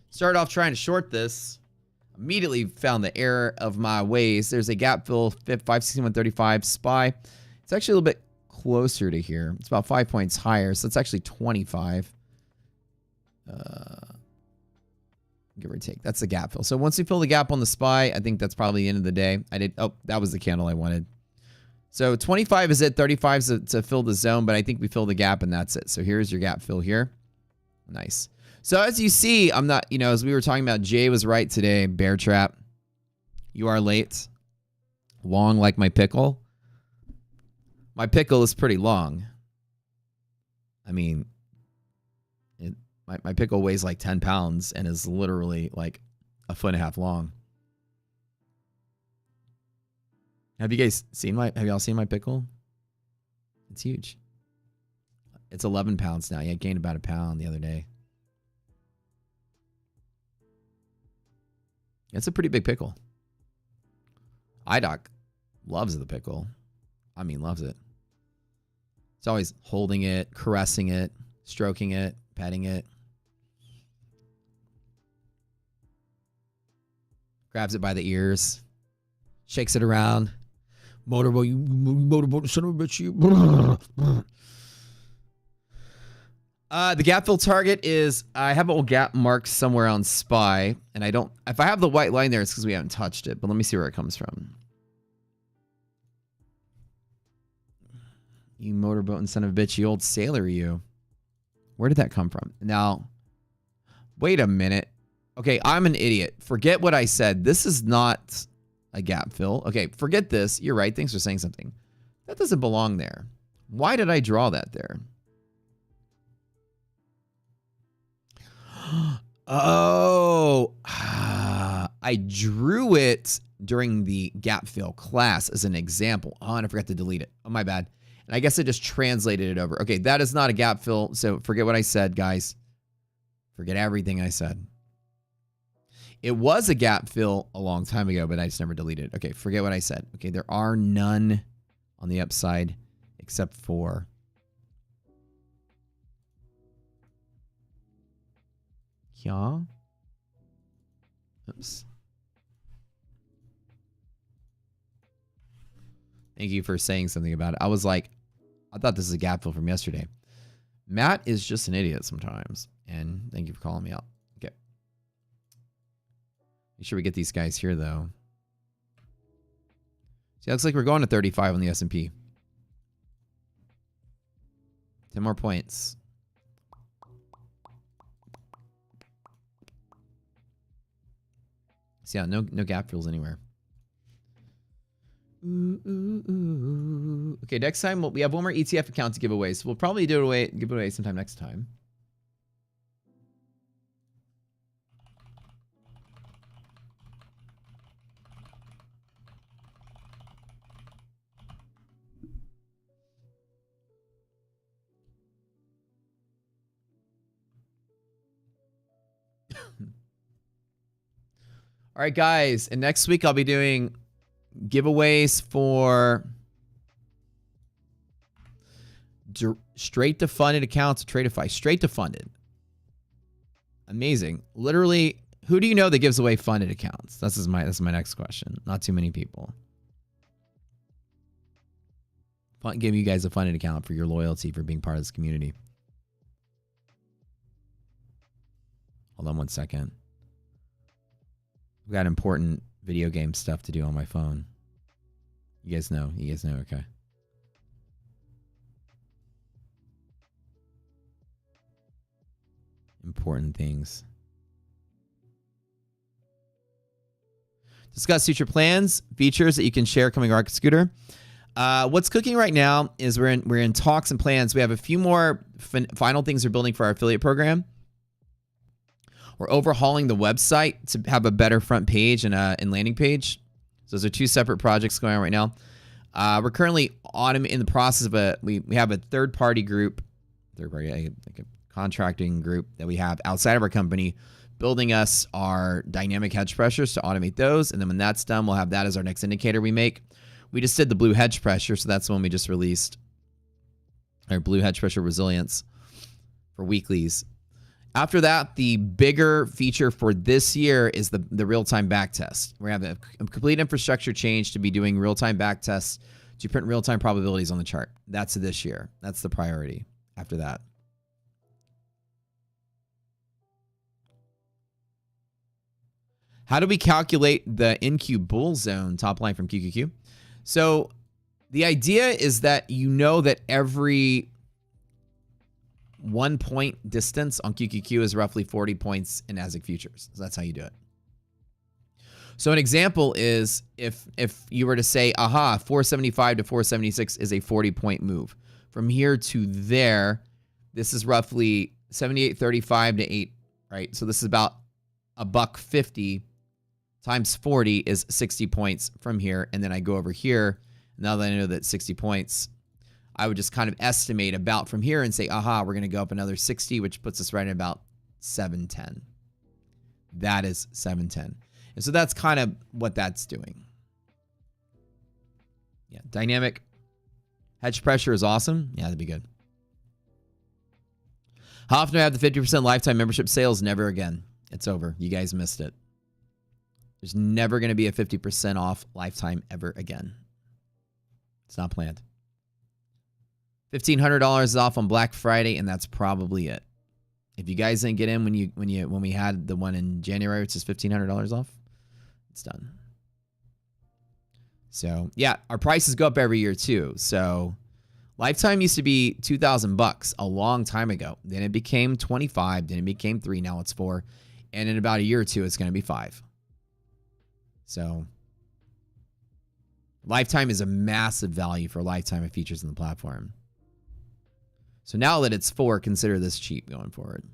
Started off trying to short this. Immediately found the error of my ways. There's a gap fill, 561.35 SPY. It's actually a little bit closer to here. It's about 5 points higher, so it's actually 25. Give or take. That's the gap fill. So once we fill the gap on the SPY, I think that's probably the end of the day. That was the candle I wanted. So 25 is it, 35 is to fill the zone, but I think we fill the gap and that's it. So here's your gap fill here. Nice. So as you see, I'm not, as we were talking about, Jay was right today, bear trap. You are late. Long like my pickle. My pickle is pretty long. I mean, my pickle weighs like 10 pounds and is literally like 1.5 feet long. Have y'all seen my pickle? It's huge. It's 11 pounds now. Yeah, I gained about a pound the other day. It's a pretty big pickle. iDoc loves the pickle. I mean, loves it. It's always holding it, caressing it, stroking it, petting it. Grabs it by the ears. Shakes it around. Motorboat, you motorboat, son of a bitch, you. The gap fill target is, I have a little gap marked somewhere on SPY, and if I have the white line there, it's because we haven't touched it, but let me see where it comes from. You motorboating son of a bitch, you old sailor, you. Where did that come from? Now, wait a minute. Okay, I'm an idiot. Forget what I said. This is not a gap fill. Okay, forget this. You're right. Thanks for saying something. That doesn't belong there. Why did I draw that there? Oh, I drew it during the gap fill class as an example. Oh, and I forgot to delete it. Oh, my bad. And I guess I just translated it over. Okay, that is not a gap fill, so forget what I said, guys. Forget everything I said. It was a gap fill a long time ago, but I just never deleted it. Okay, forget what I said. Okay, there are none on the upside except for yeah. Oops. Thank you for saying something about it. I was like, I thought this is a gap fill from yesterday. Matt is just an idiot sometimes. And thank you for calling me out. Okay. Make sure we get these guys here, though. See, it looks like we're going to 35 on the S&P. 10 more points. So yeah, no gap fills anywhere. Okay, next time we have one more ETF account to give away, so we'll probably give it away sometime next time. All right, guys, and next week I'll be doing giveaways for straight to funded accounts, Tradeify, straight to funded. Amazing. Literally, who do you know that gives away funded accounts? That's my next question. Not too many people. Give you guys a funded account for your loyalty, for being part of this community. Hold on one second. I've got important video game stuff to do on my phone. You guys know, okay. Important things. Discuss future plans, features that you can share coming Rocket Scooter. What's cooking right now is we're in talks and plans. We have a few more final things we're building for our affiliate program. We're overhauling the website to have a better front page and landing page. So those are two separate projects going on right now. We're currently in the process of we have a third-party group, like a contracting group that we have outside of our company, building us our dynamic hedge pressures to automate those. And then when that's done, we'll have that as our next indicator we make. We just did the blue hedge pressure, so that's the one we just released. Our blue hedge pressure resilience for weeklies. After that, the bigger feature for this year is the real-time back test. We're having a complete infrastructure change to be doing real-time back tests to print real-time probabilities on the chart. That's this year. That's the priority after that. How do we calculate the NQ bull zone top line from QQQ? So the idea is that you know that every 1 point distance on QQQ is roughly 40 points in Nasdaq futures. So that's how you do it. So an example is if you were to say, aha, 475 to 476 is a 40-point move. From here to there, this is roughly 78.35 to 8, right? So this is about $1.50 times 40 is 60 points from here. And then I go over here. Now that I know that 60 points, I would just kind of estimate about from here and say, aha, we're going to go up another 60, which puts us right at about 710. That is 710. And so that's kind of what that's doing. Yeah, dynamic hedge pressure is awesome. Yeah, that'd be good. How often do I have the 50% lifetime membership sales? Never again. It's over. You guys missed it. There's never going to be a 50% off lifetime ever again. It's not planned. $1,500 is off on Black Friday, and that's probably it. If you guys didn't get in when we had the one in January, which is $1,500 off, it's done. So yeah, our prices go up every year too. So lifetime used to be $2,000 a long time ago. Then it became 25. Then it became 3. Now it's 4. And in about a year or two, it's going to be 5. So lifetime is a massive value for lifetime of features in the platform. So now that it's 4, consider this cheap going forward.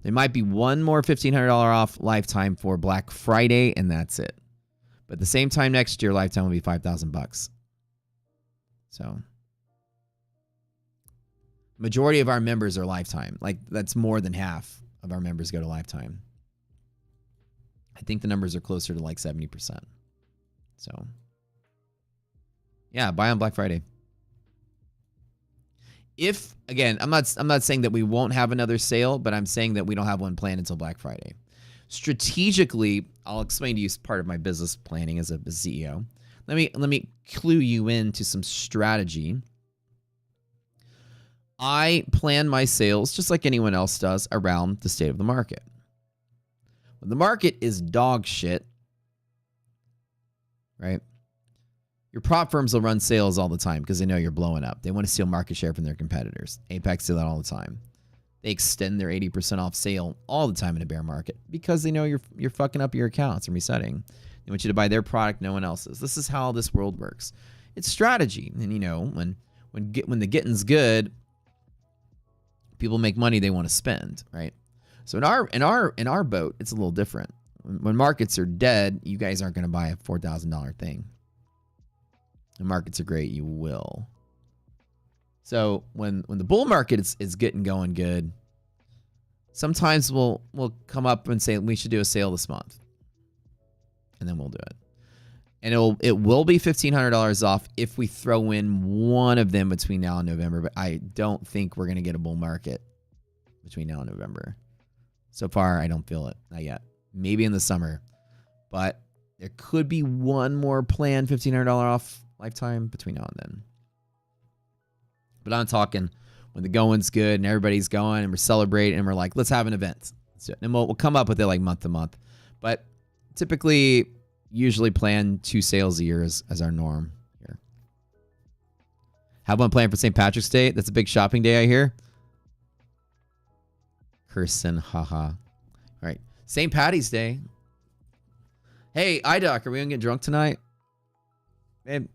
There might be one more $1,500 off lifetime for Black Friday, and that's it. But at the same time next year, lifetime will be $5,000. So majority of our members are lifetime. Like that's more than half of our members go to lifetime. I think the numbers are closer to like 70%. So yeah, buy on Black Friday. If, again, I'm not saying that we won't have another sale, but I'm saying that we don't have one planned until Black Friday. Strategically, I'll explain to you as part of my business planning as a CEO. Let me clue you into some strategy. I plan my sales just like anyone else does around the state of the market. When the market is dog shit, right? Your prop firms will run sales all the time because they know you're blowing up. They want to steal market share from their competitors. Apex do that all the time. They extend their 80% off sale all the time in a bear market because they know you're fucking up your accounts and resetting. They want you to buy their product, no one else's. This is how this world works. It's strategy. And you know, when the getting's good, people make money they want to spend, right? So in our boat, it's a little different. When markets are dead, you guys aren't going to buy a $4,000 thing. The markets are great, you will. So when the bull market is getting going good, sometimes we'll come up and say we should do a sale this month, and then we'll do it. And it will be $1,500 off if we throw in one of them between now and November. But I don't think we're gonna get a bull market between now and November. So far, I don't feel it, not yet. Maybe in the summer, but there could be one more planned $1,500 off lifetime between now and then. But I'm talking when the going's good and everybody's going and we're celebrating and we're like, let's have an event. And we'll come up with it like month to month. But typically, usually plan 2 sales a year as our norm here. Have one planned for St. Patrick's Day. That's a big shopping day, I hear. Kirsten, haha. All right. St. Patty's Day. Hey, iDoc, are we going to get drunk tonight? Babe.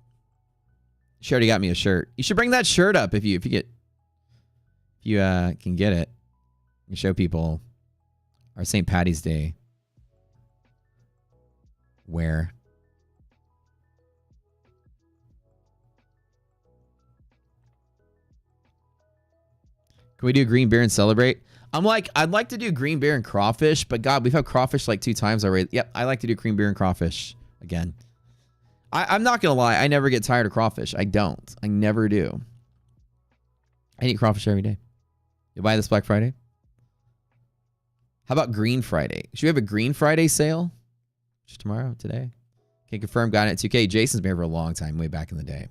She already got me a shirt. You should bring that shirt up if you can get it. You show people our St. Patty's Day wear. Can we do green beer and celebrate? I'd like to do green beer and crawfish, but God, we've had crawfish like 2 times already. Yep, I like to do green beer and crawfish again. I'm not going to lie. I never get tired of crawfish. I don't. I never do. I eat crawfish every day. You buy this Black Friday? How about Green Friday? Should we have a Green Friday sale? Just tomorrow, today? Can confirm, got it at 2K. Jason's been here for a long time, way back in the day.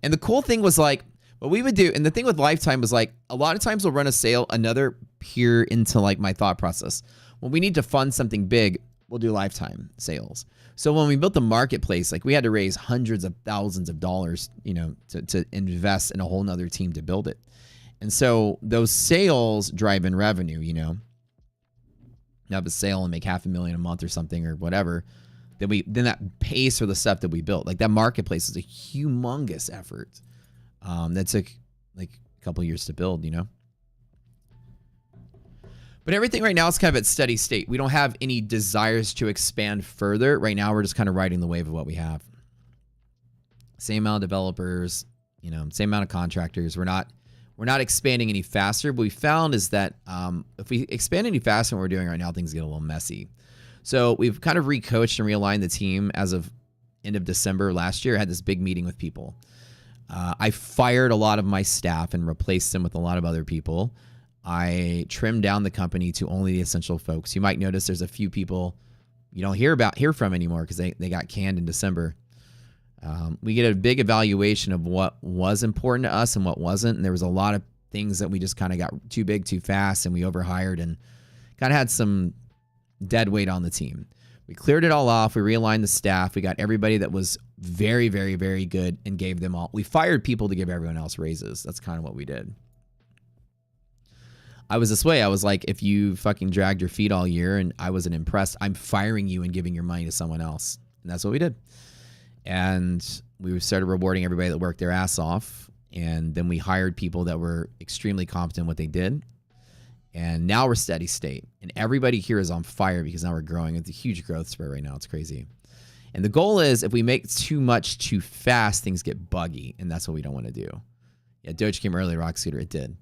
And the cool thing was like, what we would do, and the thing with Lifetime was like, a lot of times we'll run a sale, another peer into like my thought process. When we need to fund something big, we'll do Lifetime sales. So when we built the marketplace, like we had to raise hundreds of thousands of dollars, you know, to invest in a whole nother team to build it. And so those sales drive in revenue, you know. You have a sale and make $500,000 a month or something or whatever. Then that pays for the stuff that we built. Like that marketplace is a humongous effort. That took like a couple years to build, you know. But everything right now is kind of at steady state. We don't have any desires to expand further. Right now, we're just kind of riding the wave of what we have. Same amount of developers, you know, same amount of contractors. We're not expanding any faster. What we found is that if we expand any faster than what we're doing right now, things get a little messy. So we've kind of recoached and realigned the team as of end of December last year. I had this big meeting with people. I fired a lot of my staff and replaced them with a lot of other people. I trimmed down the company to only the essential folks. You might notice there's a few people you don't hear from anymore because they got canned in December. We get a big evaluation of what was important to us and what wasn't. And there was a lot of things that we just kind of got too big too fast and we overhired and kind of had some dead weight on the team. We cleared it all off. We realigned the staff. We got everybody that was very, very, very good and gave them all. We fired people to give everyone else raises. That's kind of what we did. I was this way. I was like, if you fucking dragged your feet all year and I wasn't impressed, I'm firing you and giving your money to someone else. And that's what we did. And we started rewarding everybody that worked their ass off. And then we hired people that were extremely competent in what they did. And now we're steady state. And everybody here is on fire because now we're growing. It's a huge growth spurt right now. It's crazy. And the goal is if we make too much too fast, things get buggy. And that's what we don't want to do. Yeah, Doge came early, Rock Scooter. It did.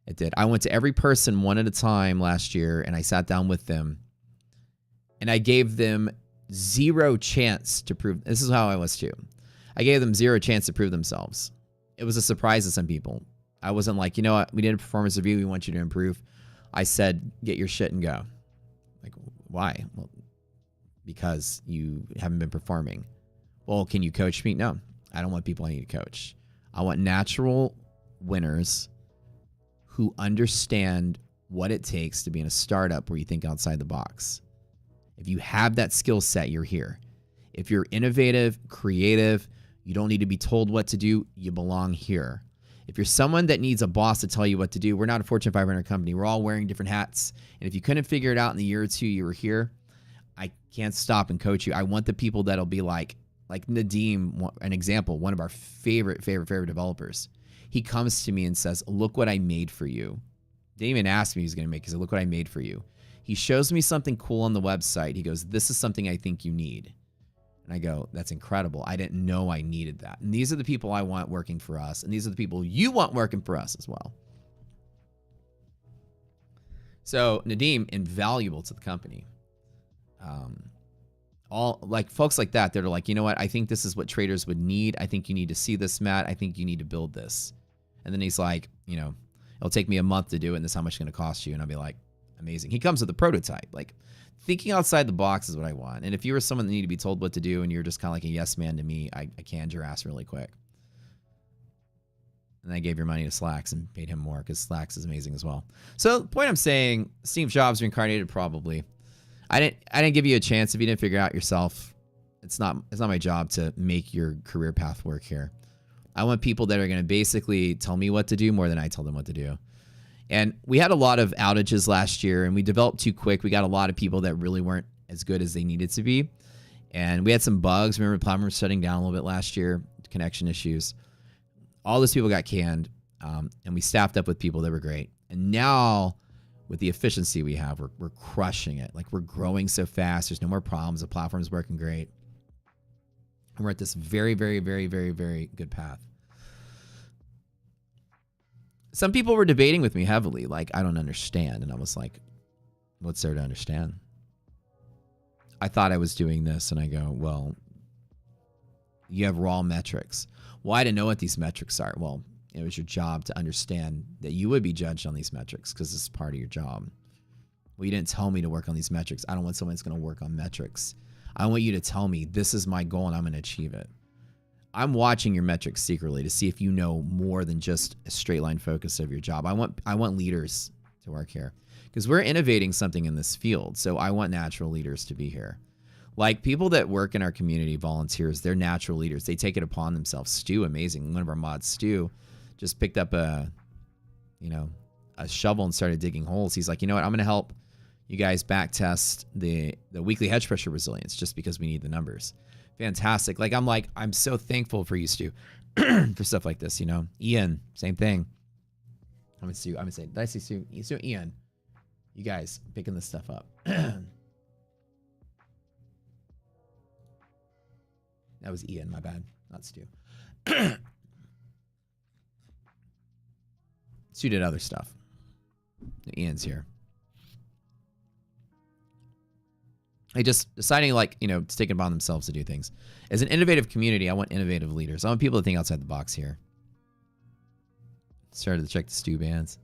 It did. I went to every person one at a time last year and I sat down with them and I gave them zero chance to prove. This is how I was too. I gave them zero chance to prove themselves. It was a surprise to some people. I wasn't like, you know what? We did a performance review. We want you to improve. I said, get your shit and go. Like, why? Well, because you haven't been performing. Well, can you coach me? No, I don't want people I need to coach. I want natural winners who understand what it takes to be in a startup where you think outside the box. If you have that skill set, you're here. If you're innovative, creative, you don't need to be told what to do, you belong here. If you're someone that needs a boss to tell you what to do, we're not a Fortune 500 company. We're all wearing different hats. And if you couldn't figure it out in the year or two you were here, I can't stop and coach you. I want the people that'll be like Nadeem, an example, one of our favorite developers. He comes to me and says, look what I made for you. Didn't even ask me he was going to make. He said, look what I made for you. He shows me something cool on the website. He goes, this is something I think you need. And I go, that's incredible. I didn't know I needed that. And these are the people I want working for us. And these are the people you want working for us as well. So Nadeem, invaluable to the company. All like folks like that, they're like, you know what? I think this is what traders would need. I think you need to see this, Matt. I think you need to build this. And then he's like, you know, it'll take me a month to do it. And this is how much it's going to cost you. And I'll be like, amazing. He comes with a prototype. Like thinking outside the box is what I want. And if you were someone that needed to be told what to do and you're just kind of like a yes man to me, I canned your ass really quick. And I gave your money to Slacks and paid him more because Slacks is amazing as well. So the point I'm saying, Steve Jobs reincarnated probably. I didn't give you a chance if you didn't figure it out yourself. It's not my job to make your career path work here. I want people that are going to basically tell me what to do more than I tell them what to do. And we had a lot of outages last year and we developed too quick. We got a lot of people that really weren't as good as they needed to be. And we had some bugs. Remember, the platform was shutting down a little bit last year, connection issues. All those people got canned, and we staffed up with people that were great. And now, with the efficiency we have, we're crushing it. Like, we're growing so fast. There's no more problems. The platform's working great. And we're at this very, very, very, very, very good path. Some people were debating with me heavily, like, I don't understand. And I was like, what's there to understand? I thought I was doing this, and I go, well, you have raw metrics. Well, I didn't know what these metrics are. Well, it was your job to understand that you would be judged on these metrics because this is part of your job. Well, you didn't tell me to work on these metrics. I don't want someone that's going to work on metrics. I want you to tell me this is my goal and I'm going to achieve it. I'm watching your metrics secretly to see if you know more than just a straight line focus of your job. I want leaders to work here because we're innovating something in this field. So I want natural leaders to be here. Like people that work in our community, volunteers, they're natural leaders. They take it upon themselves. Stu, amazing. One of our mods, Stu, just picked up a shovel and started digging holes. He's like, you know what? I'm going to help you guys back test the weekly hedge pressure resilience just because we need the numbers. Fantastic. I'm so thankful for you, Stu, for stuff like this, you know. Ian, same thing. I'm going to say, did I say Stu? Stu, Ian, you guys picking this stuff up. That was Ian, my bad, not Stu. Stu did other stuff. Ian's here. They just deciding to take it upon themselves to do things. As an innovative community, I want innovative leaders. I want people to think outside the box here. Started to check the Stu bands.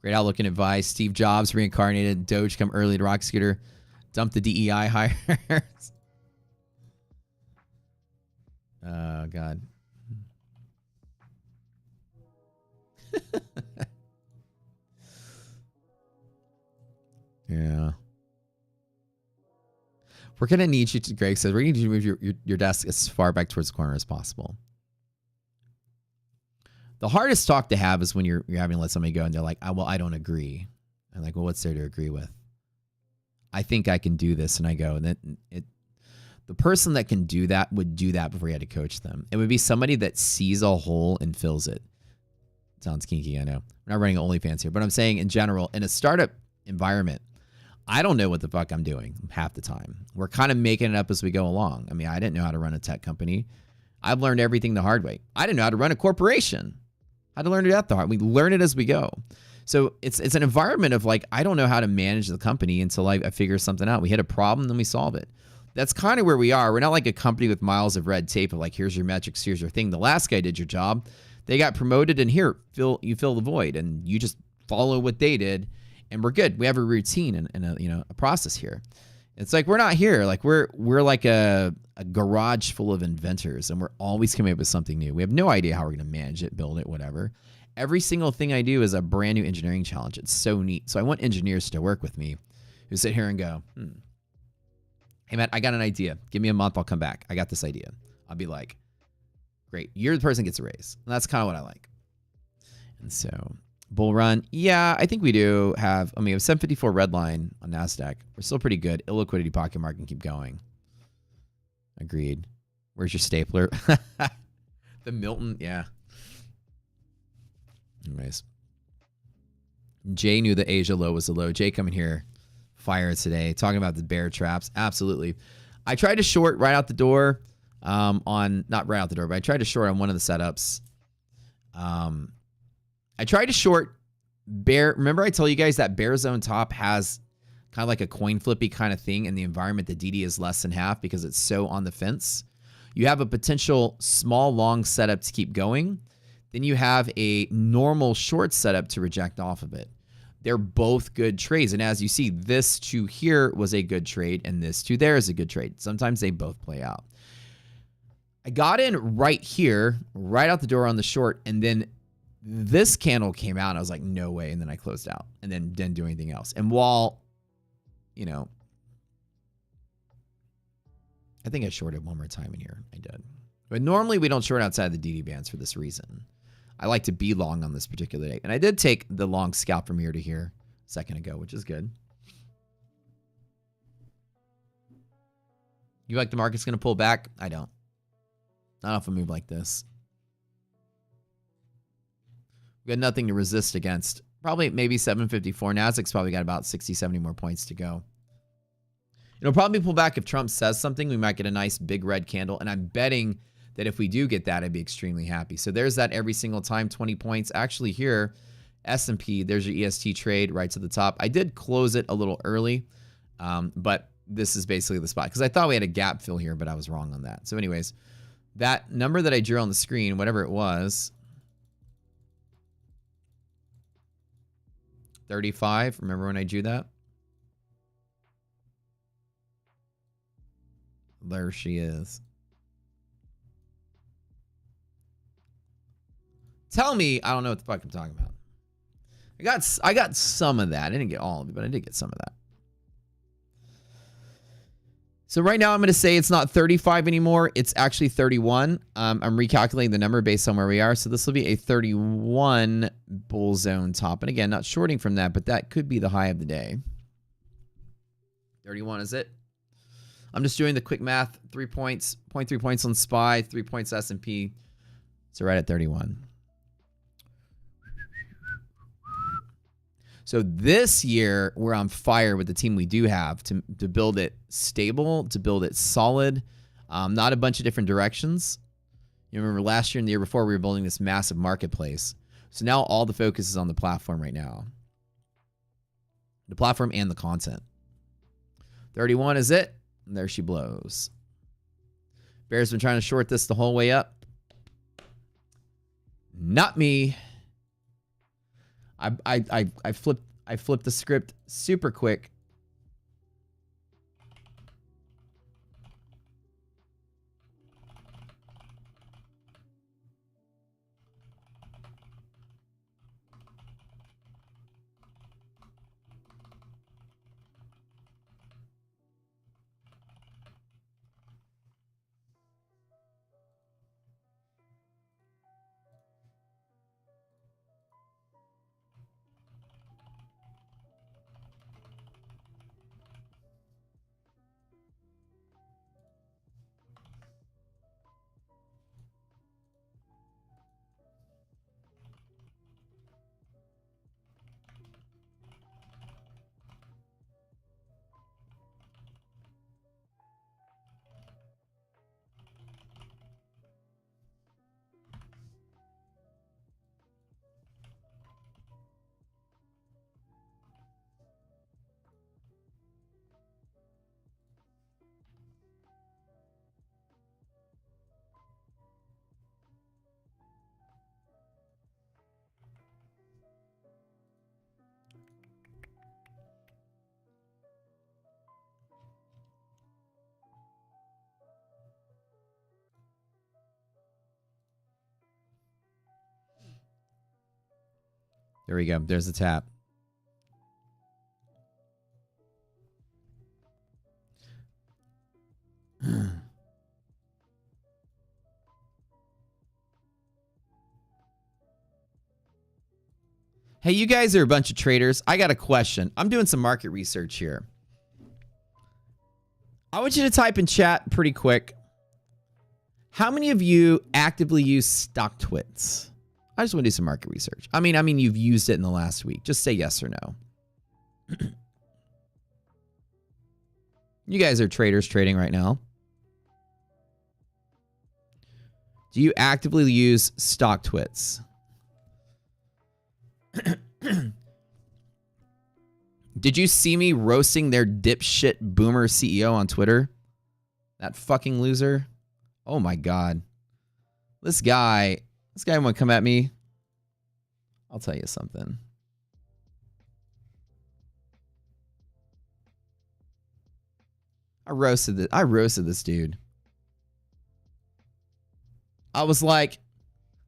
Great outlook and advice. Steve Jobs reincarnated. Doge come early to Rock Scooter. Dump the DEI hires. Oh, God. Yeah. We're going to need you to, Greg says, we're going to need you to move your desk as far back towards the corner as possible. The hardest talk to have is when you're having to let somebody go and they're like, well, I don't agree. I'm like, well, what's there to agree with? I think I can do this. And I go, and then the person that can do that would do that before you had to coach them. It would be somebody that sees a hole and fills it. Sounds kinky, I know. We're not running OnlyFans here, but I'm saying in general, in a startup environment, I don't know what the fuck I'm doing half the time. We're kind of making it up as we go along. I mean, I didn't know how to run a tech company. I've learned everything the hard way. I didn't know how to run a corporation. I had to learn it that the hard way. We learn it as we go. So it's an environment of like, I don't know how to manage the company until I figure something out. We hit a problem, then we solve it. That's kind of where we are. We're not like a company with miles of red tape of like, here's your metrics, here's your thing. The last guy did your job. They got promoted and here, you fill the void and you just follow what they did and we're good. We have a routine and a process here. It's like, we're not here. Like we're like a garage full of inventors and we're always coming up with something new. We have no idea how we're going to manage it, build it, whatever. Every single thing I do is a brand new engineering challenge. It's so neat. So I want engineers to work with me who sit here and go, hey, Matt, I got an idea. Give me a month. I'll come back. I got this idea. I'll be like, great. You're the person that gets a raise. And that's kind of what I like. And so bull run. Yeah, I think we do have, we have 754 red line on NASDAQ. We're still pretty good. Illiquidity pocket market can keep going. Agreed. Where's your stapler? The Milton. Yeah. Anyways. Jay knew the Asia low was a low. Jay coming here. Fire today. Talking about the bear traps. Absolutely. I tried to short right out the door not right out the door, but I tried to short on one of the setups. I tried to short bear. Remember I told you guys that bear zone top has kind of like a coin flippy kind of thing in the environment. The DD is less than half because it's so on the fence. You have a potential small long setup to keep going. Then you have a normal short setup to reject off of it. They're both good trades. And as you see, this to here was a good trade and this to there is a good trade. Sometimes they both play out. I got in right here, right out the door on the short, and then this candle came out and I was like, no way. And then I closed out and then didn't do anything else. And while, I think I shorted one more time in here. I did. But normally we don't short outside the DD bands for this reason. I like to be long on this particular day. And I did take the long scalp from here to here a second ago, which is good. You like the market's going to pull back? I don't. Not off a move like this. We got nothing to resist against. Probably maybe 754. Nasdaq's probably got about 60, 70 more points to go. It'll probably pull back if Trump says something. We might get a nice big red candle. And I'm betting that if we do get that, I'd be extremely happy. So there's that every single time, 20 points. Actually here, S&P, there's your EST trade right to the top. I did close it a little early, but this is basically the spot. Because I thought we had a gap fill here, but I was wrong on that. So anyways, that number that I drew on the screen, whatever it was, 35. Remember when I drew that? There she is. Tell me, I don't know what the fuck I'm talking about. I got some of that. I didn't get all of it, but I did get some of that. So right now I'm going to say it's not 35 anymore. It's actually 31. I'm recalculating the number based on where we are. So this will be a 31 bull zone top. And again, not shorting from that, but that could be the high of the day. 31 is it? I'm just doing the quick math. 3 points, 0.3 points on SPY, 3 points S&P. So right at 31. So this year, we're on fire with the team we do have to build it stable, to build it solid, not a bunch of different directions. You remember last year and the year before, we were building this massive marketplace. So now all the focus is on the platform right now. The platform and the content. 31 is it. And there she blows. Bear's been trying to short this the whole way up. Not me. I flipped the script super quick. There we go. There's the tap. Hey, you guys are a bunch of traders. I got a question. I'm doing some market research here. I want you to type in chat pretty quick. How many of you actively use stock twits? I just want to do some market research. I mean, you've used it in the last week. Just say yes or no. You guys are traders trading right now. Do you actively use stock twits? Did you see me roasting their dipshit boomer CEO on Twitter? That fucking loser. Oh my God. This guy want to come at me. I'll tell you something. I roasted this dude. I was like,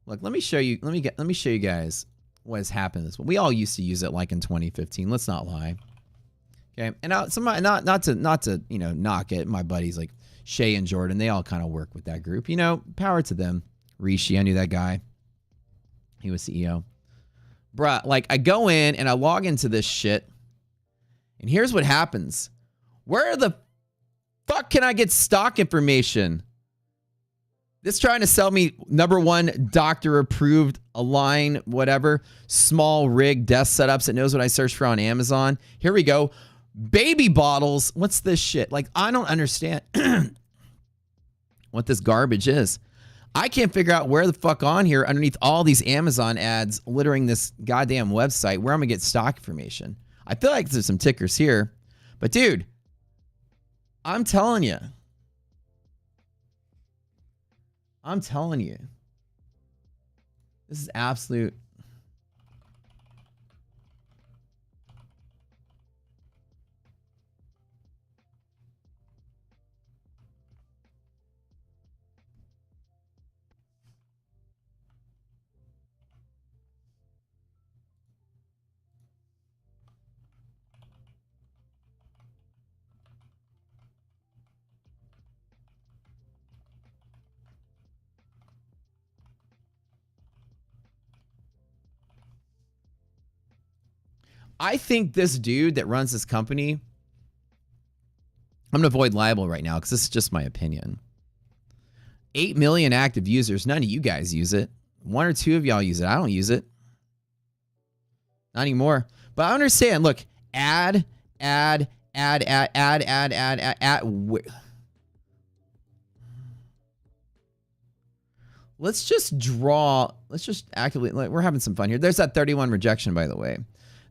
look, let me show you guys what has happened this one. We all used to use it like in 2015. Let's not lie. Okay. And now somebody not to knock it. My buddies like Shay and Jordan, they all kind of work with that group. Power to them. Rishi, I knew that guy. He was CEO. Bruh, like I go in and I log into this shit. And here's what happens. Where the fuck can I get stock information? This trying to sell me #1 doctor approved Align whatever small rig desk setups. It knows what I search for on Amazon. Here we go. Baby bottles. What's this shit? Like I don't understand what this garbage is. I can't figure out where the fuck on here underneath all these Amazon ads littering this goddamn website where I'm gonna get stock information. I feel like there's some tickers here, but dude, I'm telling you. This is absolute. I think this dude that runs this company, I'm going to avoid libel right now because this is just my opinion. 8 million active users. None of you guys use it. 1 or 2 of y'all use it. I don't use it. Not anymore. But I understand. Look, add. Let's just draw. Let's just actively. We're having some fun here. There's that 31 rejection, by the way.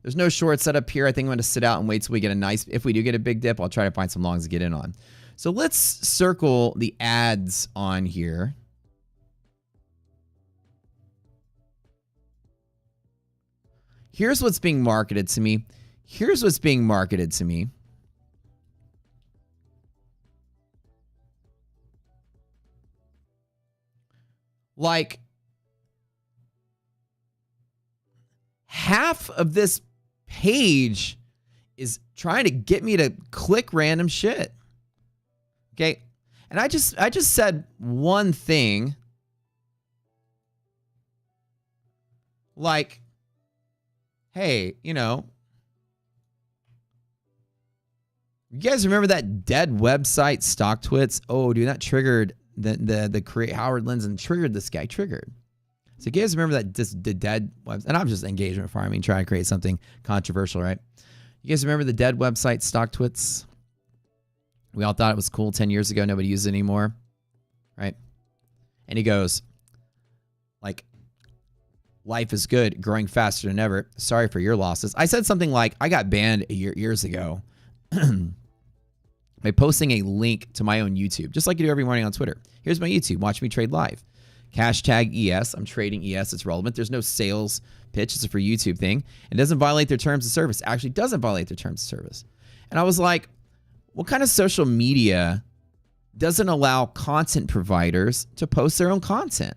There's no short setup here. I think I'm going to sit out and wait till we get a nice. If we do get a big dip, I'll try to find some longs to get in on. So let's circle the ads on here. Here's what's being marketed to me. Here's what's being marketed to me. Like, half of this page is trying to get me to click random shit. Okay? And I just said one thing. Like, hey, you know, you guys remember that dead website StockTwits? Oh, dude, that triggered the create Howard Lindzen triggered this guy. Triggered. So you guys remember that the dead website? And I'm just engagement farming, trying to create something controversial, right? You guys remember the dead website StockTwits? We all thought it was cool 10 years ago. Nobody uses it anymore, right? And he goes, like, life is good, growing faster than ever. Sorry for your losses. I said something like, I got banned years ago by posting a link to my own YouTube, just like you do every morning on Twitter. Here's my YouTube. Watch me trade live. Hashtag ES. I'm trading ES. It's relevant. There's no sales pitch. It's a free YouTube thing. It doesn't violate their terms of service. It actually doesn't violate their terms of service. And I was like, what kind of social media doesn't allow content providers to post their own content?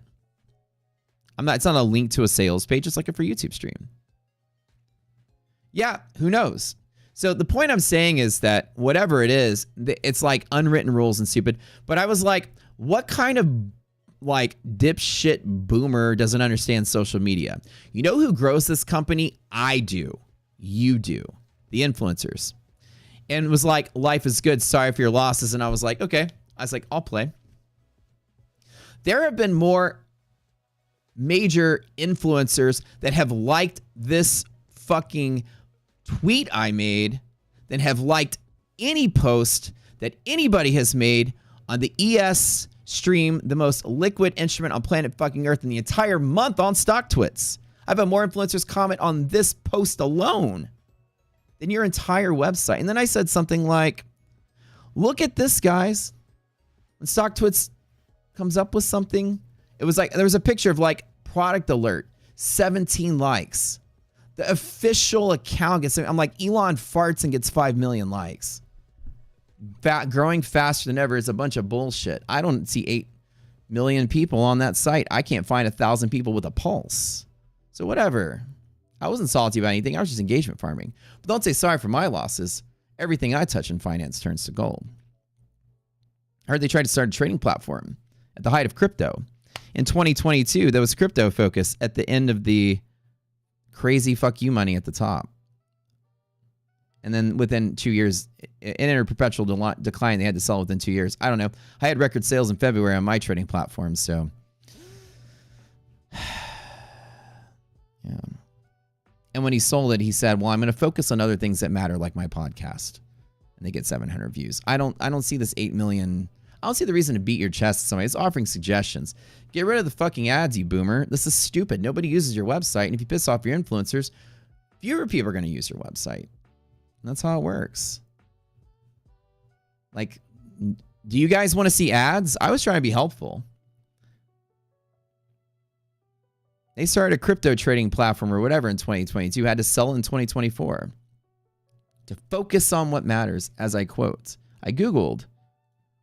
It's not a link to a sales page. It's like a free YouTube stream. Yeah, who knows? So the point I'm saying is that whatever it is, it's like unwritten rules and stupid. But I was like, what kind of like dipshit boomer doesn't understand social media? You know who grows this company? I do. You do. The influencers. And it was like, life is good. Sorry for your losses. And I was like, okay. I was like, I'll play. There have been more major influencers that have liked this fucking tweet I made than have liked any post that anybody has made on the ES stream, the most liquid instrument on planet fucking Earth, in the entire month on StockTwits. I've had more influencers comment on this post alone than your entire website. And then I said something like, look at this, guys. When StockTwits comes up with something, it was like, there was a picture of like product alert, 17 likes. The official account gets, I'm like, Elon farts and gets 5 million likes. Growing faster than ever is a bunch of bullshit. I don't see 8 million people on that site. I can't find 1,000 people with a pulse. So whatever. I wasn't salty about anything. I was just engagement farming. But don't say sorry for my losses. Everything I touch in finance turns to gold. I heard they tried to start a trading platform at the height of crypto. In 2022, there was crypto focus at the end of the crazy fuck you money at the top. And then within 2 years, it entered perpetual decline. They had to sell within 2 years. I don't know. I had record sales in February on my trading platform, so. Yeah. And when he sold it, he said, well, I'm going to focus on other things that matter, like my podcast. And they get 700 views. I don't see this 8 million. I don't see the reason to beat your chest at somebody. It's offering suggestions. Get rid of the fucking ads, you boomer. This is stupid. Nobody uses your website. And if you piss off your influencers, fewer people are going to use your website. And that's how it works. Like, do you guys want to see ads? I was trying to be helpful. They started a crypto trading platform or whatever in 2022, had to sell it in 2024 to focus on what matters, as I quote. I Googled,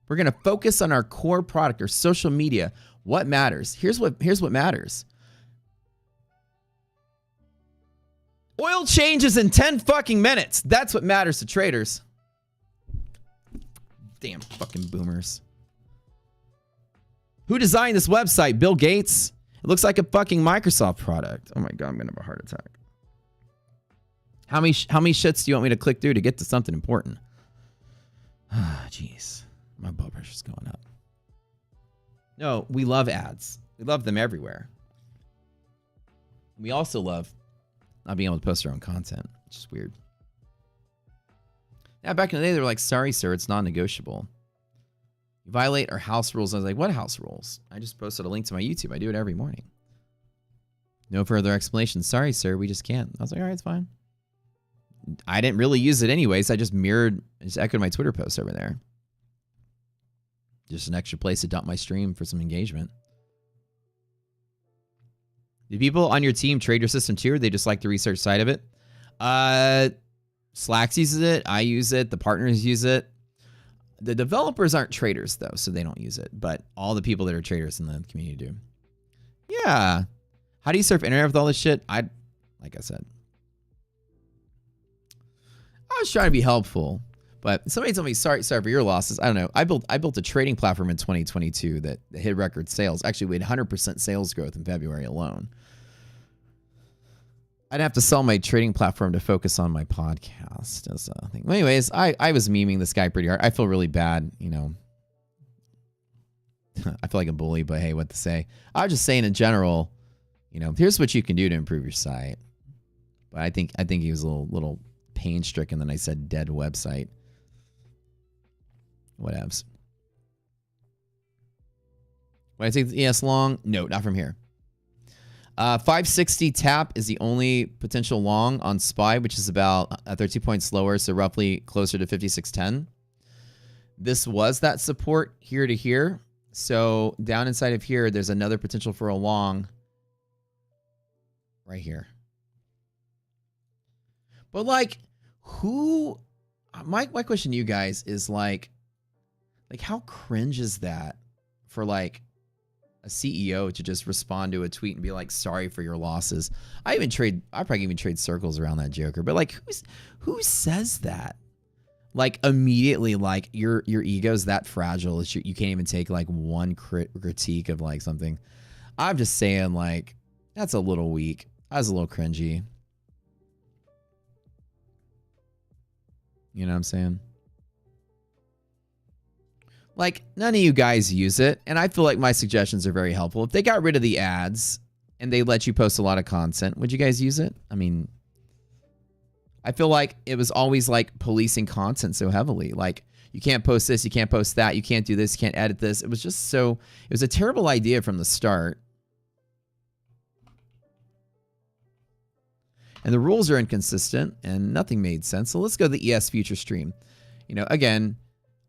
we're going to focus on our core product or social media. What matters? Here's what matters. Oil changes in 10 fucking minutes. That's what matters to traders. Damn fucking boomers. Who designed this website? Bill Gates? It looks like a fucking Microsoft product. Oh my God, I'm going to have a heart attack. How many shits do you want me to click through to get to something important? Ah, jeez. My blood pressure's going up. No, we love ads. We love them everywhere. We also love not being able to post our own content, which is weird. Yeah, back in the day, they were like, sorry, sir, it's non-negotiable. You violate our house rules. I was like, what house rules? I just posted a link to my YouTube. I do it every morning. No further explanation. Sorry, sir, we just can't. I was like, all right, it's fine. I didn't really use it anyways. I just echoed my Twitter post over there. Just an extra place to dump my stream for some engagement. Do people on your team trade your system too, or they just like the research side of it? Slacks uses it. I use it. The partners use it. The developers aren't traders, though, so they don't use it. But all the people that are traders in the community do. Yeah. How do you surf internet with all this shit? Like I said, I was trying to be helpful. But somebody told me, sorry for your losses. I don't know. I built a trading platform in 2022 that hit record sales. Actually, we had 100% sales growth in February alone. I'd have to sell my trading platform to focus on my podcast as a thing. Anyways, I was memeing this guy pretty hard. I feel really bad, you know. I feel like a bully, but hey, what to say? I was just saying in general, you know, here's what you can do to improve your site. But I think he was a little pain-stricken that I said dead website. Whatevs. When I take the ES long, no, not from here. 560 tap is the only potential long on SPY, which is about 13 points lower, so roughly closer to 5610. This was that support here to here. So down inside of here, there's another potential for a long right here. But like, who? My question to you guys is like how cringe is that for like a CEO to just respond to a tweet and be like, sorry for your losses? I probably even trade circles around that joker, but like who says that? Like immediately, like your ego's that fragile that you can't even take like one critique of like something. I'm just saying like, that's a little weak. I was a little cringy. You know what I'm saying? Like, none of you guys use it, and I feel like my suggestions are very helpful. If they got rid of the ads and they let you post a lot of content, would you guys use it? I mean, I feel like it was always like policing content so heavily. Like, you can't post this, you can't post that, you can't do this, you can't edit this. It was just so, it was a terrible idea from the start. And the rules are inconsistent and nothing made sense. So let's go to the ES future stream. You know, again,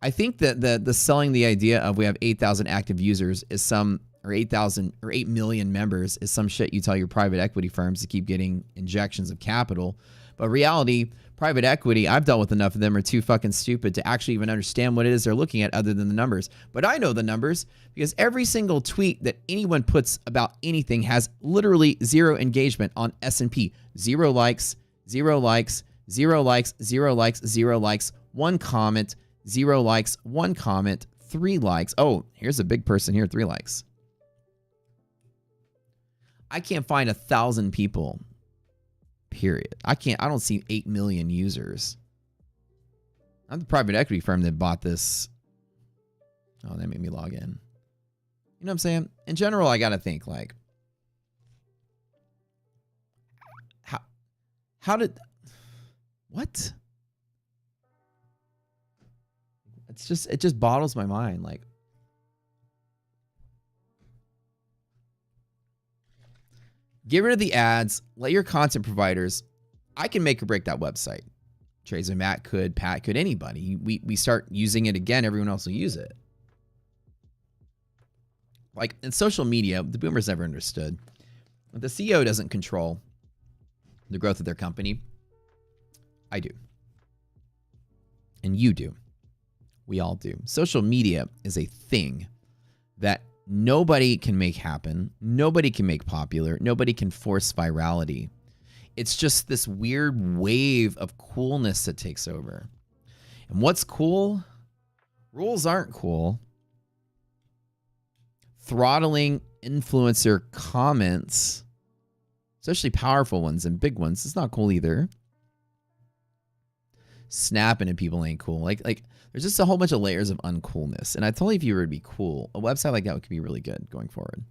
I think that the selling the idea of we have 8,000 active users is some, or 8,000 or 8 million members is some shit you tell your private equity firms to keep getting injections of capital. But reality, private equity, I've dealt with enough of them, are too fucking stupid to actually even understand what it is they're looking at other than the numbers. But I know the numbers because every single tweet that anyone puts about anything has literally 0 engagement on S&P. 0 likes, 0 likes, 0 likes, 0 likes, 0 likes, 1 comment, 0 likes, 1 comment, 3 likes. Oh, here's a big person here, 3 likes. I can't find 1,000 people. Period. I don't see 8 million users. I'm the private equity firm that bought this. Oh, that made me log in. You know what I'm saying? In general, I got to think like, how did, what? It just boggles my mind. Like, get rid of the ads. Let your content providers. I can make or break that website. Tracer, Matt could, Pat could, anybody. We start using it again, everyone else will use it. Like in social media, the boomers never understood. The CEO doesn't control the growth of their company. I do. And you do. We all do. Social media is a thing that nobody can make happen. Nobody can make popular. Nobody can force virality. It's just this weird wave of coolness that takes over. And what's cool? Rules aren't cool. Throttling influencer comments, especially powerful ones and big ones, it's not cool either. snapping at people ain't cool. Like there's just a whole bunch of layers of uncoolness. And I tell you, if you were to be cool, a website like that could be really good going forward.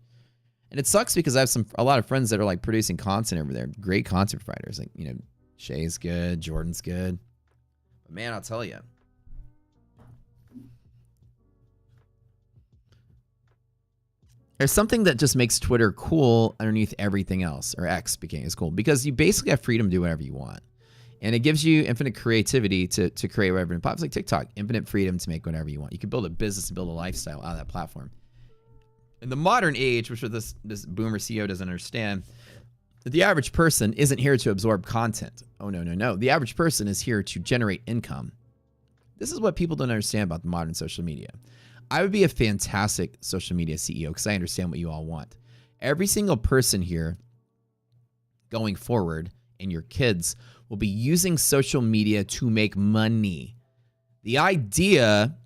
And it sucks because I have a lot of friends that are like producing content over there, great content providers. Like, you know, Shay's good, Jordan's good. But man, I'll tell you. There's something that just makes Twitter cool underneath everything else, or X is cool, because you basically have freedom to do whatever you want. And it gives you infinite creativity to create whatever it pops, like TikTok, infinite freedom to make whatever you want. You can build a business and build a lifestyle out of that platform. In the modern age, which this boomer CEO doesn't understand, the average person isn't here to absorb content. Oh, no. The average person is here to generate income. This is what people don't understand about the modern social media. I would be a fantastic social media CEO because I understand what you all want. Every single person here going forward, and your kids, will be using social media to make money. The idea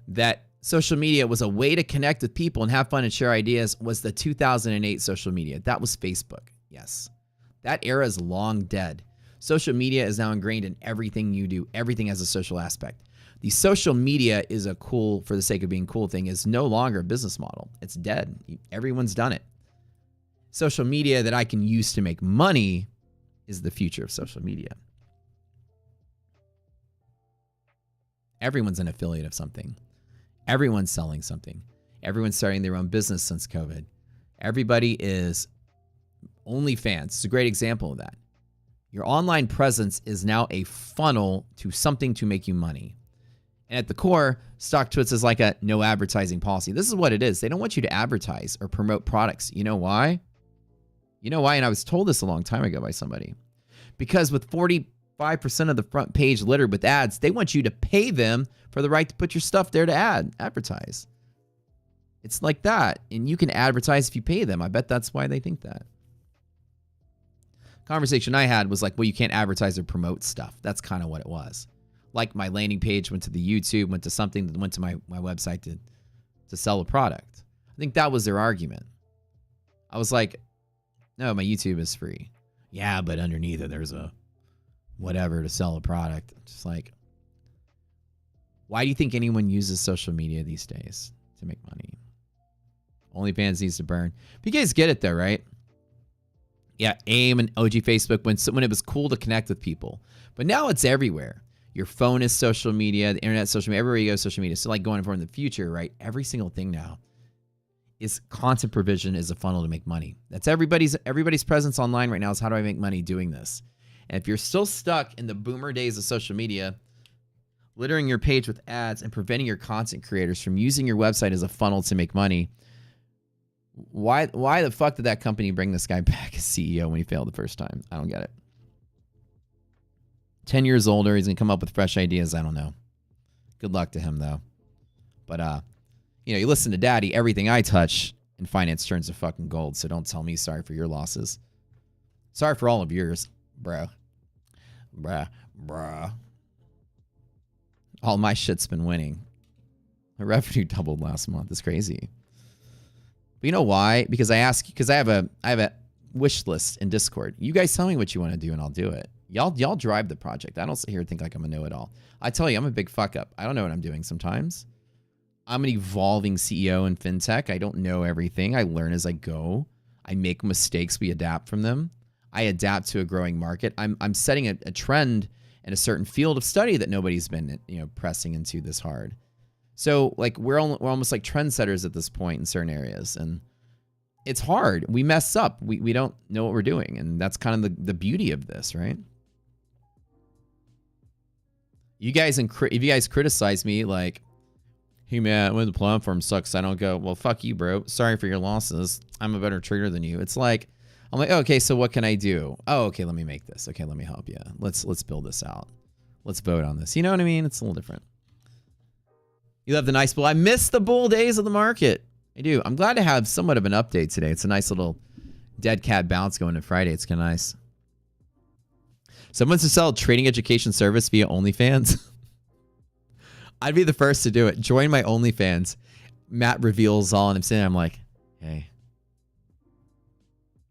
that social media was a way to connect with people and have fun and share ideas was the 2008 social media. That was Facebook. Yes. That era is long dead. Social media is now ingrained in everything you do. Everything has a social aspect. The social media is a cool, for the sake of being cool thing, is no longer a business model. It's dead. Everyone's done it. Social media that I can use to make money is the future of social media. Everyone's an affiliate of something. Everyone's selling something. Everyone's starting their own business since COVID. Everybody is OnlyFans. It's a great example of that. Your online presence is now a funnel to something to make you money. And at the core, StockTwits is like a no advertising policy. This is what it is. They don't want you to advertise or promote products. You know why? You know why? And I was told this a long time ago by somebody. Because with 45% of the front page littered with ads, they want you to pay them for the right to put your stuff there to advertise. It's like that. And you can advertise if you pay them. I bet that's why they think that. Conversation I had was like, well, you can't advertise or promote stuff. That's kind of what it was. Like my landing page went to the YouTube, went to something that went to my website to sell a product. I think that was their argument. I was like, no, my YouTube is free. Yeah, but underneath it, there's a whatever to sell a product. Just like, why do you think anyone uses social media these days to make money? OnlyFans needs to burn. But you guys get it though, right? Yeah, AIM and OG Facebook when it was cool to connect with people. But now it's everywhere. Your phone is social media, the internet, social media, everywhere you go, social media. So like going forward in the future, right? Every single thing now is content provision is a funnel to make money. That's everybody's presence online right now is how do I make money doing this? And if you're still stuck in the boomer days of social media, littering your page with ads and preventing your content creators from using your website as a funnel to make money, why the fuck did that company bring this guy back as CEO when he failed the first time? I don't get it. 10 years older, he's going to come up with fresh ideas. I don't know. Good luck to him, though. But, you know, you listen to Daddy, everything I touch in finance turns to fucking gold. So don't tell me sorry for your losses. Sorry for all of yours, bruh. All my shit's been winning. My revenue doubled last month. It's crazy. But you know why? Because I have a wish list in Discord. You guys tell me what you want to do and I'll do it. Y'all drive the project. I don't sit here and think like I'm a know-it-all. I tell you, I'm a big fuck up. I don't know what I'm doing sometimes. I'm an evolving CEO in fintech. I don't know everything. I learn as I go. I make mistakes. We adapt from them. I adapt to a growing market. I'm setting a trend in a certain field of study that nobody's been, you know, pressing into this hard. So like we're almost like trendsetters at this point in certain areas, and it's hard. We mess up. We don't know what we're doing, and that's kind of the beauty of this, right? If you guys criticize me like, hey man, when the platform sucks, I don't go, well, fuck you, bro. Sorry for your losses. I'm a better trader than you. It's like, I'm like, okay, so what can I do? Oh, okay, let me make this. Okay, let me help you. Let's build this out. Let's vote on this. You know what I mean? It's a little different. You have the nice bull. I miss the bull days of the market. I do. I'm glad to have somewhat of an update today. It's a nice little dead cat bounce going to Friday. It's kind of nice. Someone wants to sell a trading education service via OnlyFans. I'd be the first to do it. Join my OnlyFans. Matt reveals all, and I'm sitting there, I'm like, hey,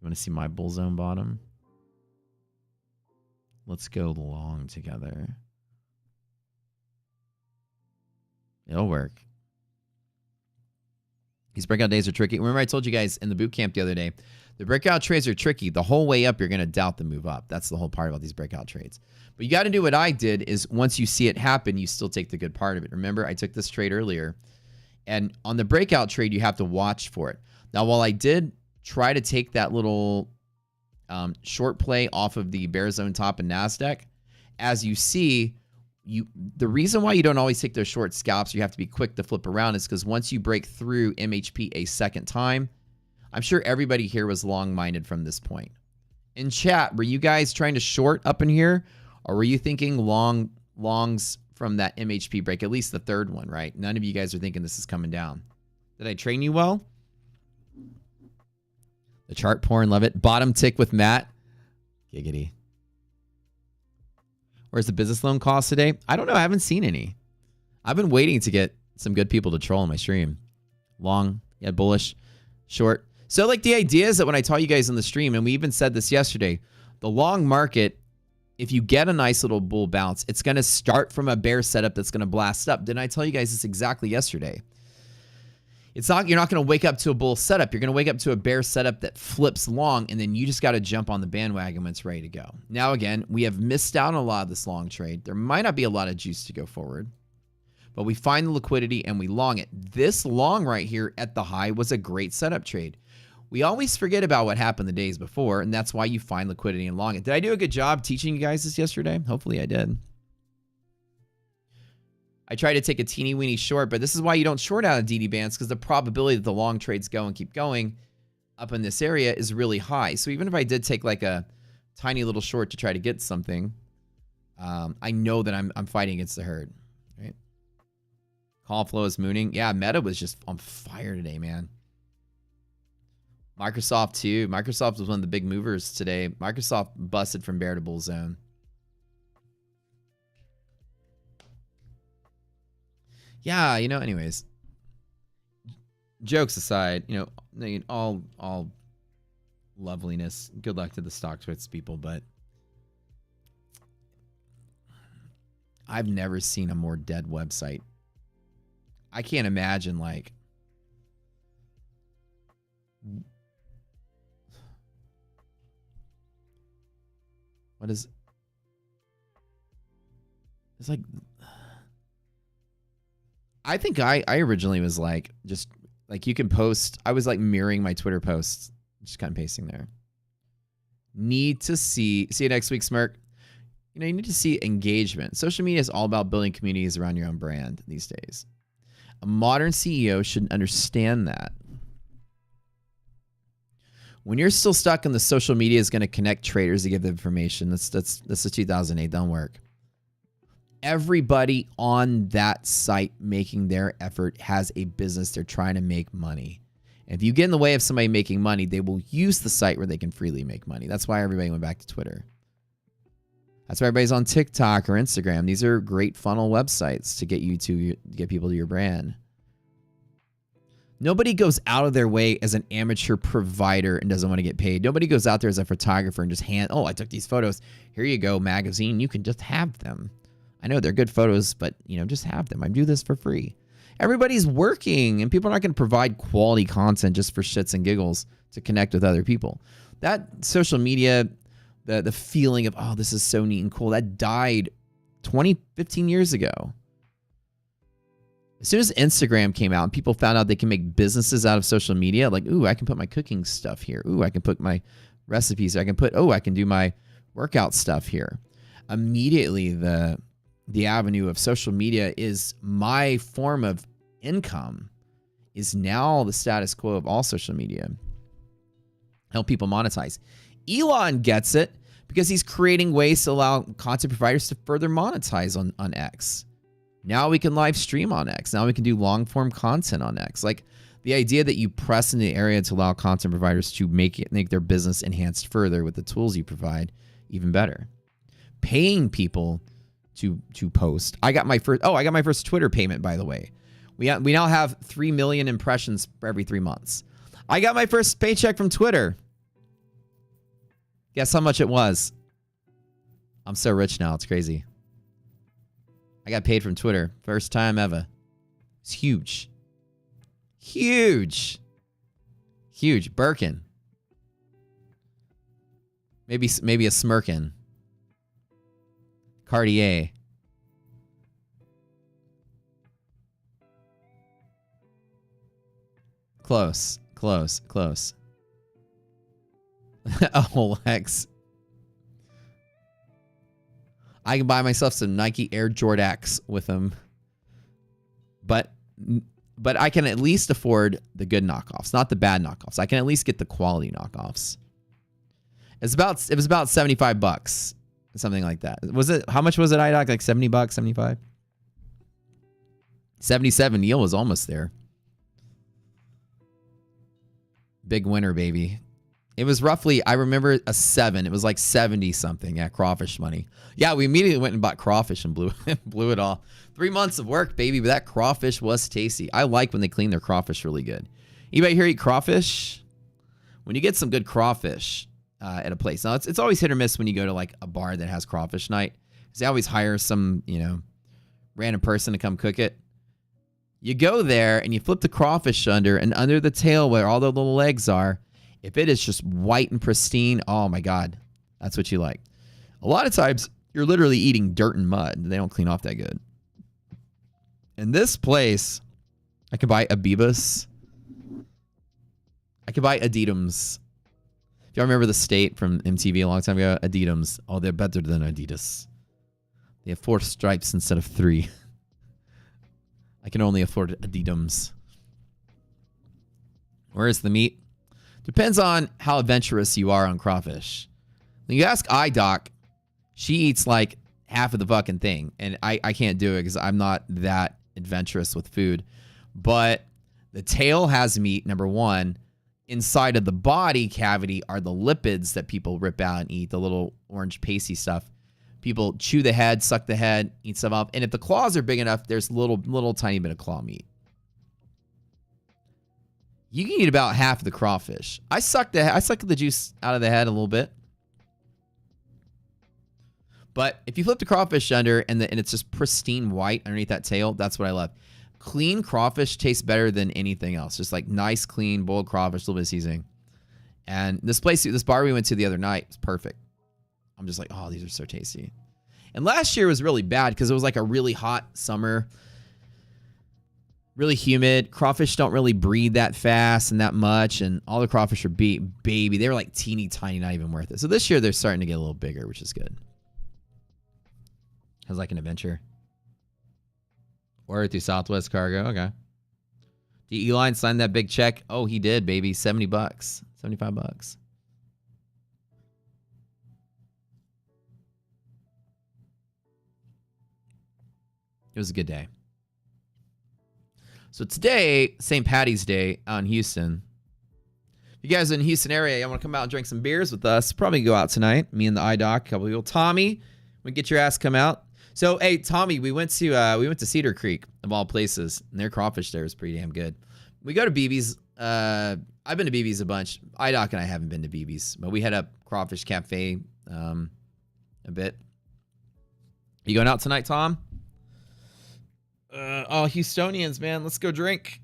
you want to see my bull zone bottom? Let's go long together. It'll work. These breakout days are tricky. Remember I told you guys in the boot camp the other day, the breakout trades are tricky. The whole way up, you're going to doubt the move up. That's the whole part about these breakout trades. But you got to do what I did is once you see it happen, you still take the good part of it. Remember, I took this trade earlier. And on the breakout trade, you have to watch for it. Now, while I did try to take that little short play off of the bear zone top in NASDAQ, as you see, the reason why you don't always take those short scalps, you have to be quick to flip around, is because once you break through MHP a second time, I'm sure everybody here was long-minded from this point. In chat, were you guys trying to short up in here, or were you thinking longs from that MHP break, at least the third one, right? None of you guys are thinking this is coming down. Did I train you well? The chart porn, love it. Bottom tick with Matt. Giggity. Where's the business loan cost today? I don't know. I haven't seen any. I've been waiting to get some good people to troll on my stream. Long, yeah, bullish, short. So like the idea is that when I taught you guys in the stream, and we even said this yesterday, the long market, if you get a nice little bull bounce, it's going to start from a bear setup that's going to blast up. Didn't I tell you guys this exactly yesterday? You're not going to wake up to a bull setup. You're going to wake up to a bear setup that flips long, and then you just got to jump on the bandwagon when it's ready to go. Now, again, we have missed out on a lot of this long trade. There might not be a lot of juice to go forward, but we find the liquidity and we long it. This long right here at the high was a great setup trade. We always forget about what happened the days before, and that's why you find liquidity and long it. Did I do a good job teaching you guys this yesterday? Hopefully I did. I tried to take a teeny weeny short, but this is why you don't short out of DD bands, because the probability that the long trades go and keep going up in this area is really high. So even if I did take like a tiny little short to try to get something, I know that I'm fighting against the herd, right? Call flow is mooning. Yeah, Meta was just on fire today, man. Microsoft too. Microsoft was one of the big movers today. Microsoft busted from bear to bull zone. Yeah, you know, anyways, jokes aside, you know, all loveliness. Good luck to the stock twits people, but I've never seen a more dead website. I can't imagine like what is it's like. I think I originally was like, just like you can post. I was like mirroring my Twitter posts, just kind of pasting there. Need to see you next week, Smirk. You know, you need to see engagement. Social media is all about building communities around your own brand these days. A modern CEO should understand that. When you're still stuck in the social media is going to connect traders to give them information. That's the 2008. Don't work. Everybody on that site making their effort has a business. They're trying to make money. And if you get in the way of somebody making money, they will use the site where they can freely make money. That's why everybody went back to Twitter. That's why everybody's on TikTok or Instagram. These are great funnel websites to get people to your brand. Nobody goes out of their way as an amateur provider and doesn't want to get paid. Nobody goes out there as a photographer and just I took these photos. Here you go, magazine. You can just have them. I know they're good photos, but, you know, just have them. I do this for free. Everybody's working, and people are not going to provide quality content just for shits and giggles to connect with other people. That social media, the feeling of, oh, this is so neat and cool, that died 15 years ago. As soon as Instagram came out and people found out they can make businesses out of social media, like, ooh, I can put my cooking stuff here. Ooh, I can put my recipes. I can do my workout stuff here. Immediately, the avenue of social media is my form of income is now the status quo of all social media. Help people monetize. Elon gets it because he's creating ways to allow content providers to further monetize on X. Now we can live stream on X. Now we can do long form content on X. Like the idea that you press in the area to allow content providers to make their business enhanced further with the tools you provide, even better. Paying people to post. I got my first Twitter payment, by the way. We now have 3 million impressions for every 3 months. I got my first paycheck from Twitter. Guess how much it was? I'm so rich now, it's crazy. I got paid from Twitter. First time ever. It's huge. Huge. Huge. Birkin. Maybe a Smirkin. Cartier. Close. Close. Close. Oh, Lex. I can buy myself some Nike Air Jordax with them. But I can at least afford the good knockoffs, not the bad knockoffs. I can at least get the quality knockoffs. It was about $75, something like that. Was it? How much was it, iDoc? Like $70, 75? 77. Neil was almost there. Big winner, baby. It was roughly, I remember, a 7. It was like 70 something at crawfish money. Yeah, we immediately went and bought crawfish and blew it all. 3 months of work, baby, but that crawfish was tasty. I like when they clean their crawfish really good. Anybody here eat crawfish? When you get some good crawfish at a place. Now, it's always hit or miss when you go to like a bar that has crawfish night. Because they always hire some, random person to come cook it. You go there and you flip the crawfish under, and under the tail where all the little legs are, if it is just white and pristine, oh my God, that's what you like. A lot of times, you're literally eating dirt and mud. They don't clean off that good. In this place, I could buy Abibas. I could buy Adidams. If y'all remember the state from MTV a long time ago, Adidams. Oh, they're better than Adidas. They have 4 stripes instead of 3. I can only afford Adidams. Where is the meat? Depends on how adventurous you are on crawfish. When you ask iDoc, she eats like half of the fucking thing. And I can't do it because I'm not that adventurous with food. But the tail has meat, number one. Inside of the body cavity are the lipids that people rip out and eat, the little orange pasty stuff. People chew the head, suck the head, eat some up. And if the claws are big enough, there's little tiny bit of claw meat. You can eat about half of the crawfish. I suck the juice out of the head a little bit. But if you flip the crawfish under and it's just pristine white underneath that tail, that's what I love. Clean crawfish tastes better than anything else. Just like nice, clean, boiled crawfish, a little bit of seasoning. And this bar we went to the other night was perfect. I'm just like, oh, these are so tasty. And last year was really bad because it was like a really hot summer. Really humid. Crawfish don't really breed that fast and that much. And all the crawfish are baby. They were like teeny tiny, not even worth it. So this year they're starting to get a little bigger, which is good. Has like an adventure. Order through Southwest Cargo. Okay. Did Eli sign that big check? Oh, he did, baby. $70. $75. It was a good day. So today, St. Patty's Day out in Houston. If you guys are in the Houston area, you want to come out and drink some beers with us, probably go out tonight. Me and the iDoc, a couple people. Tommy, we get your ass come out. So, hey, Tommy, we went to Cedar Creek, of all places, and their crawfish there is pretty damn good. We go to BB's. I've been to BB's a bunch. iDoc and I haven't been to BB's, but we had a crawfish cafe a bit. You going out tonight, Tom? Oh, Houstonians, man. Let's go drink.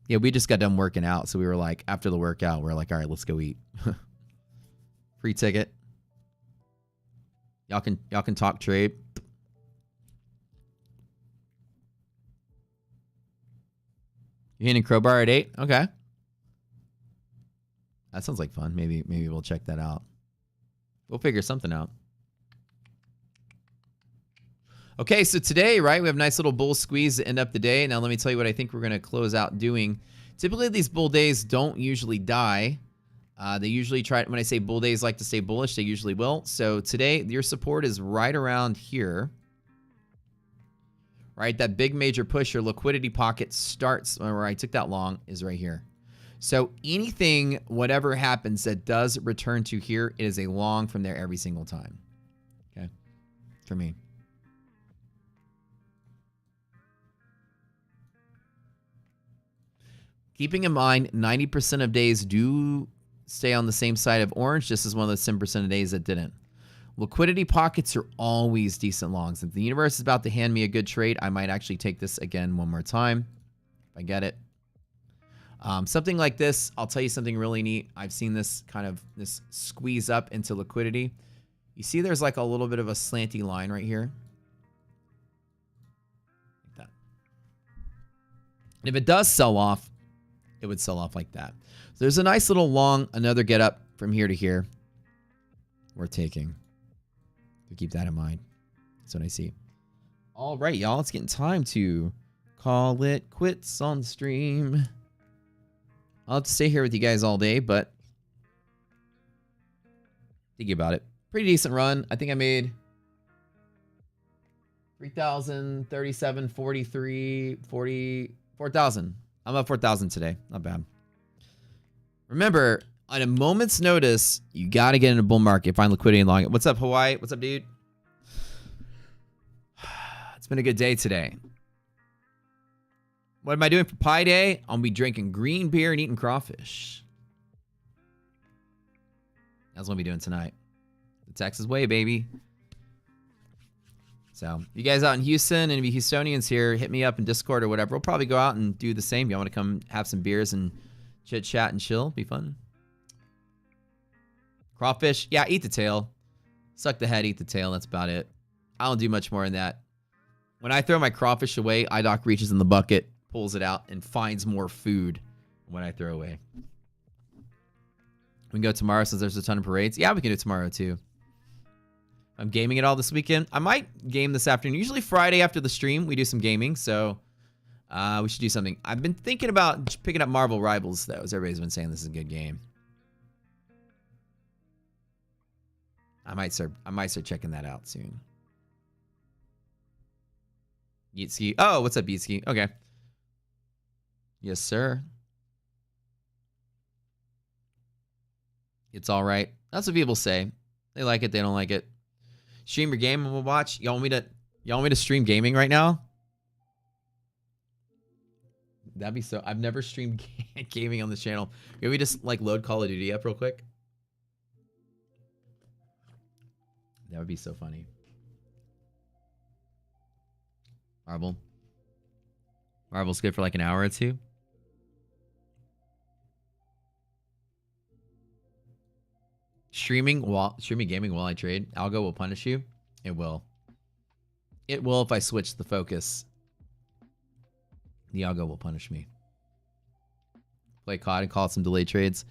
Yeah, we just got done working out. So we were like, after the workout, we're like, all right, let's go eat. Free ticket. Y'all can talk trade. You hitting Crowbar at 8? Okay. That sounds like fun. Maybe we'll check that out. We'll figure something out. Okay, so today, right, we have a nice little bull squeeze to end up the day. Now, let me tell you what I think we're going to close out doing. Typically, these bull days don't usually die. They usually try, when I say bull days like to stay bullish, they usually will. So today, your support is right around here. Right, that big major push, your liquidity pocket starts, where I took that long, is right here. So anything, whatever happens that does return to here, it is a long from there every single time. Okay, for me. Keeping in mind, 90% of days do stay on the same side of orange. This is one of those 10% of days that didn't. Liquidity pockets are always decent longs. If the universe is about to hand me a good trade, I might actually take this again one more time. If I get it. Something like this, I'll tell you something really neat. I've seen this kind of, this squeeze up into liquidity. You see there's like a little bit of a slanty line right here. Like that. And if it does sell off, it would sell off like that. So there's a nice little long, another get up from here to here. We're taking. So keep that in mind. That's what I see. All right, y'all. It's getting time to call it quits on stream. I'll have to stay here with you guys all day, but thinking about it. Pretty decent run. I think I made 3,000, 37, 43, 40, 4,000. I'm up 4,000 today. Not bad. Remember, on a moment's notice, you got to get in a bull market. Find liquidity and long it. What's up, Hawaii? What's up, dude? It's been a good day today. What am I doing for Pi Day? I'll be drinking green beer and eating crawfish. That's what I'll be doing tonight. The Texas way, baby. So, you guys out in Houston and you Houstonians here, hit me up in Discord or whatever. We'll probably go out and do the same. Y'all want to come have some beers and chit chat and chill? Be fun. Crawfish, yeah, eat the tail. Suck the head, eat the tail. That's about it. I don't do much more than that. When I throw my crawfish away, iDoc reaches in the bucket, pulls it out, and finds more food when I throw away. We can go tomorrow since there's a ton of parades. Yeah, we can do it tomorrow too. I'm gaming it all this weekend. I might game this afternoon. Usually Friday after the stream, we do some gaming, so we should do something. I've been thinking about picking up Marvel Rivals, though, as everybody's been saying this is a good game. I might start checking that out soon. Yeetski. Oh, what's up, Yeetski? Okay. Yes, sir. It's all right. That's what people say. They like it, they don't like it. Stream your game and we'll watch. Y'all want me to stream gaming right now? That'd be so. I've never streamed gaming on this channel. Can we just like load Call of Duty up real quick? That would be so funny. Marvel's good for like an hour or two. Streaming gaming while I trade. Algo will punish you. It will. It will if I switch the focus. The algo will punish me. Play COD and call it some delayed trades.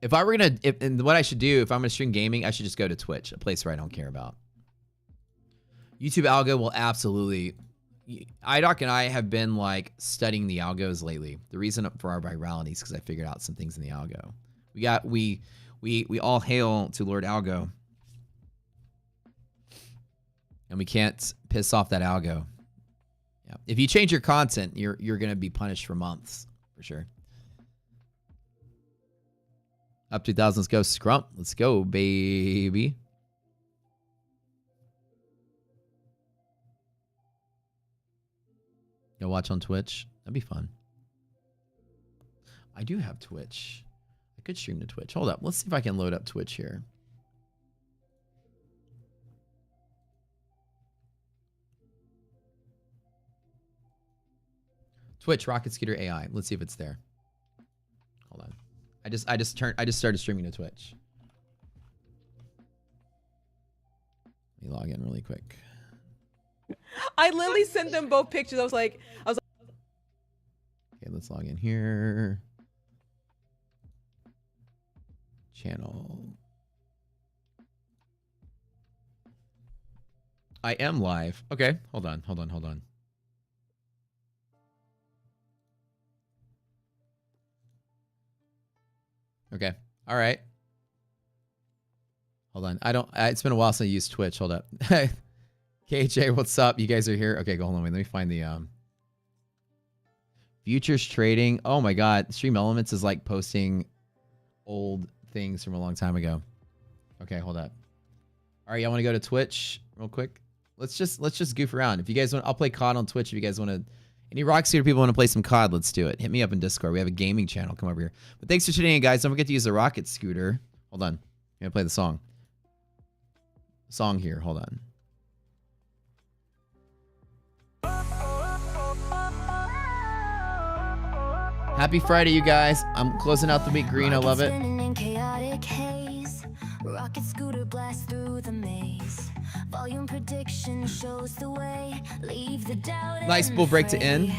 If I were gonna, and what I should do if I'm gonna stream gaming, I should just go to Twitch, a place where I don't care about. YouTube algo will absolutely. iDoc and I have been like studying the algos lately. The reason for our virality is because I figured out some things in the algo. We all hail to Lord Algo. And we can't piss off that algo. Yeah. If you change your content, you're gonna be punished for months, for sure. Up 2,000, let's go, Scrump. Let's go, baby. Go watch on Twitch. That'd be fun. I do have Twitch. I could stream to Twitch. Hold up. Let's see if I can load up Twitch here. Twitch, Rocket Scooter AI. Let's see if it's there. Hold on. I just started streaming to Twitch. Let me log in really quick. I literally sent them both pictures. I was like, okay, let's log in here. Channel. I am live. Okay, hold on. Okay. All right. Hold on. It's been a while since I used Twitch. Hold up. KJ, what's up? You guys are here? Okay, go hold on. Wait, let me find the futures trading. Oh my god. Stream Elements is like posting old things from a long time ago. Okay, hold up. All right, y'all want to go to Twitch real quick? Let's just goof around. If you guys want, I'll play COD on Twitch. If you guys want to, any Rockseeker people want to play some COD, let's do it. Hit me up in Discord. We have a gaming channel. Come over here. But thanks for tuning in, guys. Don't forget to use the rocket scooter. Hold on. I'm gonna play the song. song here. Hold on. Happy Friday, you guys. I'm closing out the week green. I love it. Rocket scooter blast through the maze. Volume prediction shows the way. Leave the doubt. Nice bull break to end.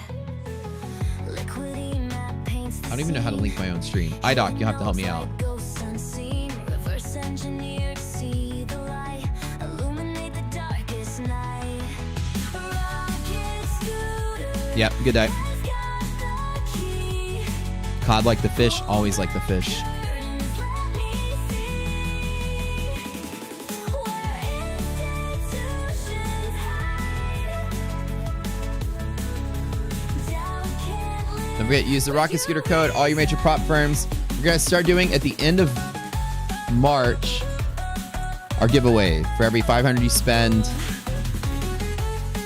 I don't even know how to link my own stream. iDoc, you'll have to help me out. Yep, good day. Cod like the fish, always like the fish. Don't forget, use the Rocket Scooter code, all your major prop firms. We're going to start doing at the end of March our giveaway. For every 500 you spend,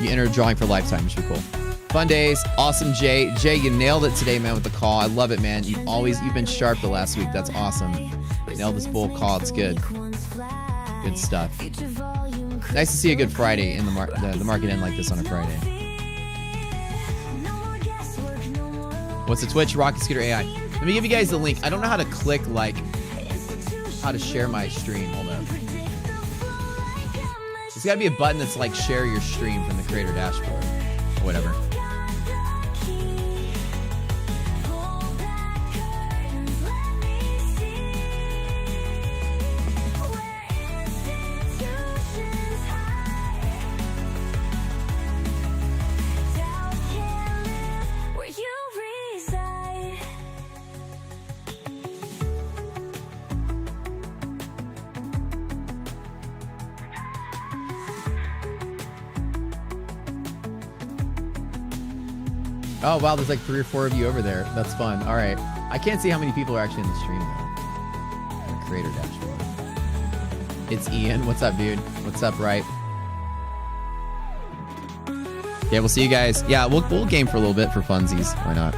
you enter a drawing for lifetime, which would be cool. Fun days. Awesome, Jay. Jay, you nailed it today, man, with the call. I love it, man. You've been sharp the last week. That's awesome. Nailed this bull call. It's good. Good stuff. Nice to see a good Friday in the market end like this on a Friday. What's the Twitch? Rocket Scooter AI. Let me give you guys the link. I don't know how to click, like, how to share my stream. Hold up. There's got to be a button that's like share your stream from the creator dashboard. Whatever. Oh, wow, there's like 3 or 4 of you over there. That's fun. All right. I can't see how many people are actually in the stream, though. On the creator dashboard. It's Ian. What's up, dude? What's up, right? Yeah, we'll see you guys. Yeah, we'll game for a little bit for funsies. Why not?